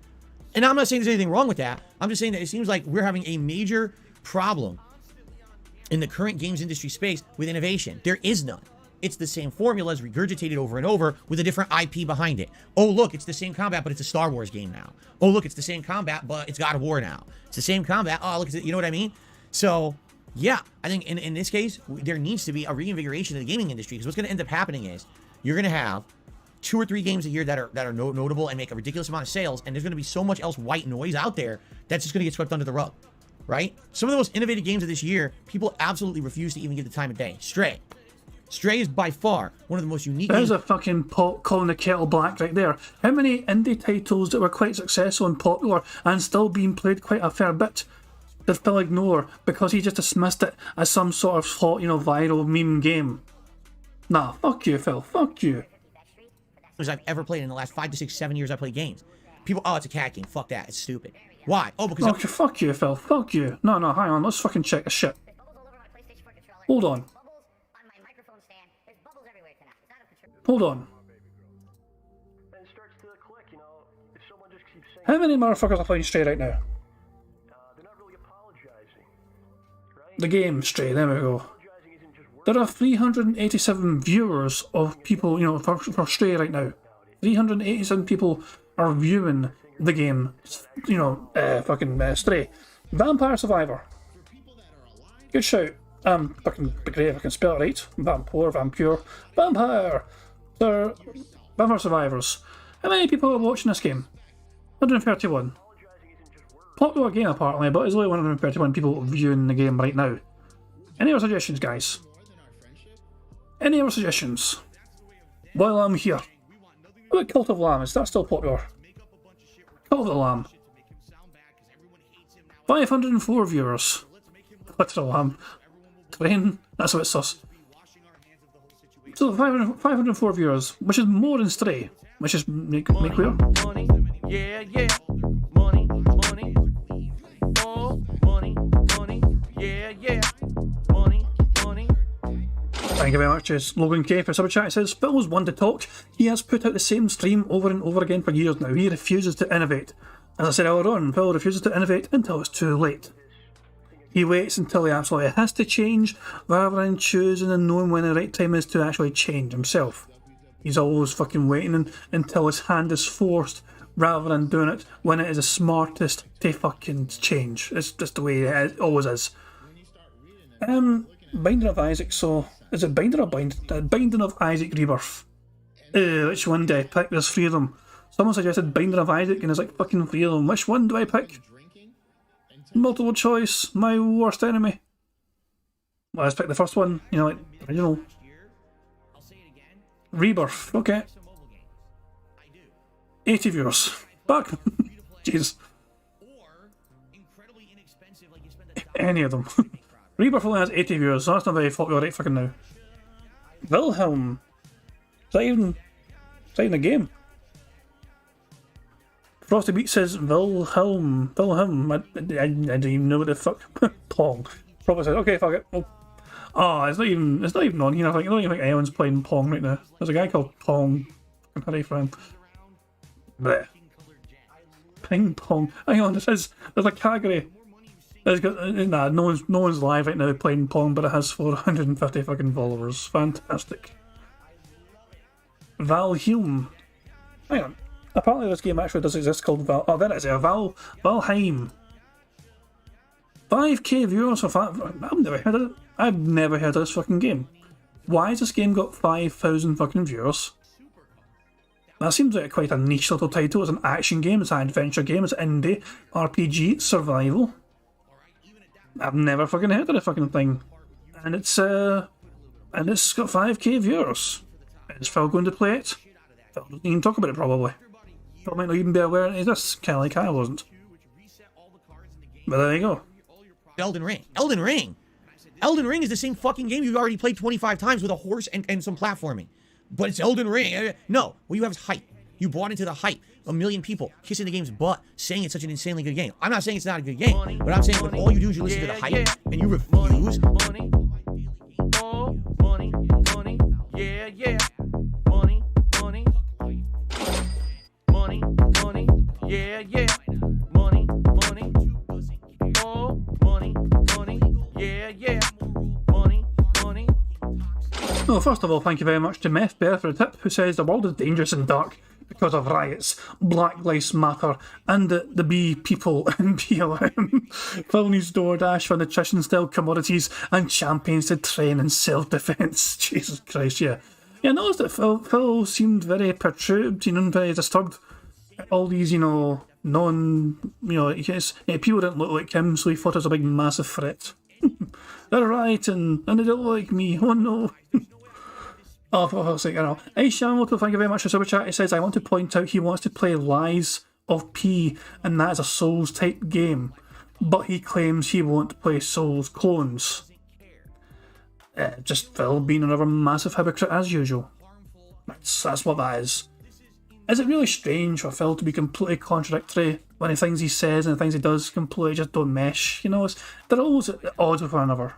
And I'm not saying there's anything wrong with that. I'm just saying that it seems like we're having a major problem in the current games industry space with innovation. There is none. It's the same formulas regurgitated over and over with a different IP behind it. Oh, look, it's the same combat, but it's a Star Wars game now. Oh, look, it's the same combat, but it's God of War now. It's the same combat. Oh, look, you know what I mean? So, yeah, I think in this case, there needs to be a reinvigoration of the gaming industry, because what's going to end up happening is you're going to have 2 or 3 games a year that are notable and make a ridiculous amount of sales, and there's going to be so much else white noise out there that's just going to get swept under the rug, right? Some of the most innovative games of this year, people absolutely refuse to even give the time of day. Stray is by far one of the most unique There's games. a fucking pot calling the kettle black right there. How many indie titles that were quite successful and popular and still being played quite a fair bit did Phil ignore because he just dismissed it as some sort of hot, viral meme game? Nah, fuck you, Phil. Fuck you. I've ever played in the last 5 to 6, 7 years I played games. People, oh, it's a cat game. Fuck that. It's stupid. Why? Oh, because Okay, fuck you, Phil. Fuck you. No, hang on. Let's fucking check this shit. Hold on. Hold on. And it starts to click, if someone just keeps saying How many motherfuckers are playing Stray right now? they're not really apologizing, right? The game Stray, there we go. Apologizing isn't just words. There are 387 viewers of people, for Stray right now. 387 people are viewing the game, Stray. Vampire Survivor. Good shout. Fucking be great if I can spell it right. Vampire. Vampire Survivors. How many people are watching this game? 131. Popular game apparently, but there's only 131 people viewing the game right now. Any other suggestions, guys? Any other suggestions? While I'm here. What about Cult of Lamb? Is that still popular? Cult of the Lamb. 504 viewers. Cult of the Lamb. Train. That's what it's sus. So 504 viewers, which is more than Stray. Which is make clear. Money, yeah, yeah. Money, oh, money, yeah, yeah. Money. Thank you very much. It's Logan K for Super Chat. It says, Phil was one to talk. He has put out the same stream over and over again for years now. He refuses to innovate. As I said earlier on, Phil refuses to innovate until it's too late. He waits until he absolutely has to change, rather than choosing and knowing when the right time is to actually change himself. He's always fucking waiting until his hand is forced, rather than doing it when it is the smartest to fucking change. It's just the way it always is. Binding of Isaac, so... Is it Binding or Binding of Isaac Rebirth? Which one do I pick? There's 3 of them. Someone suggested Binding of Isaac and there's like fucking 3 of them. Which one do I pick? Multiple choice, my worst enemy. Well, let's pick the first one, original. Rebirth, okay. 80 viewers. Back. Jesus. Any of them. Rebirth only has 80 viewers, so that's not very popular right fucking now. Wilhelm. Is that even a game? Frosty Beat says Wilhelm. I don't even know what the fuck. Pong. Probably said, okay, fuck it. Oh, it's not even on here. I don't even think anyone's playing Pong right now. There's a guy called Pong. I'm hurry for him. Blech. Ping pong. Hang on, there's a category. No one's live right now playing Pong, but it has 450 fucking followers. Fantastic. Valheim. Hang on. Apparently this game actually does exist called there it is, Valheim. 5k viewers for I've never heard of it. I've never heard of this fucking game. Why has this game got 5,000 fucking viewers? That seems like quite a niche little title. It's an action game, it's an adventure game, it's indie, RPG, survival. I've never fucking heard of the fucking thing. And it's got 5k viewers. Is Phil going to play it? Phil doesn't even talk about it probably. Phil might not even be aware of this, kinda like I wasn't. But there you go. Elden Ring. Elden Ring. Elden Ring is the same fucking game you've already played 25 times with a horse and some platforming. But it's Elden Ring. No, what you have is hype. You bought into the hype. A million people kissing the game's butt, saying it's such an insanely good game. I'm not saying it's not a good game, but I'm saying when all you do is you listen to the hype and you refuse. Money, oh, money, money, yeah, yeah. Money, money, money, money, yeah, yeah. Money, money, oh, money, money, yeah, yeah. Money, money. Well, first of all, thank you very much to Meth Bear for the tip, who says the world is dangerous and dark because of riots, Black Lives Matter, and the bee people in BLM. Phil needs DoorDash for nutrition-style commodities and champions to train in self-defense. Jesus Christ, yeah. Yeah, I noticed that Phil seemed very perturbed, and very disturbed at all these, people didn't look like him, so he thought it was a big, massive threat. They're rioting, and they don't like me. Oh no. Oh, for fuck's sake, I know. Aisha, thank you very much for super chat. He says, I want to point out he wants to play Lies of P, and that is a Souls-type game. But he claims he won't play Souls clones. Just Phil being another massive hypocrite as usual. That's what that is. Is it really strange for Phil to be completely contradictory when the things he says and the things he does completely just don't mesh? They're always at odds with one another.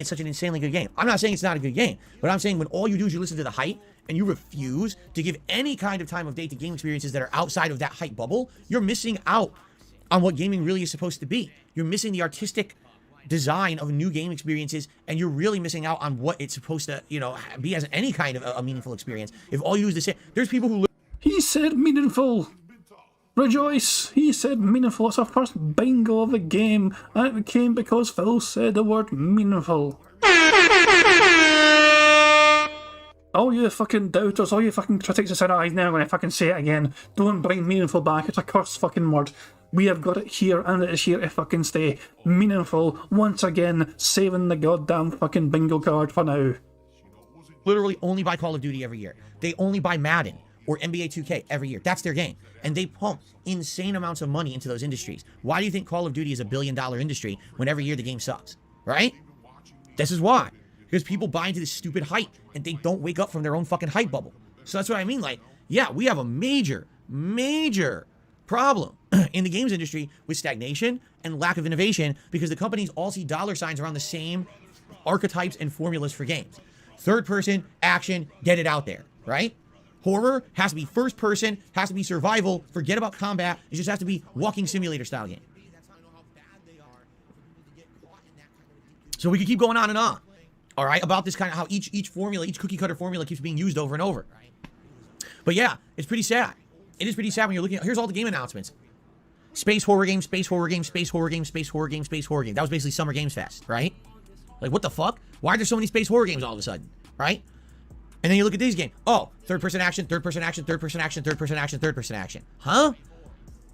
It's such an insanely good game. I'm not saying it's not a good game, but I'm saying when all you do is you listen to the hype and you refuse to give any kind of time of day to game experiences that are outside of that hype bubble, you're missing out on what gaming really is supposed to be. You're missing the artistic design of new game experiences, and you're really missing out on what it's supposed to, be as any kind of a meaningful experience. If all you do is to say, there's people who... He said meaningful. Rejoice! He said meaningful. It's our first bingo of the game, and it came because Phil said the word meaningful. All you fucking doubters, all you fucking critics that said, he's never going to fucking say it again. Don't bring meaningful back. It's a cursed fucking word. We have got it here, and it is here to fucking stay. Meaningful, once again, saving the goddamn fucking bingo card for now. Literally only buy Call of Duty every year. They only buy Madden or NBA 2K every year. That's their game. And they pump insane amounts of money into those industries. Why do you think Call of Duty is a $1 billion industry when every year the game sucks? Right? This is why. Because people buy into this stupid hype and they don't wake up from their own fucking hype bubble. So that's what I mean. Like, yeah, we have a major problem in the games industry with stagnation and lack of innovation because the companies all see dollar signs around the same archetypes and formulas for games. Third person, action, get it out there, right? Horror has to be first person, has to be survival, forget about combat, it just has to be walking simulator style game. So we could keep going on and on, all right, about this kind of how each formula, each cookie cutter formula keeps being used over and over. But yeah, it's pretty sad. It is pretty sad when you're looking at, here's all the game announcements. Space horror game, space horror game, space horror game, space horror game, space horror game. That was basically Summer Games Fest, right? Like, what the fuck? Why are there so many space horror games all of a sudden, right? And then you look at these games. Oh, third-person action, third-person action, third-person action, third-person action, third-person action. Huh?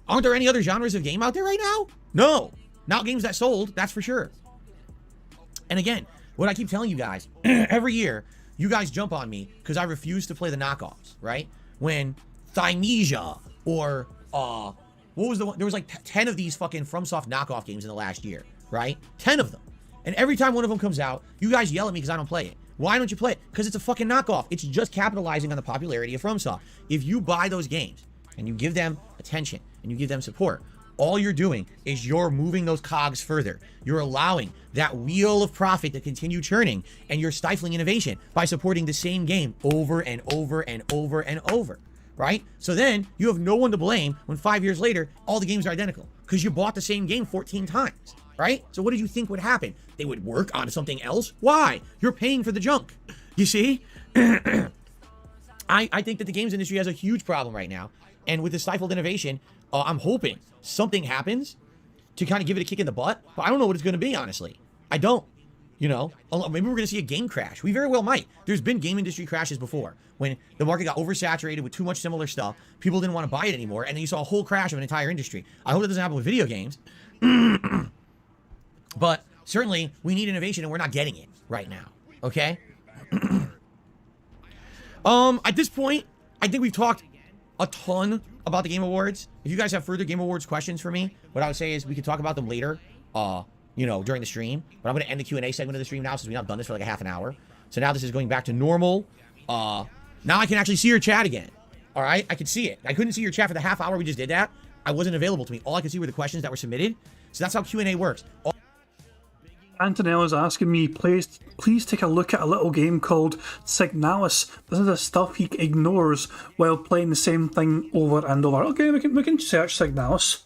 Aren't there any other genres of game out there right now? No. Not games that sold, that's for sure. And again, what I keep telling you guys, every year, you guys jump on me because I refuse to play the knockoffs, right? When Thymesia or, what was the one? There was like 10 of these fucking FromSoft knockoff games in the last year, right? 10 of them. And every time one of them comes out, you guys yell at me because I don't play it. Why don't you play it? Because it's a fucking knockoff. It's just capitalizing on the popularity of FromSoft. If you buy those games and you give them attention and you give them support, all you're doing is you're moving those cogs further. You're allowing that wheel of profit to continue churning, and you're stifling innovation by supporting the same game over and over and over and over, right? So then you have no one to blame when 5 years later, all the games are identical because you bought the same game 14 times. Right? So what did you think would happen? They would work on something else? Why? You're paying for the junk. You see? I think that the games industry has a huge problem right now. And with the stifled innovation, I'm hoping something happens to kind of give it a kick in the butt. But I don't know what it's going to be, honestly. I don't. Maybe we're going to see a game crash. We very well might. There's been game industry crashes before. When the market got oversaturated with too much similar stuff, people didn't want to buy it anymore, and then you saw a whole crash of an entire industry. I hope that doesn't happen with video games. But certainly, we need innovation, and we're not getting it right now, okay? At this point, I think we've talked a ton about the Game Awards. If you guys have further Game Awards questions for me, what I would say is we can talk about them later you know, during the stream. But I'm going to end the Q&A segment of the stream now since we've not done this for like a half an hour. So now this is going back to normal. Now I can actually see your chat again. All right, I can see it. I couldn't see your chat for the half hour we just did that. I wasn't available to me. All I could see were the questions that were submitted. So that's how Q&A works. Antonella's asking me, please take a look at a little game called Signalis. This is the stuff he ignores while playing the same thing over and over. Okay, we can search Signalis.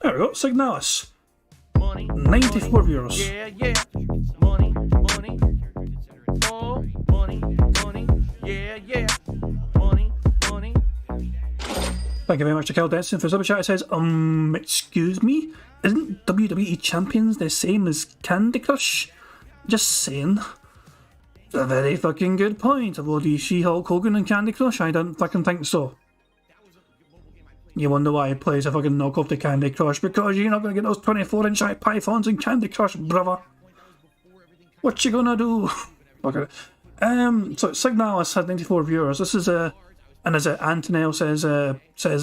There we go, Signalis. 94 viewers. Yeah, yeah. Money, money. Oh, money, money. Yeah, yeah. Money, money. Thank you very much to Cal Denson for super chat. It says, excuse me? Isn't WWE Champions the same as Candy Crush? Just saying. A very fucking good point. Although do you see Hulk Hogan and Candy Crush? I don't fucking think so. You wonder why he plays a fucking knockoff to Candy Crush? Because you're not going to get those 24-inch pythons in Candy Crush, brother. What you gonna do? Okay. So Signalis had 94 viewers. This is and as Antonell says, this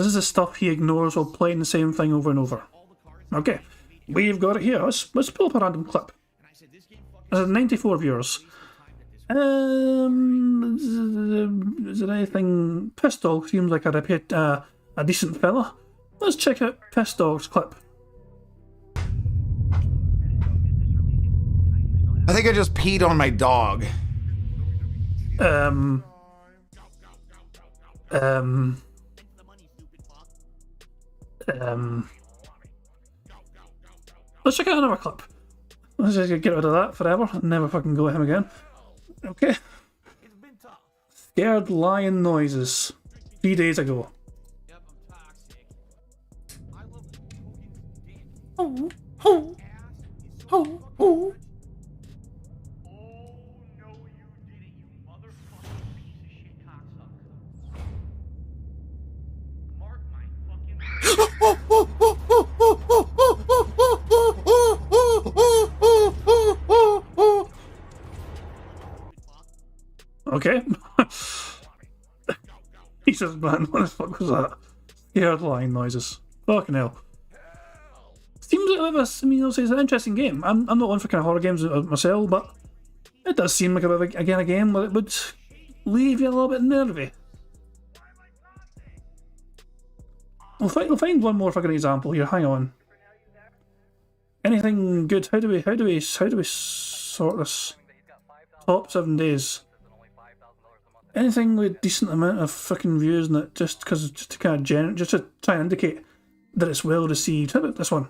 is the stuff he ignores while playing the same thing over and over. Okay, we've got it here. Let's pull up a random clip. This is 94 viewers. Is there anything? Piss Dog seems like a decent fella. Let's check out Piss Dog's clip. I think I just peed on my dog. Let's check out another clip. Let's just get rid of that forever and never fucking go at him again. Okay. Scared lion noises. 3 days ago. Oh, oh, oh, oh. Okay. Jesus, man, what the fuck was that? Scared lion noises. Fucking hell. Seems like this, I mean, obviously it's an interesting game. I'm not one for kind of horror games myself, but it does seem like a game where it would leave you a little bit nervy. We'll find one more fucking example here. Hang on. Anything good? How do we sort this? Top 7 days. Anything with decent amount of fucking views in it, just to kind of just to try and indicate that it's well received. How about this one?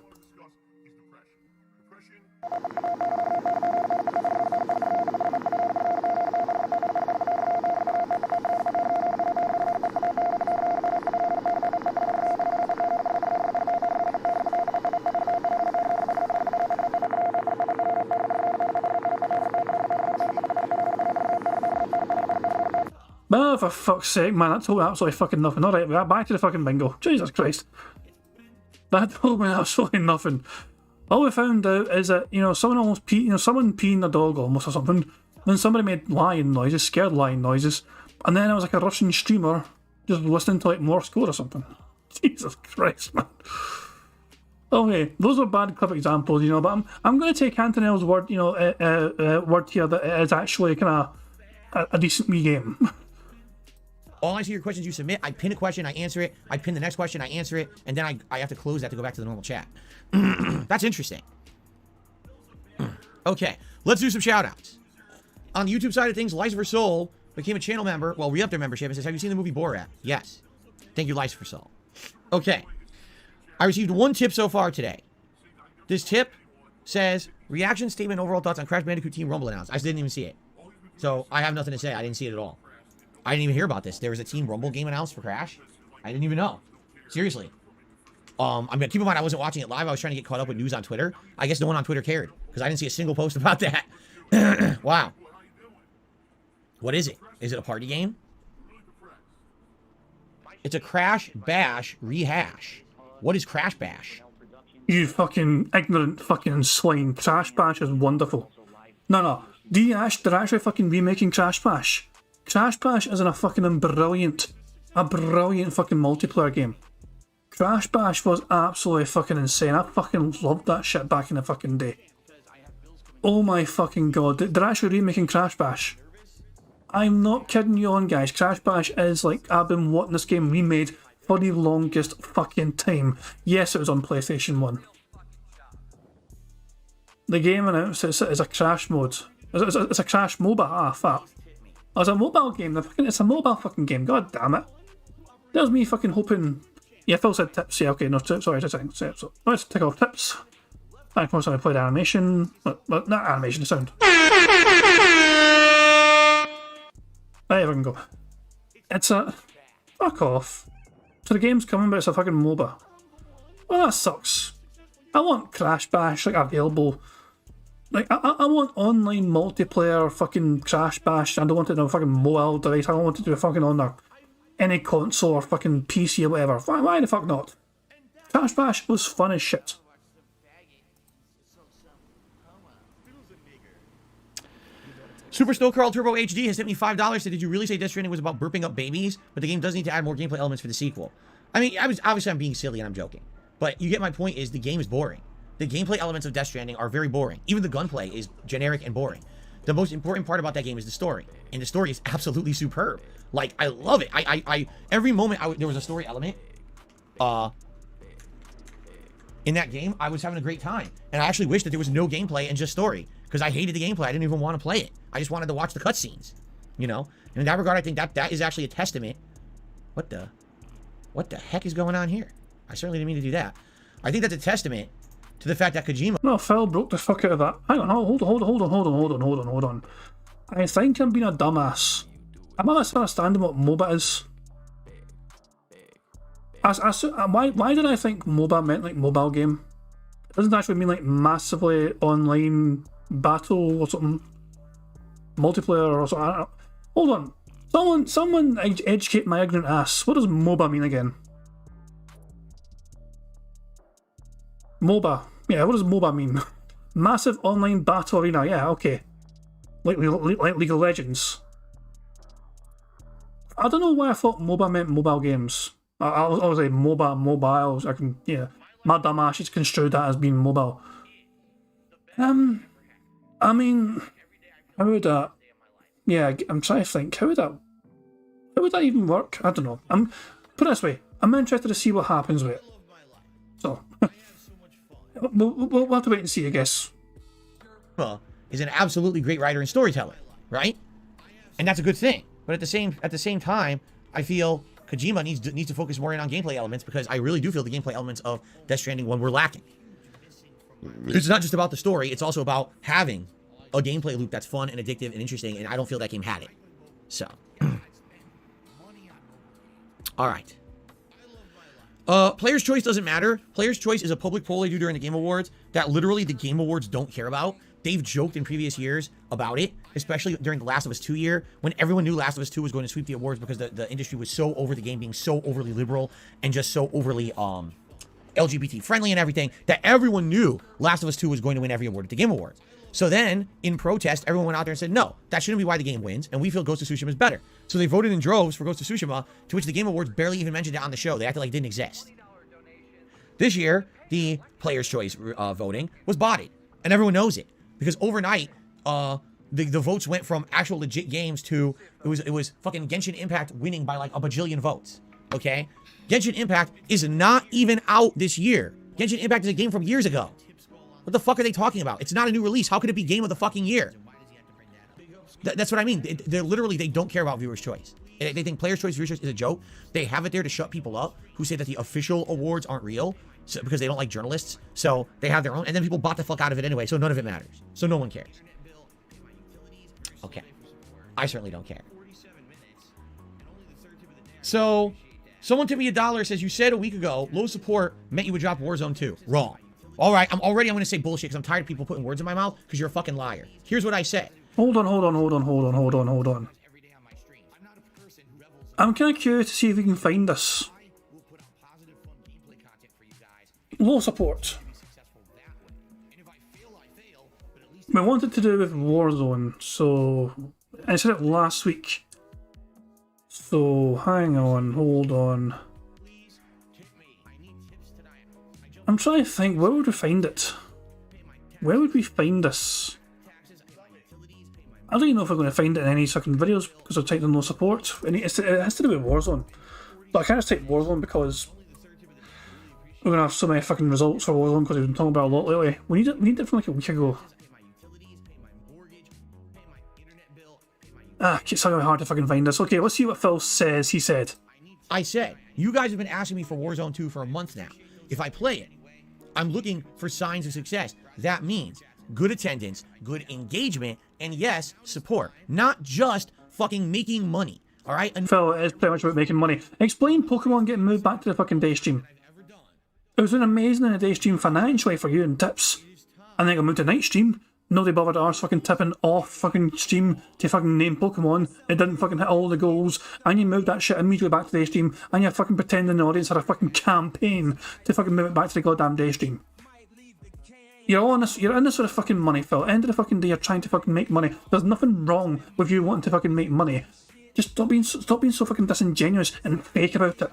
Oh, for fuck's sake, man, that told me absolutely fucking nothing. Alright, back to the fucking bingo. Jesus Christ. That told me absolutely nothing. All we found out is that, someone peeing a dog almost or something. Then somebody made lion noises, scared lion noises. And then it was like a Russian streamer just listening to like Morse code or something. Jesus Christ, man. Okay, those are bad clip examples, but I'm going to take Antonell's word, word here that it is actually kind of a decent wee game. All I see are questions you submit. I pin a question, I answer it. I pin the next question, I answer it. And then I have to close that to go back to the normal chat. That's interesting. Okay, let's do some shout-outs. On the YouTube side of things, Lice for Soul became a channel member. Well, re-upped their membership and says, have you seen the movie Borat? Yes. Thank you, Lice for Soul. Okay. I received one tip so far today. This tip says, reaction statement, overall thoughts on Crash Bandicoot Team Rumble announced. I just didn't even see it. So I have nothing to say. I didn't see it at all. I didn't even hear about this. There was a Team Rumble game announced for Crash. I didn't even know. Seriously. I mean, keep in mind, I wasn't watching it live. I was trying to get caught up with news on Twitter. I guess no one on Twitter cared because I didn't see a single post about that. Wow. What is it? Is it a party game? It's a Crash Bash rehash. What is Crash Bash? You fucking ignorant fucking swine. Crash Bash is wonderful. No. They're actually fucking remaking Crash Bash. Crash Bash is a brilliant fucking multiplayer game. Crash Bash was absolutely fucking insane. I fucking loved that shit back in the fucking day. Oh my fucking god, they're actually remaking Crash Bash. I'm not kidding you on, guys. Crash Bash is like, I've been wanting this game remade for the longest fucking time. Yes, it was on PlayStation 1. The game announced is a Crash mode. It's a Crash MOBA. Ah, fuck. Oh, it's a mobile game. It's a mobile fucking game. God damn it. There's me fucking hoping. Yeah, Phil said tips. Yeah, okay, no, sorry, so let's take off tips. And of course, I played animation. But not animation, the sound. Right, if I can go. It's a. Fuck off. So the game's coming, but it's a fucking MOBA. Well, that sucks. I want Crash Bash, like, available. Like, I want online multiplayer fucking Crash Bash. I don't want it on a fucking mobile device. I don't want it to be fucking on any console or fucking PC or whatever. Why the fuck not? Crash Bash was fun as shit. Super Snow Carl Turbo HD has hit me $5. Said, did you really say Death Stranding was about burping up babies? But the game does need to add more gameplay elements for the sequel. I mean, obviously I'm being silly and I'm joking. But you get my point is the game is boring. The gameplay elements of Death Stranding are very boring. Even the gunplay is generic and boring. The most important part about that game is the story. And the story is absolutely superb. Like, I love it. Every moment there was a story element in that game, I was having a great time. And I actually wish that there was no gameplay and just story. Because I hated the gameplay. I didn't even want to play it. I just wanted to watch the cutscenes. You know? And in that regard, I think that is actually a testament. What the heck is going on here? I certainly didn't mean to do that. I think that's a testament to the fact that Kojima... No, Phil broke the fuck out of that. Hang on, hold on. I think I'm being a dumbass. I'm not understanding what MOBA is. Why did I think MOBA meant like mobile game? It doesn't actually mean like massively online battle or something. Multiplayer or something. I don't know. Hold on. Someone educate my ignorant ass. What does MOBA mean again? MOBA. Yeah, what does MOBA mean? Massive online battle arena. Yeah, okay. Like League of Legends. I don't know why I thought MOBA meant mobile games. I was like MOBA, mobiles. My dumb ass just construed that as being mobile. I mean, how would that? Yeah, I'm trying to think. How would that even work? I don't know. Put it this way. I'm interested to see what happens with it. So, we'll have to wait and see, I guess. Is an absolutely great writer and storyteller, right? And that's a good thing. But at the same time, I feel Kojima needs to focus more in on gameplay elements, because I really do feel the gameplay elements of Death Stranding 1 were lacking. It's not just about the story, it's also about having a gameplay loop that's fun and addictive and interesting, and I don't feel that game had it. So. Alright. Player's Choice doesn't matter. Player's Choice is a public poll they do during the Game Awards that literally the Game Awards don't care about. They've joked in previous years about it, especially during the Last of Us 2 year, when everyone knew Last of Us 2 was going to sweep the awards because the industry was so over the game being so overly liberal and just so overly LGBT friendly and everything, that everyone knew Last of Us 2 was going to win every award at the Game Awards. So then, in protest, everyone went out there and said, no, that shouldn't be why the game wins, and we feel Ghost of Tsushima is better. So they voted in droves for Ghost of Tsushima, to which the Game Awards barely even mentioned it on the show. They acted like it didn't exist. This year, the Player's Choice voting was botted, and everyone knows it. Because overnight, the votes went from actual legit games to it was fucking Genshin Impact winning by like a bajillion votes. Okay? Genshin Impact is not even out this year. Genshin Impact is a game from years ago. What the fuck are they talking about? It's not a new release. How could it be game of the fucking year? That's what I mean. They don't care about viewer's choice. They think Player's Choice, viewer's choice is a joke. They have it there to shut people up who say that the official awards aren't real. So, because they don't like journalists, so they have their own, and then people bought the fuck out of it anyway, so none of it matters. So no one cares. Okay. I certainly don't care. So, someone tipped me $1, says, you said a week ago, low support meant you would drop Warzone 2. Wrong. Alright, I'm going to say bullshit, because I'm tired of people putting words in my mouth, because you're a fucking liar. Here's what I said. Hold on. I'm kind of curious to see if we can find this. Low support. We wanted to do with Warzone, so I said it last week. So hang on, hold on. I'm trying to think, where would we find it? Where would we find this? I don't even know if we're going to find it in any fucking videos because I've typed in no support. It has to do with Warzone. But I can't just type Warzone because we're going to have so many fucking results for Warzone because we've been talking about it a lot lately. We need it from like a week ago. It's so hard to fucking find this. Okay, let's see what Phil says. He said, I said, you guys have been asking me for Warzone 2 for a month now. If I play it, I'm looking for signs of success. That means good attendance, good engagement, and yes, support. Not just fucking making money. Alright? And Phil, it is pretty much about making money. Explain Pokemon getting moved back to the fucking day stream. It was been amazing in the day stream financially for you and tips. And then it got moved to night stream. Nobody bothered arse fucking tipping off fucking stream to fucking name Pokemon. It didn't fucking hit all the goals. And you moved that shit immediately back to the day stream. And you're fucking pretending the audience had a fucking campaign to fucking move it back to the goddamn day stream. You're in this sort of fucking money, Phil. End of the fucking day, you're trying to fucking make money. There's nothing wrong with you wanting to fucking make money. Just stop being so fucking disingenuous and fake about it.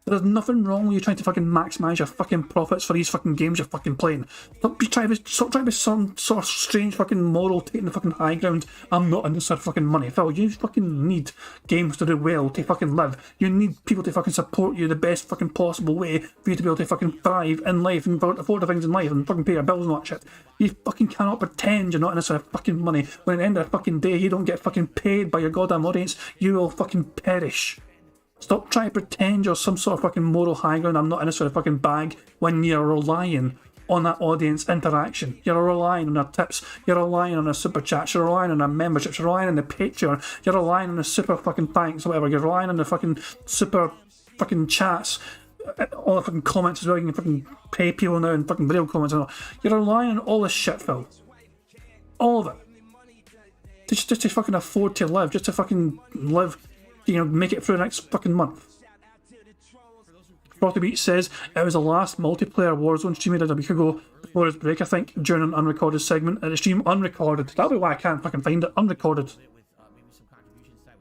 There's nothing wrong with you trying to fucking maximise your fucking profits for these fucking games you're fucking playing. Stop trying to be some sort of strange fucking moral taking the fucking high ground. I'm not in this sort of fucking money. Phil, you fucking need games to do well to fucking live. You need people to fucking support you the best fucking possible way for you to be able to fucking thrive in life and afford the things in life and fucking pay your bills and all that shit. You fucking cannot pretend you're not in this sort of fucking money when at the end of the fucking day you don't get fucking paid by your goddamn audience. You will fucking perish. Stop trying to pretend you're some sort of fucking moral high ground. I'm not in a sort of fucking bag when you're relying on that audience interaction. You're relying on their tips. You're relying on their super chats. You're relying on their memberships. You're relying on the Patreon. You're relying on the super fucking thanks or whatever. You're relying on the fucking super fucking chats. All the fucking comments as well. You can fucking pay people now and fucking video comments and all. You're relying on all this shit, Phil. All of it. Just to fucking afford to live. Just to fucking live. You know, make it through the next fucking month. Frothy Beach says it was the last multiplayer Warzone stream he did a week ago before his break, I think, during an unrecorded segment at the stream. Unrecorded. That'll be why I can't fucking find it. Unrecorded.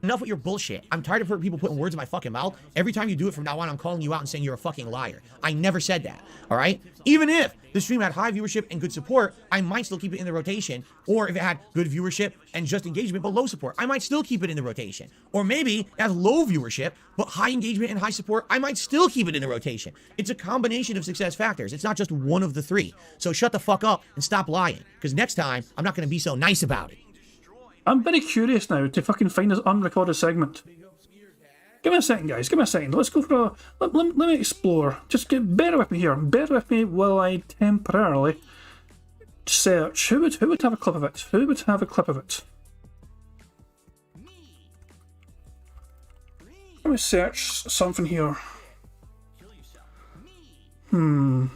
enough with your bullshit. I'm tired of people putting words in my fucking mouth. Every time you do it from now on, I'm calling you out and saying you're a fucking liar. I never said that, all right? Even if the stream had high viewership and good support, I might still keep it in the rotation. Or if it had good viewership and just engagement but low support, I might still keep it in the rotation. Or maybe it has low viewership but high engagement and high support, I might still keep it in the rotation. It's a combination of success factors. It's not just one of the three. So shut the fuck up and stop lying, because next time, I'm not going to be so nice about it. I'm very curious now to fucking find this unrecorded segment. Give me a second, guys. Give me a second. Let's go for a... Let me explore. Just bear with me here. Bear with me while I temporarily search. Who would have a clip of it? Who would have a clip of it? Let me search something here. I'm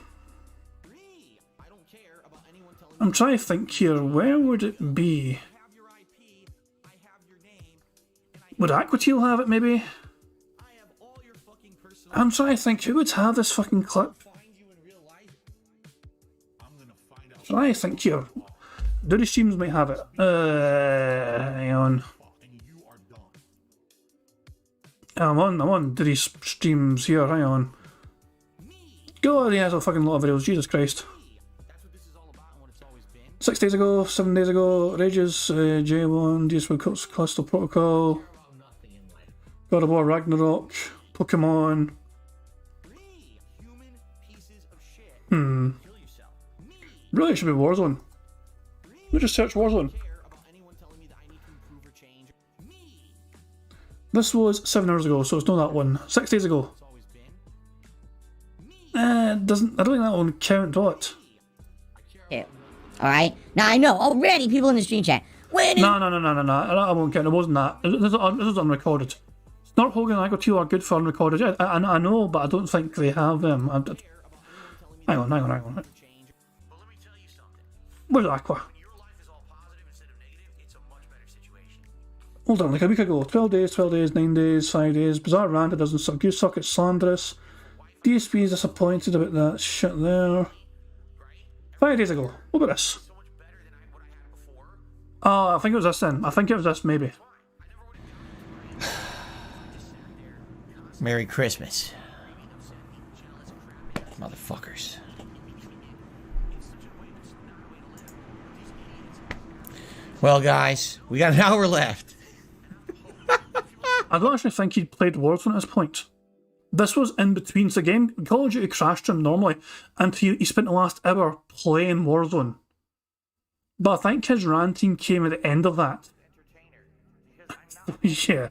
trying to think here. Where would it be? Would Aquatil have it, maybe? I'm trying to think, who would have this fucking clip? I think here. Dirty Streams might have it. Hang on. I'm on Dirty Streams here, hang on. God, he has a fucking lot of videos, Jesus Christ. 6 days ago, 7 days ago, Rages, J1, DSP Coastal Protocol, God of War Ragnarok, Pokemon. Really, it should be Warzone. Let me just search Warzone. This was 7 hours ago, so it's not that one. 6 days ago. It doesn't. I don't think that one count, does it? Yeah. Alright? Now I know already people in the stream chat. No. I won't count. It wasn't that. This is unrecorded. Snort Hogan and Aquatil are good for unrecorded. I know, but I don't think they have them. Hang on. Where's Aqua? Hold on, like a week ago. 12 days, 9 days, 5 days. Bizarre Rant, it doesn't suck. Good suck, it's slanderous. DSP is disappointed about that shit there. 5 days ago. What about this? Oh, I think it was this then. I think it was this, maybe. Merry Christmas, motherfuckers. Well, guys, we got an hour left. I don't actually think he'd played Warzone at this point. This was in between. So the game, Call of Duty crashed him normally, and he spent the last hour playing Warzone. But I think his ranting came at the end of that. Yeah.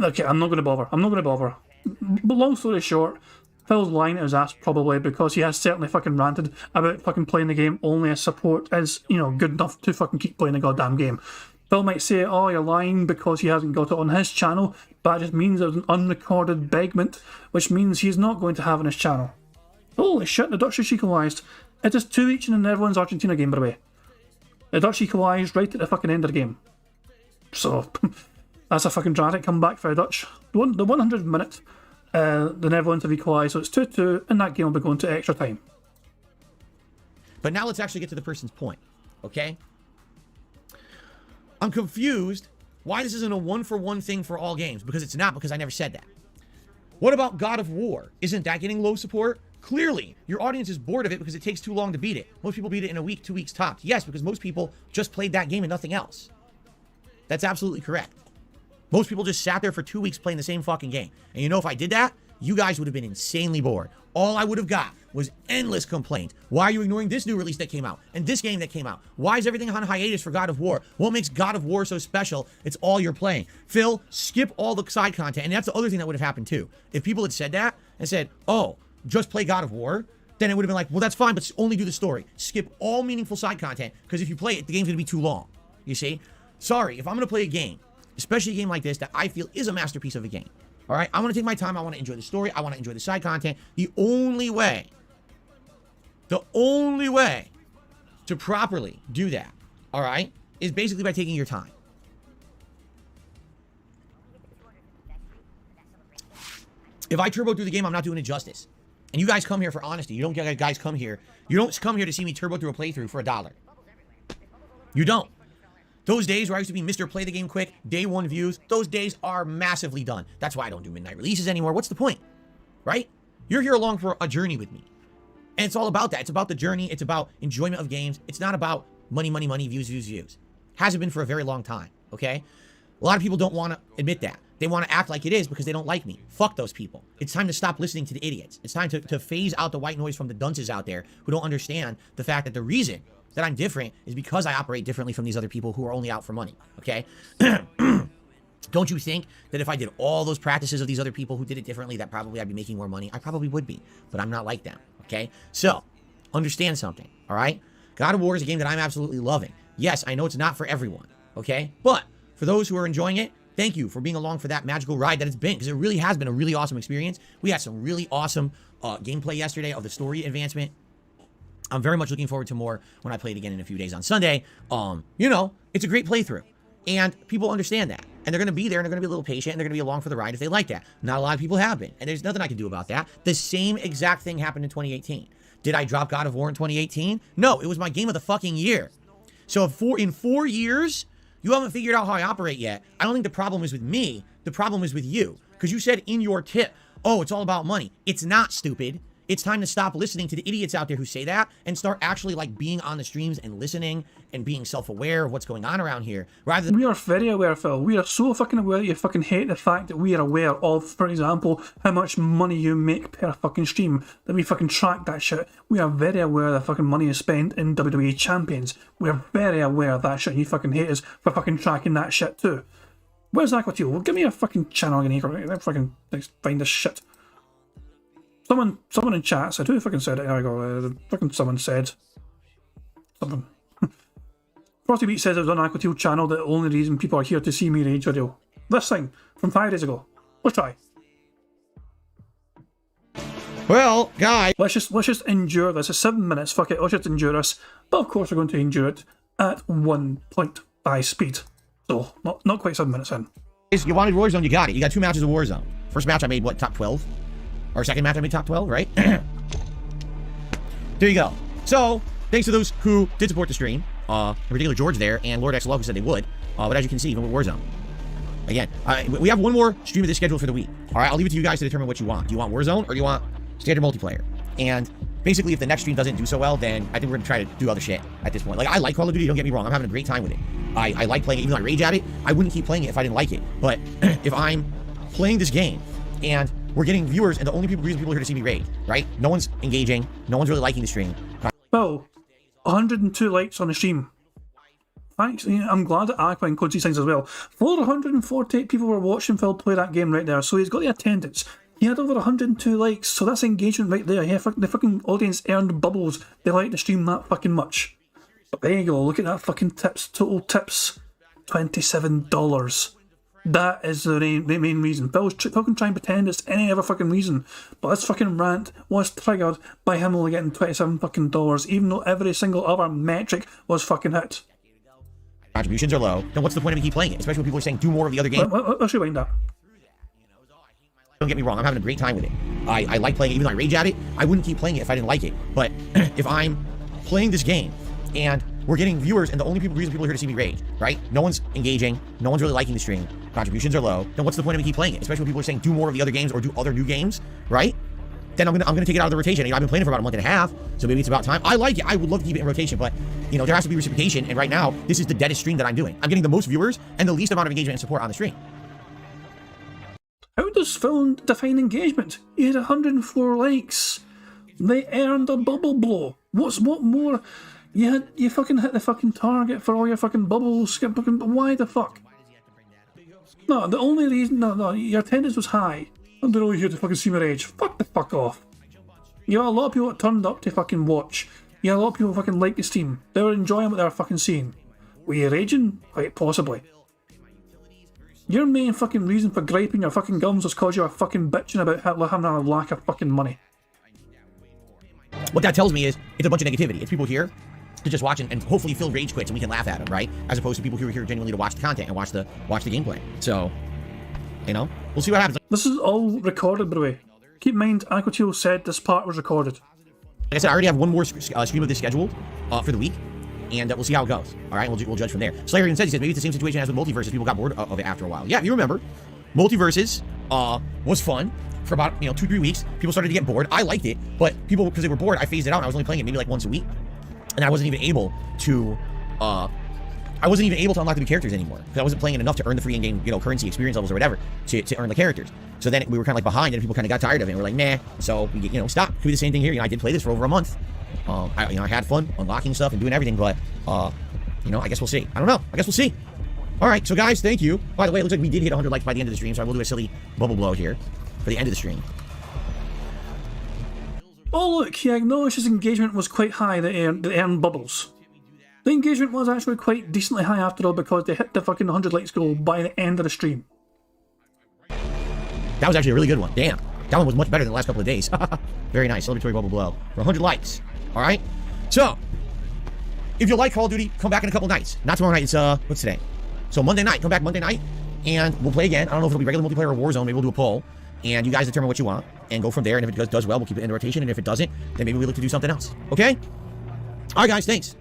Okay, I'm not going to bother. But long story short, Phil's lying to his ass probably, because he has certainly fucking ranted about fucking playing the game only as support is, good enough to fucking keep playing the goddamn game. Phil might say, oh, you're lying because he hasn't got it on his channel, but it just means there's an unrecorded begment, which means he's not going to have on his channel. Holy shit, the Dutch is equalised. It is 2 each in the Netherlands-Argentina game, by the way. The Dutch equalised right at the fucking end of the game. So, that's a fucking dramatic comeback for the Dutch. The 100th minute, the Netherlands have equalised, so it's 2-2, and that game will be going to extra time. But now let's actually get to the person's point, okay? I'm confused why this isn't a one-for-one thing for all games, because it's not, because I never said that. What about God of War? Isn't that getting low support? Clearly, your audience is bored of it because it takes too long to beat it. Most people beat it in a week, 2 weeks tops. Yes, because most people just played that game and nothing else. That's absolutely correct. Most people just sat there for 2 weeks playing the same fucking game. And if I did that, you guys would have been insanely bored. All I would have got was endless complaints. Why are you ignoring this new release that came out? And this game that came out? Why is everything on hiatus for God of War? What makes God of War so special? It's all you're playing. Phil, skip all the side content. And that's the other thing that would have happened too. If people had said that and said, oh, just play God of War, then it would have been like, well, that's fine, but only do the story. Skip all meaningful side content, because if you play it, the game's going to be too long. You see? Sorry, if I'm going to play a game, especially a game like this that I feel is a masterpiece of a game, all right? I want to take my time. I want to enjoy the story. I want to enjoy the side content. The only way to properly do that, all right, is basically by taking your time. If I turbo through the game, I'm not doing it justice. And you guys come here for honesty. You don't get guys come here. You don't come here to see me turbo through a playthrough for $1. You don't. Those days where I used to be Mr. Play the Game Quick, day one views, those days are massively done. That's why I don't do midnight releases anymore. What's the point? Right? You're here along for a journey with me. And it's all about that. It's about the journey. It's about enjoyment of games. It's not about money, money, money, views, views, views. Hasn't been for a very long time, okay? A lot of people don't want to admit that. They want to act like it is because they don't like me. Fuck those people. It's time to stop listening to the idiots. It's time to phase out the white noise from the dunces out there who don't understand the fact that the reason that I'm different is because I operate differently from these other people who are only out for money, okay? Don't you think that if I did all those practices of these other people who did it differently, that probably I'd be making more money? I probably would be, but I'm not like them, okay? So, understand something, all right? God of War is a game that I'm absolutely loving. Yes, I know it's not for everyone, okay? But for those who are enjoying it, thank you for being along for that magical ride that it's been, because it really has been a really awesome experience. We had some really awesome gameplay yesterday of the story advancement. I'm very much looking forward to more when I play it again in a few days on Sunday. It's a great playthrough. And people understand that. And they're going to be there, and they're going to be a little patient, and they're going to be along for the ride if they like that. Not a lot of people have been. And there's nothing I can do about that. The same exact thing happened in 2018. Did I drop God of War in 2018? No, it was my game of the fucking year. So in 4 years, you haven't figured out how I operate yet. I don't think the problem is with me. The problem is with you. Because you said in your tip, oh, it's all about money. It's not, stupid. It's time to stop listening to the idiots out there who say that and start actually being on the streams and listening and being self-aware of what's going on around here. Rather than we are very aware, Phil. We are so fucking aware that you fucking hate the fact that we are aware of, for example, how much money you make per fucking stream. That we fucking track that shit. We are very aware that fucking money is spent in WWE Champions. We are very aware of that shit. And you fucking hate us for fucking tracking that shit too. Where's Aquatil? Well, give me a fucking channel again here. Let's fucking find this shit. Someone in chat said, who fucking said it? There we go. Fucking someone said something. Frosty Beat says it was on Aquatil channel that the only reason people are here to see me rage video. This thing from 5 days ago. Let's try. well, guys, Let's just endure this. It's 7 minutes. Fuck it. Let's just endure this. But of course we're going to endure it at 1.5 speed. So not quite 7 minutes in. you wanted Warzone, you got it. You got 2 matches of Warzone. First match I made, what, top 12? Or second match I made top 12, right? There you go. So, thanks to those who did support the stream, in particular George there, and Lord X Love who said they would, but as you can see, even with Warzone. Again, we have one more stream of this schedule for the week. Alright, I'll leave it to you guys to determine what you want. Do you want Warzone, or do you want standard multiplayer? And basically, if the next stream doesn't do so well, then I think we're gonna try to do other shit at this point. Like, I like Call of Duty, don't get me wrong. I'm having a great time with it. I like playing it, even though I rage at it. I wouldn't keep playing it if I didn't like it. But if I'm playing this game and we're getting viewers, and the only reason people are here to see me rage, right? No one's engaging. No one's really liking the stream. Well, 102 likes on the stream. Thanks. Yeah, I'm glad that Aqua and these things as well. 448 people were watching Phil play that game right there, so he's got the attendance. He had over 102 likes, so that's engagement right there. Yeah, the fucking audience earned bubbles. They like the stream that fucking much. But there you go. Look at that fucking tips. Total tips, $27. That is the main reason. Phil's fucking trying to pretend it's any other fucking reason, but this fucking rant was triggered by him only getting $27 fucking dollars, even though every single other metric was fucking hit. Contributions are low. Then what's the point of me keep playing it? Especially when people are saying do more of the other games. Let's rewind that. Don't get me wrong. I'm having a great time with it. I like playing it, even though I rage at it. I wouldn't keep playing it if I didn't like it. But if I'm playing this game and we're getting viewers, and the only reason people are here to see me rage, right? No one's engaging. No one's really liking the stream. Contributions are low. Then what's the point of me keep playing it? Especially when people are saying do more of the other games or do other new games, right? Then I'm gonna take it out of the rotation. You know, I've been playing it for about a month and a half, so maybe it's about time. I like it. I would love to keep it in rotation, but you know, there has to be reciprocation. And right now, this is the deadest stream that I'm doing. I'm getting the most viewers and the least amount of engagement and support on the stream. How does Phil define engagement? He had 104 likes. They earned a bubble blow. What more? You fucking hit the fucking target for all your fucking bubbles. Why the fuck? No, the only reason, no, your attendance was high. I'm really here to fucking see my rage. Fuck the fuck off. You had a lot of people that turned up to fucking watch. You had a lot of people who fucking liked the stream. They were enjoying what they were fucking seeing. Were you raging? Quite possibly. Your main fucking reason for griping your fucking gums was cause you were fucking bitching about having a lack of fucking money. What that tells me is it's a bunch of negativity. It's people here to just watch and hopefully Phil rage quits and we can laugh at him, right? As opposed to people who are here genuinely to watch the content and watch the gameplay. So, you know, we'll see what happens. This is all recorded, by the way. Keep in mind, Aquateel said this part was recorded. Like I said, I already have one more stream of this scheduled for the week, and we'll see how it goes. All right, we'll judge from there. Slayer even said, he said maybe it's the same situation as with Multiverses. People got bored of it after a while. Yeah, if you remember, Multiverses was fun for about 2-3 weeks. People started to get bored. I liked it, but people, because they were bored, I phased it out. And I was only playing it maybe like once a week, and I wasn't even able to unlock the new characters anymore because I wasn't playing it enough to earn the free in-game currency, experience levels, or whatever to earn the characters. So then we were kind of like behind, and people kind of got tired of it. And we're like, nah. So we stopped. Could be the same thing here. I did play this for over a month. I had fun unlocking stuff and doing everything, but I guess we'll see. I don't know. I guess we'll see. All right, so guys, thank you. By the way, it looks like we did hit 100 likes by the end of the stream, so I will do a silly bubble blow here for the end of the stream. Oh look, he acknowledged his engagement was quite high. They earned bubbles. The engagement was actually quite decently high after all because they hit the fucking 100 likes goal by the end of the stream. That was actually a really good one. Damn. That one was much better than the last couple of days. Very nice. Celebratory bubble blow for 100 likes. All right? So, if you like Call of Duty, come back in a couple nights. Not tomorrow night. It's, what's today? So Monday night. Come back Monday night, and we'll play again. I don't know if it'll be regular multiplayer or Warzone. Maybe we'll do a poll, and you guys determine what you want, and go from there. And if it does well, we'll keep it in rotation, and if it doesn't, then maybe we look to do something else. Okay? All right, guys. Thanks.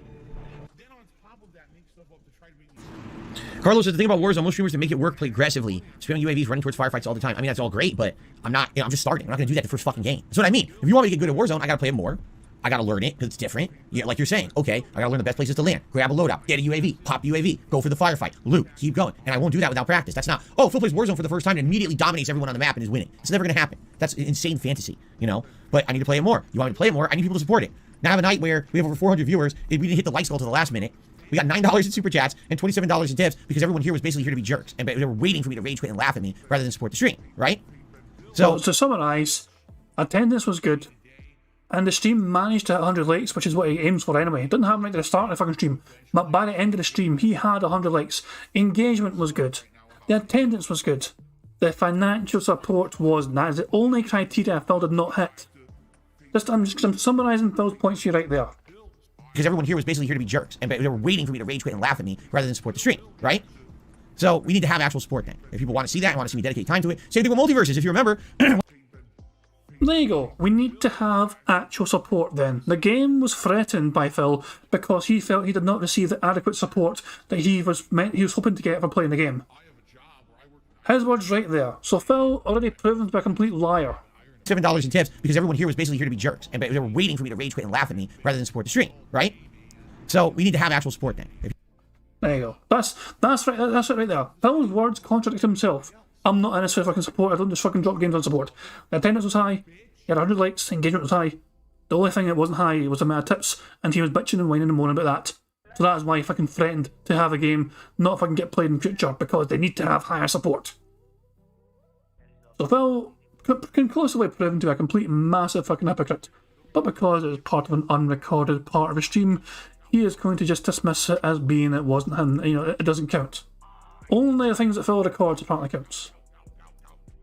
Carlos says the thing about Warzone, most streamers to make it work play aggressively, spamming UAVs, running towards firefights all the time. I mean, that's all great, but I'm not, I'm just starting. I'm not going to do that the first fucking game. That's what I mean. If you want me to get good at Warzone, I got to play it more. I got to learn it because it's different. Yeah, like you're saying, okay, I got to learn the best places to land, grab a loadout, get a UAV, pop UAV, go for the firefight, loot, keep going. And I won't do that without practice. That's not, oh, Phil plays Warzone for the first time and immediately dominates everyone on the map and is winning. It's never going to happen. That's insane fantasy, But I need to play it more. You want me to play it more? I need people to support it. Now I have a night where we have over 400 viewers. We didn't hit the likes goal to the last minute. We got $9 in super chats and $27 in tips because everyone here was basically here to be jerks and they were waiting for me to rage quit and laugh at me rather than support the stream, right? So to summarize, attendance was good, and the stream managed to hit 100 likes, which is what he aims for anyway. It didn't happen right at the start of the fucking stream, but by the end of the stream, he had 100 likes. Engagement was good. The attendance was good. The financial support was. That is the only criteria Phil did not hit. I'm summarising Phil's points here right there. Because everyone here was basically here to be jerks, and they were waiting for me to rage quit and laugh at me rather than support the stream, right? So we need to have actual support then. If people want to see that and want to see me dedicate time to it, same thing with Multiverses. If you remember, there you go. We need to have actual support then. The game was threatened by Phil because he felt he did not receive the adequate support that he was hoping to get for playing the game. His words right there. So Phil already proven to be a complete liar. $7 in tips because everyone here was basically here to be jerks. And they were waiting for me to rage quit and laugh at me rather than support the stream, right? So we need to have actual support then. There you go. That's right. That's it right there. Phil's words contradict himself. I'm not in this for fucking support. I don't just fucking drop games on support. The attendance was high. He had 100 likes. Engagement was high. The only thing that wasn't high was the amount of tips, and he was bitching and whining and moaning about that. So that is why he fucking threatened to have a game not fucking get played in future because they need to have higher support. So Phil conclusively proven to be a complete massive fucking hypocrite. But because it was part of an unrecorded part of a stream, he is going to just dismiss it as being it wasn't him. You know, it doesn't count. Only the things that Phil records apparently counts.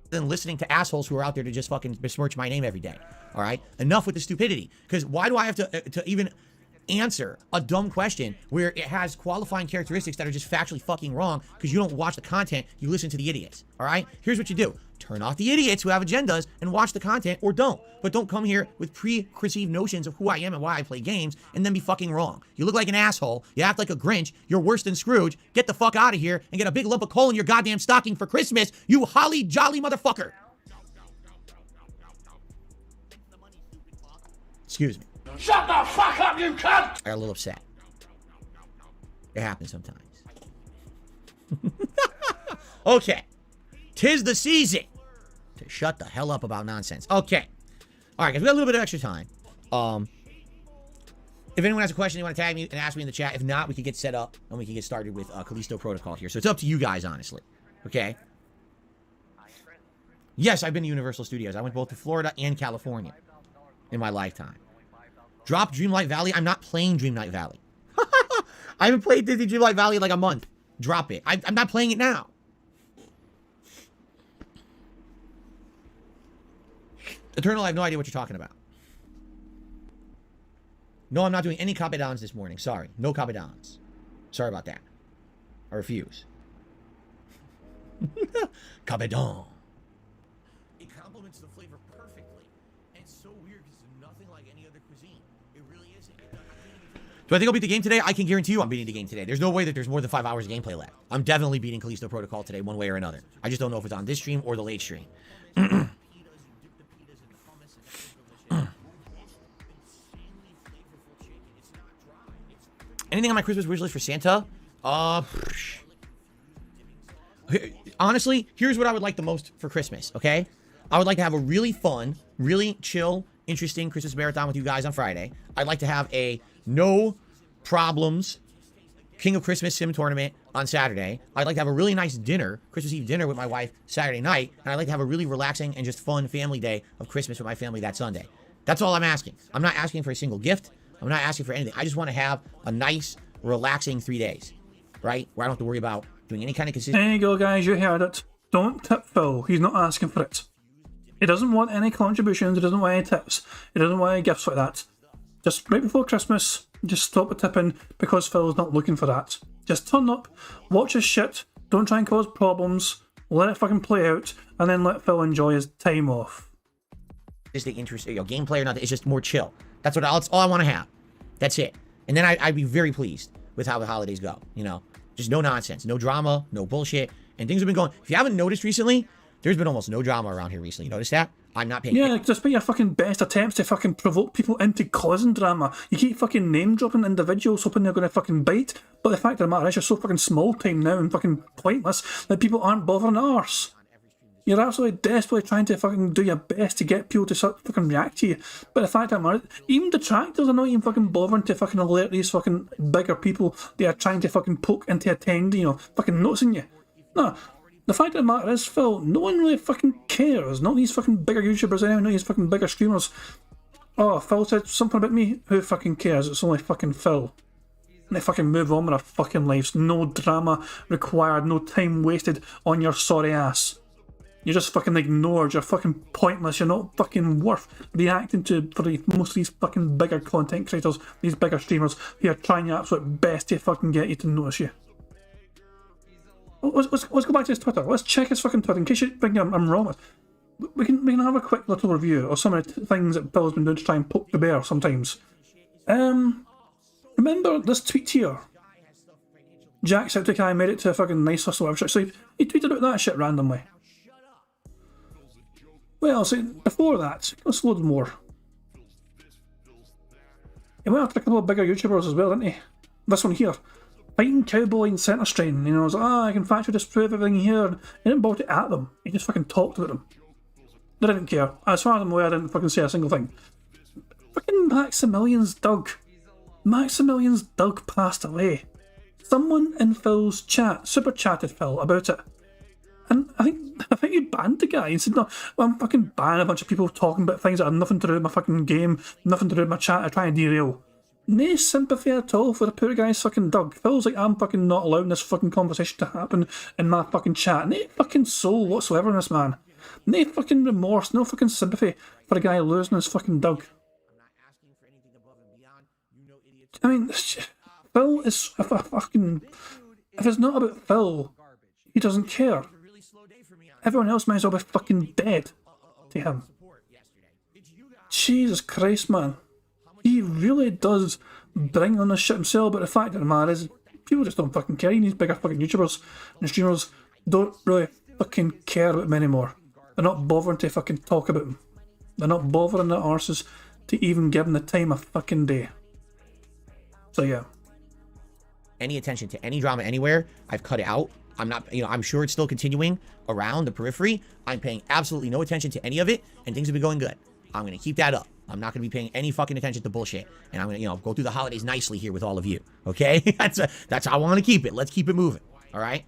Than listening to assholes who are out there to just fucking besmirch my name every day. All right? Enough with the stupidity. Because why do I have to even answer a dumb question where it has qualifying characteristics that are just factually fucking wrong because you don't watch the content, you listen to the idiots. All right? Here's what you do. Turn off the idiots who have agendas and watch the content, or don't. But don't come here with preconceived notions of who I am and why I play games and then be fucking wrong. You look like an asshole. You act like a Grinch. You're worse than Scrooge. Get the fuck out of here and get a big lump of coal in your goddamn stocking for Christmas, you holly jolly motherfucker. Excuse me. Shut the fuck up, you cunt! I got a little upset. It happens sometimes. Okay. 'Tis the season to shut the hell up about nonsense. Okay. All right, guys, we got a little bit of extra time. If anyone has a question, they want to tag me and ask me in the chat. If not, we can get set up and we can get started with Callisto Protocol here. So it's up to you guys, honestly. Okay? Yes, I've been to Universal Studios. I went both to Florida and California in my lifetime. Drop Dreamlight Valley. I'm not playing Dreamlight Valley. I haven't played Disney Dreamlight Valley in like a month. Drop it. I'm not playing it now. Eternal, I have no idea what you're talking about. No, I'm not doing any Capedons this morning. Sorry. No Capedons. Sorry about that. I refuse. Capedon. It complements the flavor perfectly. And it's so weird because it's nothing like any other cuisine. It really isn't. Do I think I'll beat the game today? I can guarantee you I'm beating the game today. There's no way that there's more than 5 hours of gameplay left. I'm definitely beating Callisto Protocol today one way or another. I just don't know if it's on this stream or the late stream. Anything on my Christmas wish list for Santa? Honestly, here's what I would like the most for Christmas, okay? I would like to have a really fun, really chill, interesting Christmas marathon with you guys on Friday. I'd like to have a no problems King of Christmas sim tournament on Saturday. I'd like to have a really nice dinner, Christmas Eve dinner with my wife Saturday night. And I'd like to have a really relaxing and just fun family day of Christmas with my family that Sunday. That's all I'm asking. I'm not asking for a single gift. I'm not asking for anything. I just want to have a nice, relaxing 3 days, right? Where I don't have to worry about doing any kind of consistent... There you go, guys. You heard it. Don't tip Phil. He's not asking for it. He doesn't want any contributions. He doesn't want any tips. He doesn't want any gifts like that. Just right before Christmas, just stop the tipping because Phil's not looking for that. Just turn up, watch his shit, don't try and cause problems, let it fucking play out, and then let Phil enjoy his time off. Just the interest, gameplay or nothing. It's just more chill. That's all I want to have. That's it. And then I'd be very pleased with how the holidays go. Just no nonsense, no drama, no bullshit, and things have been going. If you haven't noticed recently, there's been almost no drama around here recently. You notice that? I'm not paying. Yeah, despite your fucking best attempts to fucking provoke people into causing drama, you keep fucking name dropping individuals hoping they're going to fucking bite. But the fact of the matter is, you're so fucking small time now and fucking pointless that people aren't bothering arse. You're absolutely desperately trying to fucking do your best to get people to fucking react to you. But the fact of the matter, even detractors are not even fucking bothering to fucking alert these fucking bigger people they are trying to fucking poke into attending, fucking noticing you. No. The fact of the matter is, Phil, no one really fucking cares. Not these fucking bigger YouTubers anyway, not these fucking bigger streamers. Oh, Phil said something about me? Who fucking cares? It's only fucking Phil. And they fucking move on with their fucking lives. No drama required, no time wasted on your sorry ass. You're just fucking ignored, you're fucking pointless, you're not fucking worth reacting to for most of these fucking bigger content creators, these bigger streamers who are trying your absolute best to fucking get you to notice you. Let's go back to his Twitter. Let's check his fucking Twitter in case you think I'm wrong. We can have a quick little review of some of the things that Bill's been doing to try and poke the bear sometimes. Remember this tweet here? Jacksepticeye made it to a fucking nice hustle website. So he tweeted out that shit randomly. Well, see, before that, let's load more. He went after a couple of bigger YouTubers as well, didn't he? This one here. Fighting Cowboy and Centre Strain. You know, I was like, I can factually disprove everything here. He didn't bolt it at them. He just fucking talked about them. They didn't care. As far as I'm aware, I didn't fucking say a single thing. Fucking Maximilian's Doug. Maximilian's Doug passed away. Someone in Phil's chat super chatted Phil about it. And I think he banned the guy and said, no, well, I'm fucking banning a bunch of people talking about things that have nothing to do with my fucking game, nothing to do with my chat, I try and derail. No sympathy at all for the poor guy's fucking Doug. Phil's like, I'm fucking not allowing this fucking conversation to happen in my fucking chat. No fucking soul whatsoever in this man. No fucking remorse, no fucking sympathy for a guy losing his fucking Doug. I mean, Phil is a fucking... If it's not about Phil, he doesn't care. Everyone else might as well be fucking dead to him. Jesus Christ, man. He really does bring on this shit himself, but the fact of the matter is, people just don't fucking care. These bigger fucking YouTubers and streamers don't really fucking care about him anymore. They're not bothering to fucking talk about him. They're not bothering their arses to even give him the time of fucking day. So yeah. Any attention to any drama anywhere, I've cut it out. I'm not, you know, I'm sure it's still continuing around the periphery. I'm paying absolutely no attention to any of it, and things have been going good. I'm going to keep that up. I'm not going to be paying any fucking attention to bullshit, and I'm going to, you know, go through the holidays nicely here with all of you, okay? That's how I want to keep it. Let's keep it moving, all right?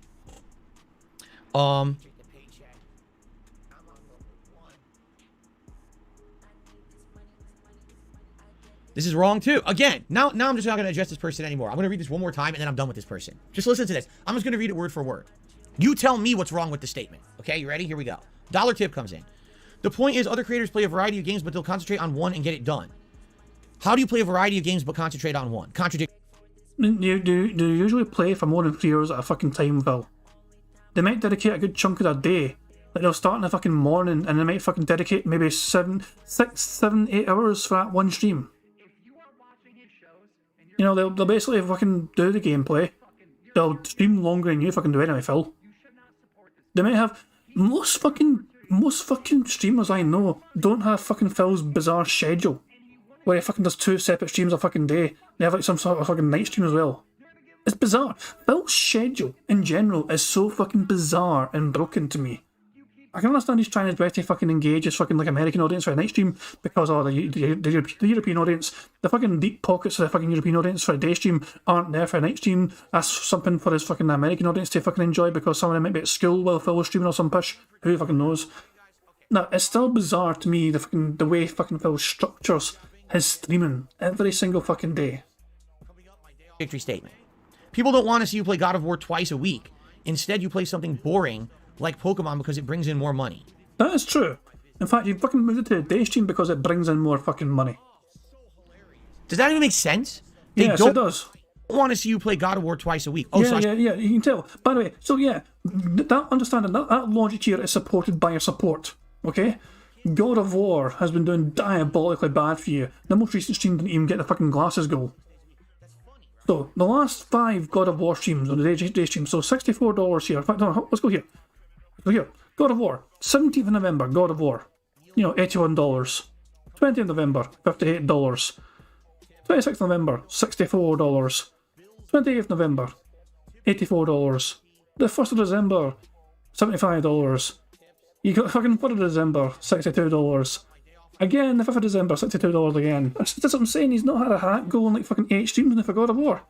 This is wrong too. Again, now I'm just not going to address this person anymore. I'm going to read this one more time and then I'm done with this person. Just listen to this. I'm just going to read it word for word. You tell me what's wrong with the statement. Okay, you ready? Here we go. Dollar tip comes in. The point is other creators play a variety of games, but they'll concentrate on one and get it done. How do you play a variety of games but concentrate on one? Contradict. Do you usually play for more than 3 hours at a fucking time, Phil? They might dedicate a good chunk of their day. Like they'll start in the fucking morning and they might fucking dedicate maybe 7, 8 hours for that one stream. You know, they'll basically fucking do the gameplay. They'll stream longer than you fucking do anyway, Phil. They might have... Most fucking streamers I know don't have fucking Phil's bizarre schedule. Where he fucking does 2 separate streams a fucking day. They have like some sort of fucking night stream as well. It's bizarre. Phil's schedule in general is so fucking bizarre and broken to me. I can understand he's trying his best to fucking engage his fucking like American audience for a night stream because the European audience, the fucking deep pockets of the fucking European audience for a day stream aren't there for a night stream. That's something for his fucking American audience to fucking enjoy because some of them might be at school while Phil was streaming or some push. Who fucking knows? No, it's still bizarre to me the way fucking Phil structures his streaming every single fucking day. Victory statement. People don't want to see you play God of War twice a week. Instead, you play something boring like Pokemon because it brings in more money. That is true. In fact, you fucking moved it to a day stream because it brings in more fucking money. Does that even make sense? Yes, it does. Want to see you play God of War twice a week. Oh, yeah, you can tell. By the way, so yeah, that understanding, that logic here is supported by your support, okay? God of War has been doing diabolically bad for you. The most recent stream didn't even get the fucking glasses goal. So, the last 5 God of War streams on the day stream, so $64 here. In fact, no, let's go here. Go here. God of War. 17th of November, God of War. You know, $81. 20th of November, $58. 26th of November, $64. 28th of November, $84. The 1st of December, $75. You got fucking 3rd of December, $62. Again, the 5th of December, $62 again. That's what I'm saying, he's not had a hack going like fucking 8 streams in for God of War.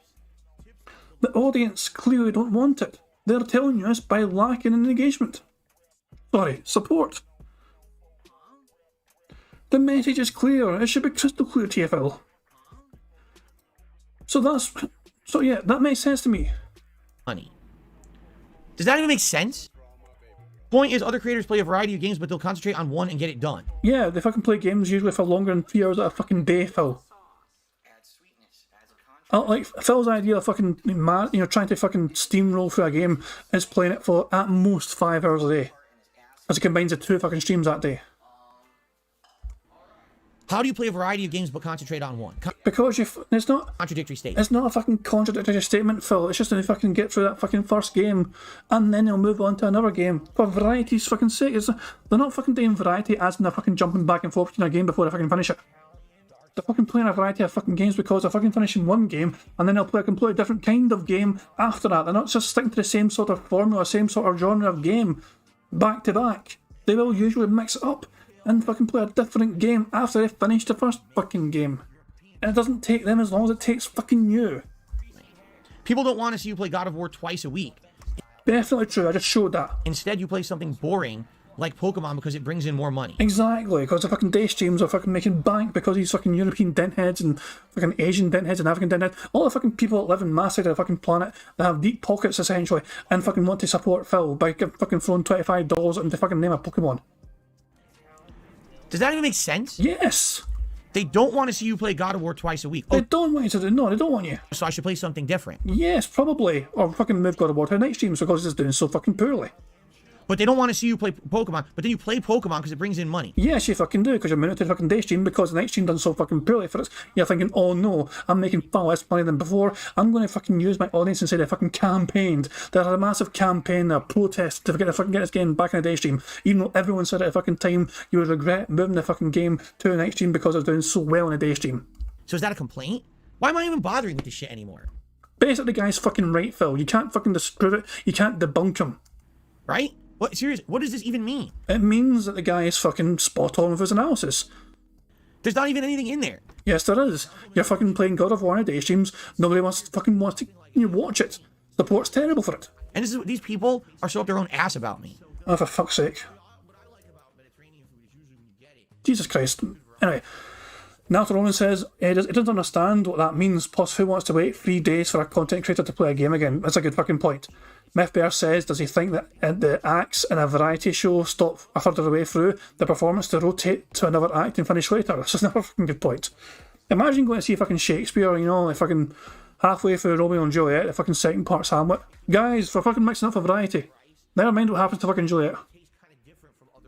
The audience clearly don't want it. They're telling you this by lacking in engagement. Sorry, support. The message is clear. It should be crystal clear, TFL. So yeah, that makes sense to me. Money. Does that even make sense? Point is, other creators play a variety of games, but they'll concentrate on one and get it done. Yeah, they fucking play games usually for longer than 3 hours at a fucking day, Phil. Like, Phil's idea of fucking, trying to fucking steamroll through a game is playing it for at most 5 hours a day. As it combines the 2 fucking streams that day. How do you play a variety of games but concentrate on one? Because it's not Contradictory statement. It's not a fucking contradictory statement, Phil. It's just that they fucking get through that fucking first game and then they'll move on to another game. For variety's fucking sake, they're not fucking doing variety as in they're fucking jumping back and forth between a game before they fucking finish it. They're fucking playing a variety of fucking games because they're fucking finishing one game and then they'll play a completely different kind of game after that. They're not just sticking to the same sort of formula, same sort of genre of game back to back. They will usually mix it up and fucking play a different game after they finish the first fucking game. And it doesn't take them as long as it takes fucking you. People don't want to see you play God of War twice a week. Definitely true, I just showed that. Instead, you play something boring like Pokemon because it brings in more money. Exactly, because the fucking day streams are fucking making bank because these fucking European dentheads and fucking Asian dentheads and African dentheads, all the fucking people that live in mass side of the fucking planet that have deep pockets essentially and fucking want to support Phil by fucking throwing $25 into fucking name a Pokemon. Does that even make sense? Yes! They don't want to see you play God of War twice a week. They don't want you to do, no, they don't want you. So I should play something different. Yes, probably. Or fucking move God of War to night streams because it's doing so fucking poorly. But they don't want to see you play Pokemon, but then you play Pokemon because it brings in money. Yes, you fucking do, because you're moving to the fucking day stream because the night stream done so fucking poorly for us. You're thinking, oh no, I'm making far less money than before. I'm going to fucking use my audience and say they fucking campaigned. They had a massive campaign, a protest to get this game back in the day stream. Even though everyone said at the fucking time you would regret moving the fucking game to the night stream because it was doing so well in the day stream. So is that a complaint? Why am I even bothering with this shit anymore? Basically, the guy's fucking right, Phil. You can't fucking disprove it. You can't debunk him. Right? What? Seriously, what does this even mean? It means that the guy is fucking spot on with his analysis. There's not even anything in there. Yes, there is. You're fucking playing God of War on day streams. Nobody wants to watch it. The port's terrible for it. And these people are so up their own ass about me. Oh, for fuck's sake. Jesus Christ. Anyway, Nato Ronan says he doesn't understand what that means, plus who wants to wait 3 days for a content creator to play a game again? That's a good fucking point. Mythbear says, does he think that the acts in a variety show stop a third of the way through the performance to rotate to another act and finish later? This is another fucking good point. Imagine going to see fucking Shakespeare, like fucking halfway through Romeo and Juliet, the fucking second part's Hamlet. Guys, we're fucking mixing up for variety. Never mind what happens to fucking Juliet.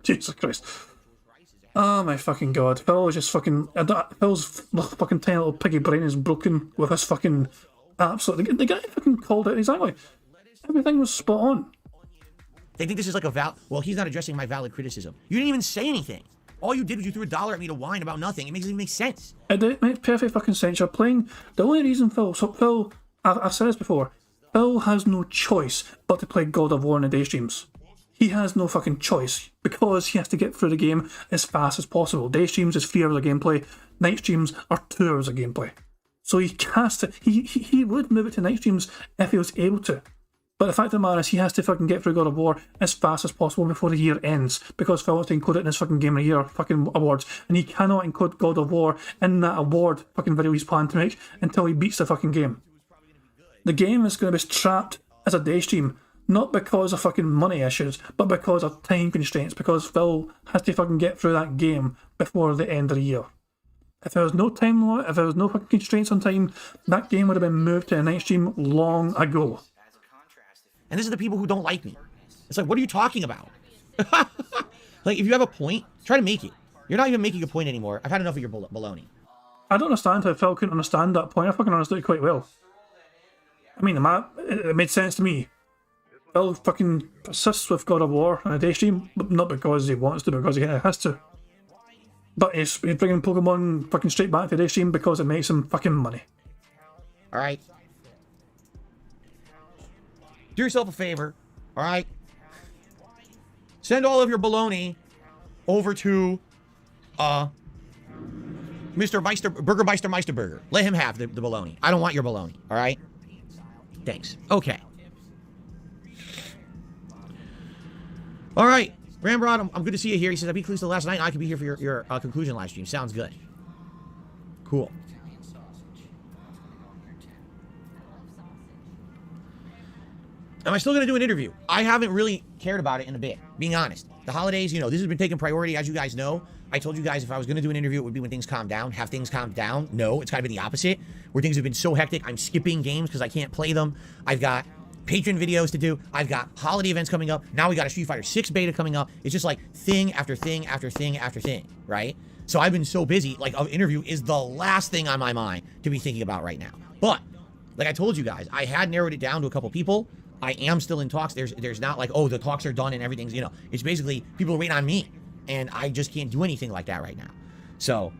Jesus Christ. Oh my fucking god. Phil is just fucking... Phil's fucking tiny little piggy brain is broken with this fucking... Absolutely... The guy fucking called it exactly. Everything was spot on. They think this is like well, he's not addressing my valid criticism. You didn't even say anything. All you did was you threw $1 at me to whine about nothing. It doesn't even make sense. It makes perfect fucking sense. You're playing... The only reason Phil... I've said this before. Phil has no choice but to play God of War in the day streams. He has no fucking choice because he has to get through the game as fast as possible. Day streams is 3 hours of gameplay. Night streams are 2 hours of gameplay. So he has to... He would move it to night streams if he was able to. But the fact of the matter is, he has to fucking get through God of War as fast as possible before the year ends, because Phil wants to include it in his fucking Game of the Year fucking awards, and he cannot include God of War in that award fucking video he's planning to make until he beats the fucking game. The game is going to be trapped as a day stream, not because of fucking money issues, but because of time constraints, because Phil has to fucking get through that game before the end of the year. If there was no time limit, if there was no fucking constraints on time, that game would have been moved to a night stream long ago. And this is the people who don't like me. It's like, what are you talking about? Like, if you have a point, try to make it. You're not even making a point anymore. I've had enough of your baloney. I don't understand how Phil couldn't understand that point. I fucking understood it quite well. I mean, it made sense to me. Phil fucking persists with God of War on a day stream, but not because he wants to, because he kind of has to. But he's bringing Pokemon fucking straight back to the day stream because it makes him fucking money. Alright. Do yourself a favor, alright? Send all of your baloney over to, Mr. Meisterburger. Let him have the baloney. I don't want your baloney, alright? Thanks. Okay. Alright. Ramrod, I'm good to see you here. He says, I beat Callisto last night and I could be here for your conclusion live stream. Sounds good. Cool. Am I still going to do an interview? I haven't really cared about it in a bit, being honest. The holidays, this has been taking priority, as you guys know. I told you guys if I was going to do an interview, it would be when things calm down. Have things calmed down? No, it's kind of been the opposite. Where things have been so hectic, I'm skipping games because I can't play them. I've got patron videos to do. I've got holiday events coming up. Now we got a Street Fighter 6 beta coming up. It's just like thing after thing after thing after thing, right? So I've been so busy, like an interview is the last thing on my mind to be thinking about right now. But like I told you guys, I had narrowed it down to a couple people. I am still in talks. There's not like, oh, the talks are done and everything's, you know, it's basically people are waiting on me. And I just can't do anything like that right now. So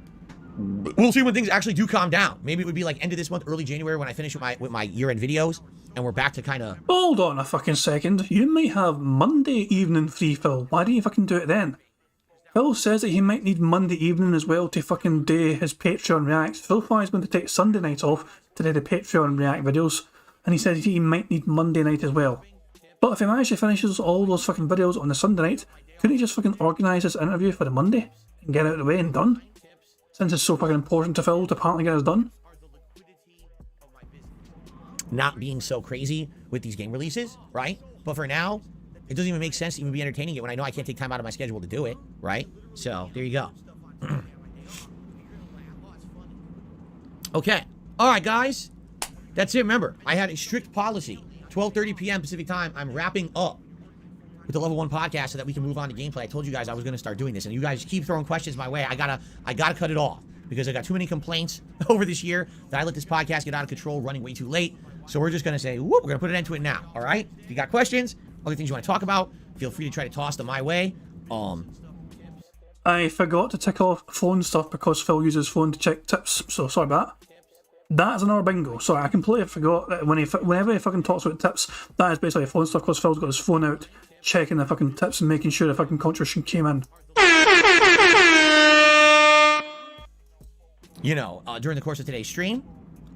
we'll see when things actually do calm down. Maybe it would be like end of this month, early January when I finish with my year-end videos and we're back to kind of... Hold on a fucking second. You might have Monday evening free, Phil. Why don't you fucking do it then? Phil says that he might need Monday evening as well to fucking do his Patreon reacts. Phil thought he's going to take Sunday night off to do the Patreon react videos. And he said he might need Monday night as well. But if he actually finishes all those fucking videos on the Sunday night, couldn't he just fucking organise this interview for the Monday and get it out of the way and done? Since it's so fucking important to Phil to apparently get it done. Not being so crazy with these game releases, right? But for now, it doesn't even make sense to even be entertaining it when I know I can't take time out of my schedule to do it, right? So, there you go. Okay. All right, guys. That's it. Remember, I had a strict policy. 12:30 p.m. Pacific time, I'm wrapping up with the Level 1 podcast so that we can move on to gameplay. I told you guys I was going to start doing this, and you guys keep throwing questions my way. I gotta cut it off because I got too many complaints over this year that I let this podcast get out of control, running way too late. So we're just going to say, whoop, we're going to put an end to it now, all right? If you got questions, other things you want to talk about, feel free to try to toss them my way. I forgot to tick off phone stuff because Phil uses phone to check tips, so sorry about that. That's another bingo. Sorry, I completely forgot that whenever he fucking talks about tips, that is basically phone stuff because Phil's got his phone out, checking the fucking tips and making sure the fucking contribution came in. You know, during the course of today's stream.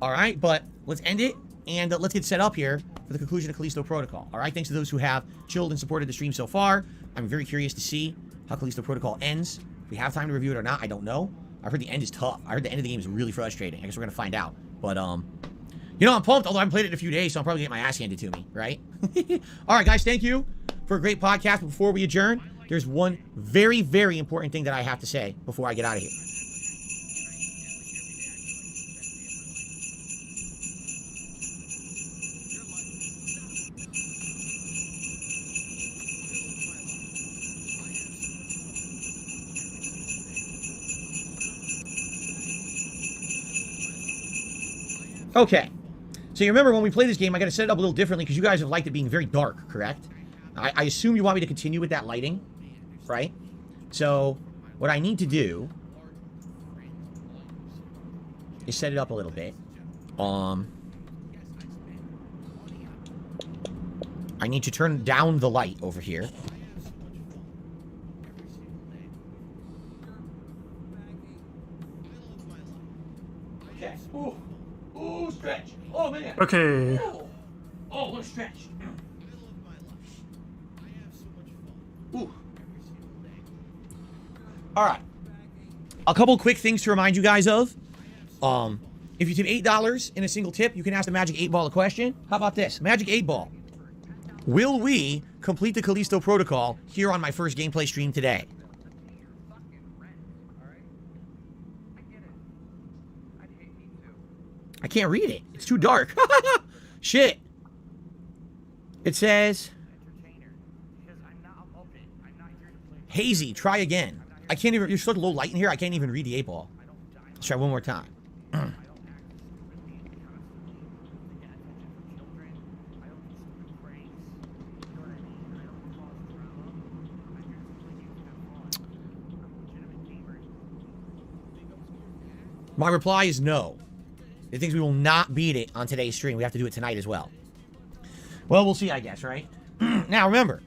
All right, but let's end it and let's get set up here for the conclusion of Callisto Protocol. All right, thanks to those who have chilled and supported the stream so far. I'm very curious to see how Callisto Protocol ends. If we have time to review it or not, I don't know. I've heard the end is tough. I heard the end of the game is really frustrating. I guess we're going to find out. But, you know, I'm pumped, although I haven't played it in a few days, so I'm probably going to get my ass handed to me, right? All right, guys, thank you for a great podcast. Before we adjourn, there's one very, very important thing that I have to say before I get out of here. Okay, so you remember when we play this game, I got to set it up a little differently because you guys have liked it being very dark, correct? I assume you want me to continue with that lighting, right? So what I need to do is set it up a little bit. I need to turn down the light over here. Okay. Ooh. Ooh, stretch. Oh, man. Okay. Oh, look, stretch. Ooh. All right. A couple quick things to remind you guys of. If you tip $8 in a single tip, you can ask the Magic 8 Ball a question. How about this? Magic 8 Ball. Will we complete the Callisto Protocol here on my first gameplay stream today? I can't read it. It's too dark. Shit. It says... Hazy, try again. I can't even... There's such low light in here, I can't even read the 8 Ball. Let's try one more time. My reply is no. It thinks we will not beat it on today's stream. We have to do it tonight as well. Well, we'll see, I guess, right? Now, remember,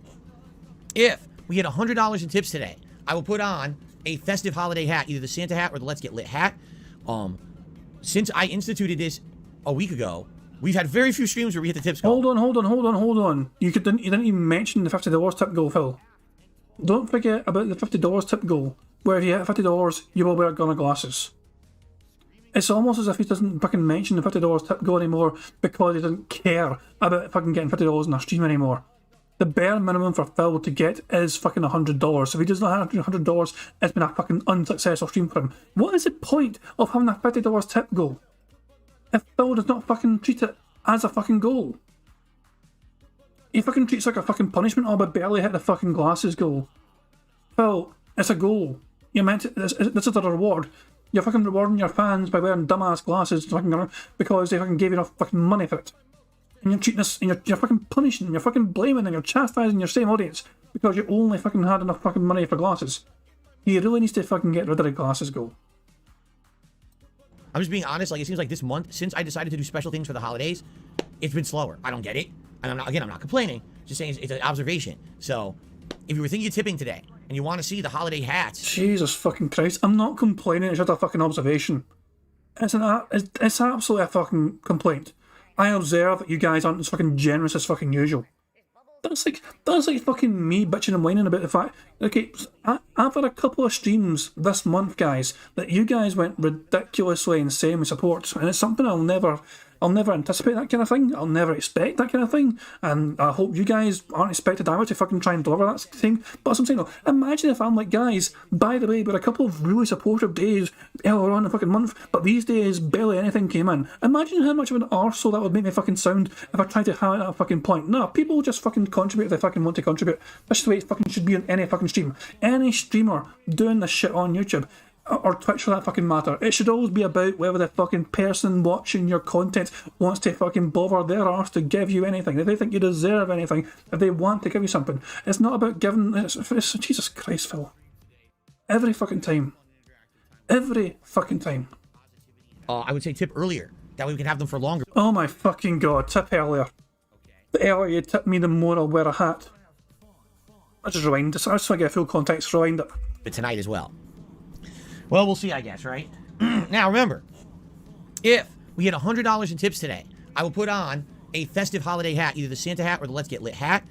if we hit $100 in tips today, I will put on a festive holiday hat, either the Santa hat or the Let's Get Lit hat. Since I instituted this a week ago, we've had very few streams where we hit the tips goal. Hold on. You didn't even mention the $50 tip goal, Phil. Don't forget about the $50 tip goal, where if you hit $50, you will wear Gunnar glasses. It's almost as if he doesn't fucking mention the $50 tip goal anymore because he doesn't care about fucking getting $50 in our stream anymore. The bare minimum for Phil to get is fucking $100. So if he does not have $100, it's been a fucking unsuccessful stream for him. What is the point of having a $50 tip goal if Phil does not fucking treat it as a fucking goal? He fucking treats it like a fucking punishment. Oh, but barely hit the fucking glasses goal. Phil, it's a goal. You're meant to, this is the reward. You're fucking rewarding your fans by wearing dumbass glasses fucking because they fucking gave you enough fucking money for it. And you're treating us, and you're fucking punishing, and you're fucking blaming, and you're chastising your same audience because you only fucking had enough fucking money for glasses. He really needs to fucking get rid of the glasses go. I'm just being honest, like, it seems like this month, since I decided to do special things for the holidays, it's been slower. I don't get it. And I'm not complaining. Just saying it's an observation. So, if you were thinking of tipping today, and you want to see the holiday hats... Jesus fucking Christ, I'm not complaining, it's just a fucking observation. It's absolutely a fucking complaint. I observe that you guys aren't as fucking generous as fucking usual. That's like fucking me bitching and whining about the fact. Okay, I've had a couple of streams this month, guys, that you guys went ridiculously insane with support, and it's something I'll never anticipate that kind of thing. I'll never expect that kind of thing, and I hope you guys aren't expected either to fucking try and deliver that thing. But as I'm saying, though, imagine if I'm like, guys, by the way, we had a couple of really supportive days earlier on in the fucking month, but these days barely anything came in. Imagine how much of an arsehole that would make me fucking sound if I tried to highlight that fucking point. No, people just fucking contribute if they fucking want to contribute. That's the way it fucking should be on any fucking stream. Any streamer doing this shit on YouTube or Twitch for that fucking matter, it should always be about whether the fucking person watching your content wants to fucking bother their arse to give you anything, if they think you deserve anything, if they want to give you something. It's not about giving... It's Jesus Christ, Phil. Every fucking time. Every fucking time. I would say tip earlier. That way we can have them for longer. Oh my fucking god, tip earlier. The earlier you tip me, the more I'll wear a hat. I just rewind. I just want to get a full context, rewind it. But tonight as well. Well, we'll see, I guess, right? Now, remember, if we get $100 in tips today, I will put on a festive holiday hat, either the Santa hat or the Let's Get Lit hat.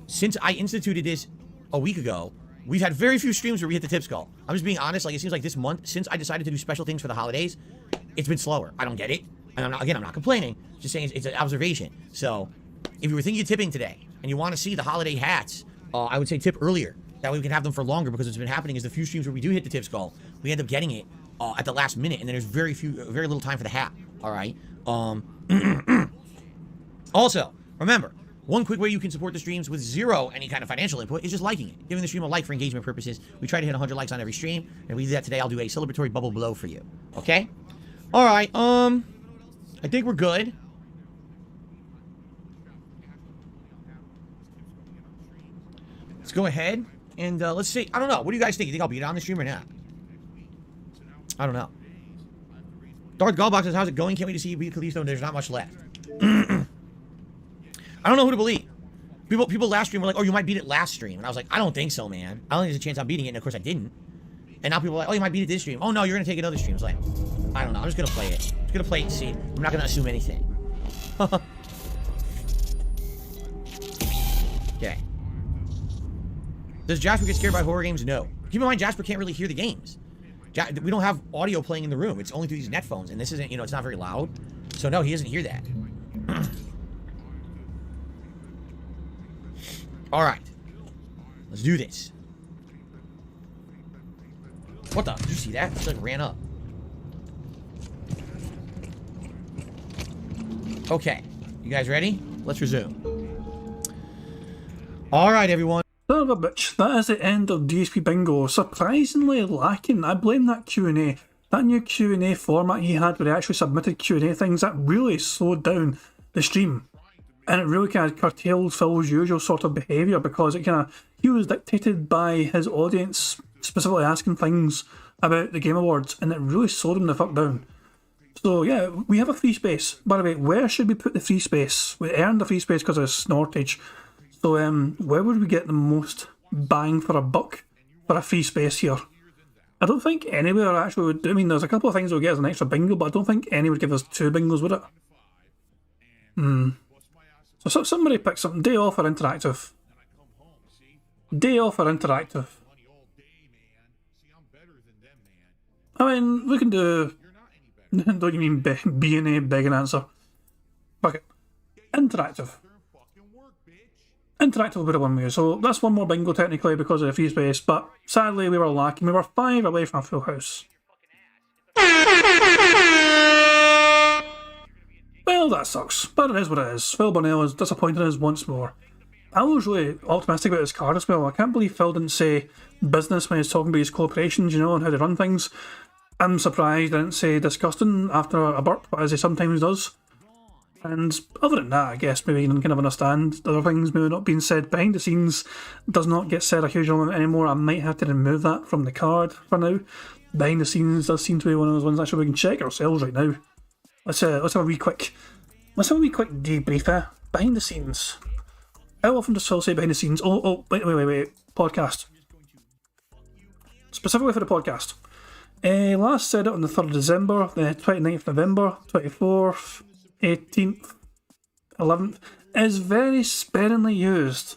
Since I instituted this a week ago, we've had very few streams where we hit the tips goal. I'm just being honest, like, it seems like this month, since I decided to do special things for the holidays, it's been slower. I don't get it. And I'm not complaining. Just saying it's an observation. So, if you were thinking of tipping today, and you want to see the holiday hats, I would say tip earlier. That way we can have them for longer, because what's been happening is the few streams where we do hit the tips goal, we end up getting it at the last minute, and then there's very little time for the hat. All right. Also, remember, one quick way you can support the streams with zero any kind of financial input is just liking it, giving the stream a like for engagement purposes. We try to hit 100 likes on every stream, and if we do that today, I'll do a celebratory bubble blow for you. Okay. All right. I think we're good. Let's go ahead and let's see. I don't know. What do you guys think? You think I'll beat it on the stream or not? I don't know. Darth Gallbox says, how's it going? Can't wait to see you beat Kalisto. There's not much left. I don't know who to believe. People last stream were like, oh, you might beat it last stream. And I was like, I don't think so, man. I don't think there's a chance I'm beating it. And of course I didn't. And now people are like, oh, you might beat it this stream. Oh, no, you're going to take another stream. It's like, I don't know. I'm just going to play it. I'm just going to play it and see. I'm not going to assume anything. Okay. Does Jasper get scared by horror games? No. Keep in mind, Jasper can't really hear the games. We don't have audio playing in the room. It's only through these net phones, and this isn't, it's not very loud. So no, he doesn't hear that. All right. Let's do this. What the? Did you see that? It like ran up. Okay. You guys ready? Let's resume. All right, everyone. Son of a bitch, that is the end of DSP Bingo. Surprisingly lacking. I blame that Q&A. That new Q&A format he had where he actually submitted Q&A things, that really slowed down the stream. And it really kind of curtailed Phil's usual sort of behaviour, because it kind of, he was dictated by his audience specifically asking things about the Game Awards, and it really slowed him the fuck down. So yeah, we have a free space. By the way, where should we put the free space? We earned the free space because of Snortage. So where would we get the most bang for a buck for a free space here? I don't think anywhere actually would. I mean, there's a couple of things we'll get as an extra bingo, but I don't think any would give us 2 bingos, would it? So somebody pick something. Day off or interactive? Day off or interactive? I mean, we can do... Don't you mean B&A begging answer? Fuck it. Interactive. Interactive will be the one we use. So that's one more bingo technically because of the free space, but sadly we were lacking. We were 5 away from a full house. Well, that sucks, but it is what it is. Phil Burnell is disappointing us once more. I was really optimistic about his card as well. I can't believe Phil didn't say business when he was talking about his corporations, and how they run things. I'm surprised I didn't say disgusting after a burp, as he sometimes does. And other than that, I guess maybe you can kind of understand the other things maybe not being said behind the scenes does not get said a huge amount anymore. I might have to remove that from the card for now. Behind the scenes does seem to be one of those ones actually we can check ourselves right now. Let's have a wee quick debrief. Behind the scenes. How often does Phil say behind the scenes? Wait. Podcast. Specifically for the podcast. Last said it on the 3rd of December, the 29th of November, 24th, 18th, 11th. Is very sparingly used.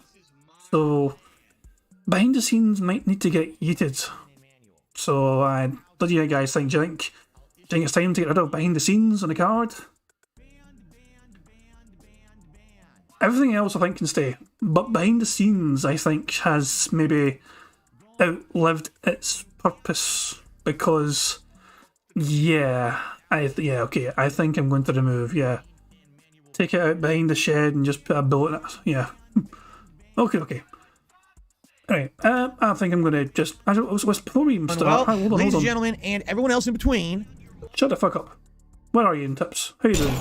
So, behind the scenes might need to get yeeted. So, what do you guys think? Do you think it's time to get rid of behind the scenes on the card? Everything else I think can stay, but behind the scenes I think has maybe outlived its purpose because, I think I'm going to remove, take it out behind the shed and just put a bullet in it, okay. Alright, I think I'm going to just, before we even start, Well, hold on. ladies and gentlemen, and everyone else in between, Shut the fuck up. Where are you in tips? How you doing?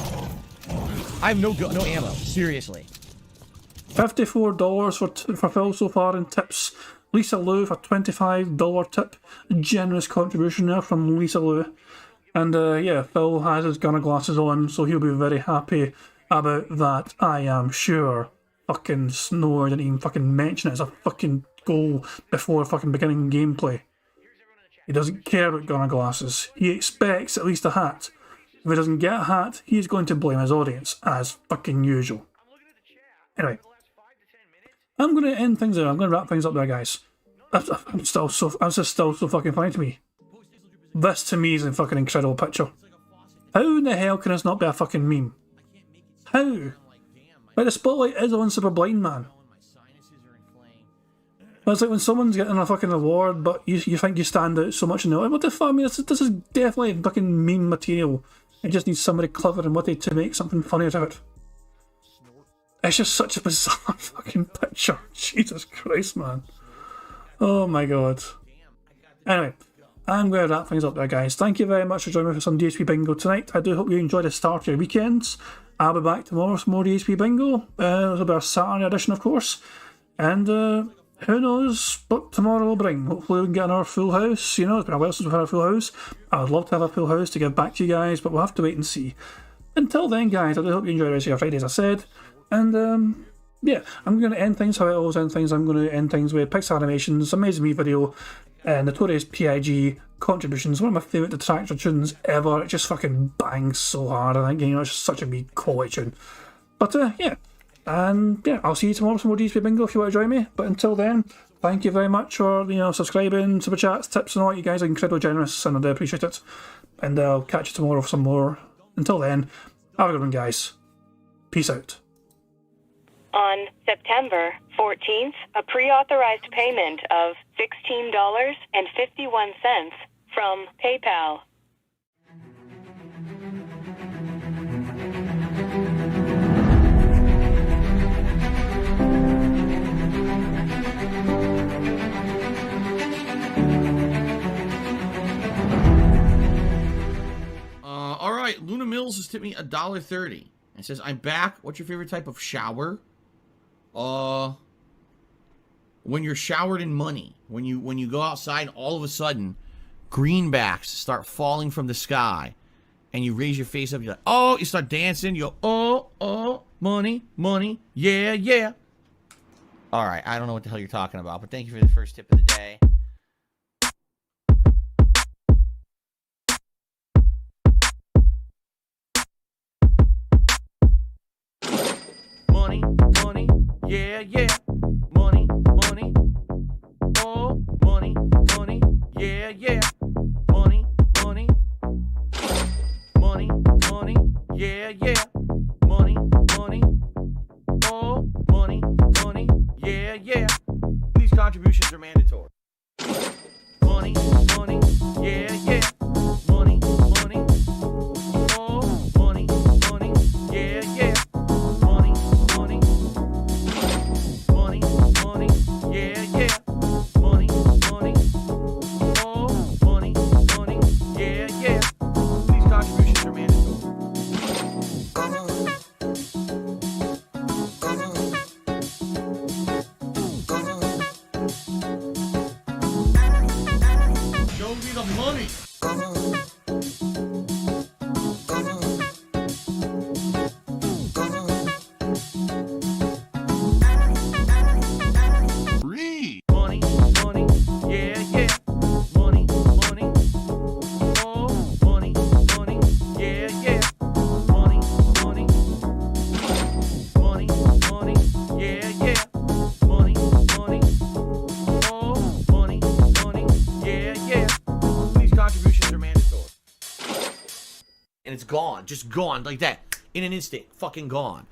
I have no ammo. Seriously. $54 for Phil so far in tips. Lisa Lou for $25 tip. Generous contribution there from Lisa Lou. And Phil has his gunner glasses on, so he'll be very happy about that, I am sure. Fucking Snore didn't even fucking mention it as a fucking goal before fucking beginning gameplay. He doesn't care about gunner glasses. He expects at least a hat. If he doesn't get a hat, he's going to blame his audience, as fucking usual. Anyway, I'm going to end things there. I'm going to wrap things up there, guys. That's just still so fucking funny to me. This, to me, is a fucking incredible picture. How in the hell can this not be a fucking meme? How? Like, the spotlight is on Super Blind Man. It's like when someone's getting a fucking award, but you think you stand out so much and they're like, what the fuck? I mean, this is definitely fucking meme material. It just needs somebody clever and witty to make something funny out of it. It's just such a bizarre fucking picture. Jesus Christ, man. Oh my god. Anyway, I'm going to wrap things up there, guys. Thank you very much for joining me for some DSP Bingo tonight. I do hope you enjoyed the start of your weekends. I'll be back tomorrow for some more DSP Bingo. This will be our Saturday edition, of course. And who knows what tomorrow will bring. Hopefully we can get another full house. It's been a while since we've had a full house. I would love to have a full house to give back to you guys, but we'll have to wait and see. Until then, guys, I do hope you enjoy the rest of your Friday, as I said. And, I'm going to end things how I always end things. I'm going to end things with Pixar Animations, Amazing Me video, and Notorious PIG contributions. One of my favourite detractor tunes ever. It just fucking bangs so hard. I think, it's just such a wee quality tune. But, And I'll see you tomorrow for some more DSP Bingo if you want to join me. But until then, thank you very much for subscribing, super chats, tips and all. You guys are incredibly generous and I do appreciate it. And I'll catch you tomorrow for some more. Until then, have a good one, guys. Peace out. On September 14th, a pre-authorized payment of $16.51 from PayPal. All right, Luna Mills has tipped me $1.30. It says, I'm back. What's your favorite type of shower? When you're showered in money. When you go outside, all of a sudden, greenbacks start falling from the sky. And you raise your face up, you're like, oh, you start dancing, you go, oh, money, yeah. All right, I don't know what the hell you're talking about, but thank you for the first tip of the day. Money, yeah. Money, oh, money, yeah. Money, yeah. Money, oh, money, yeah. These contributions are mandatory. Money, yeah. Money, oh, money, yeah. Money, gone like that in an instant, fucking gone.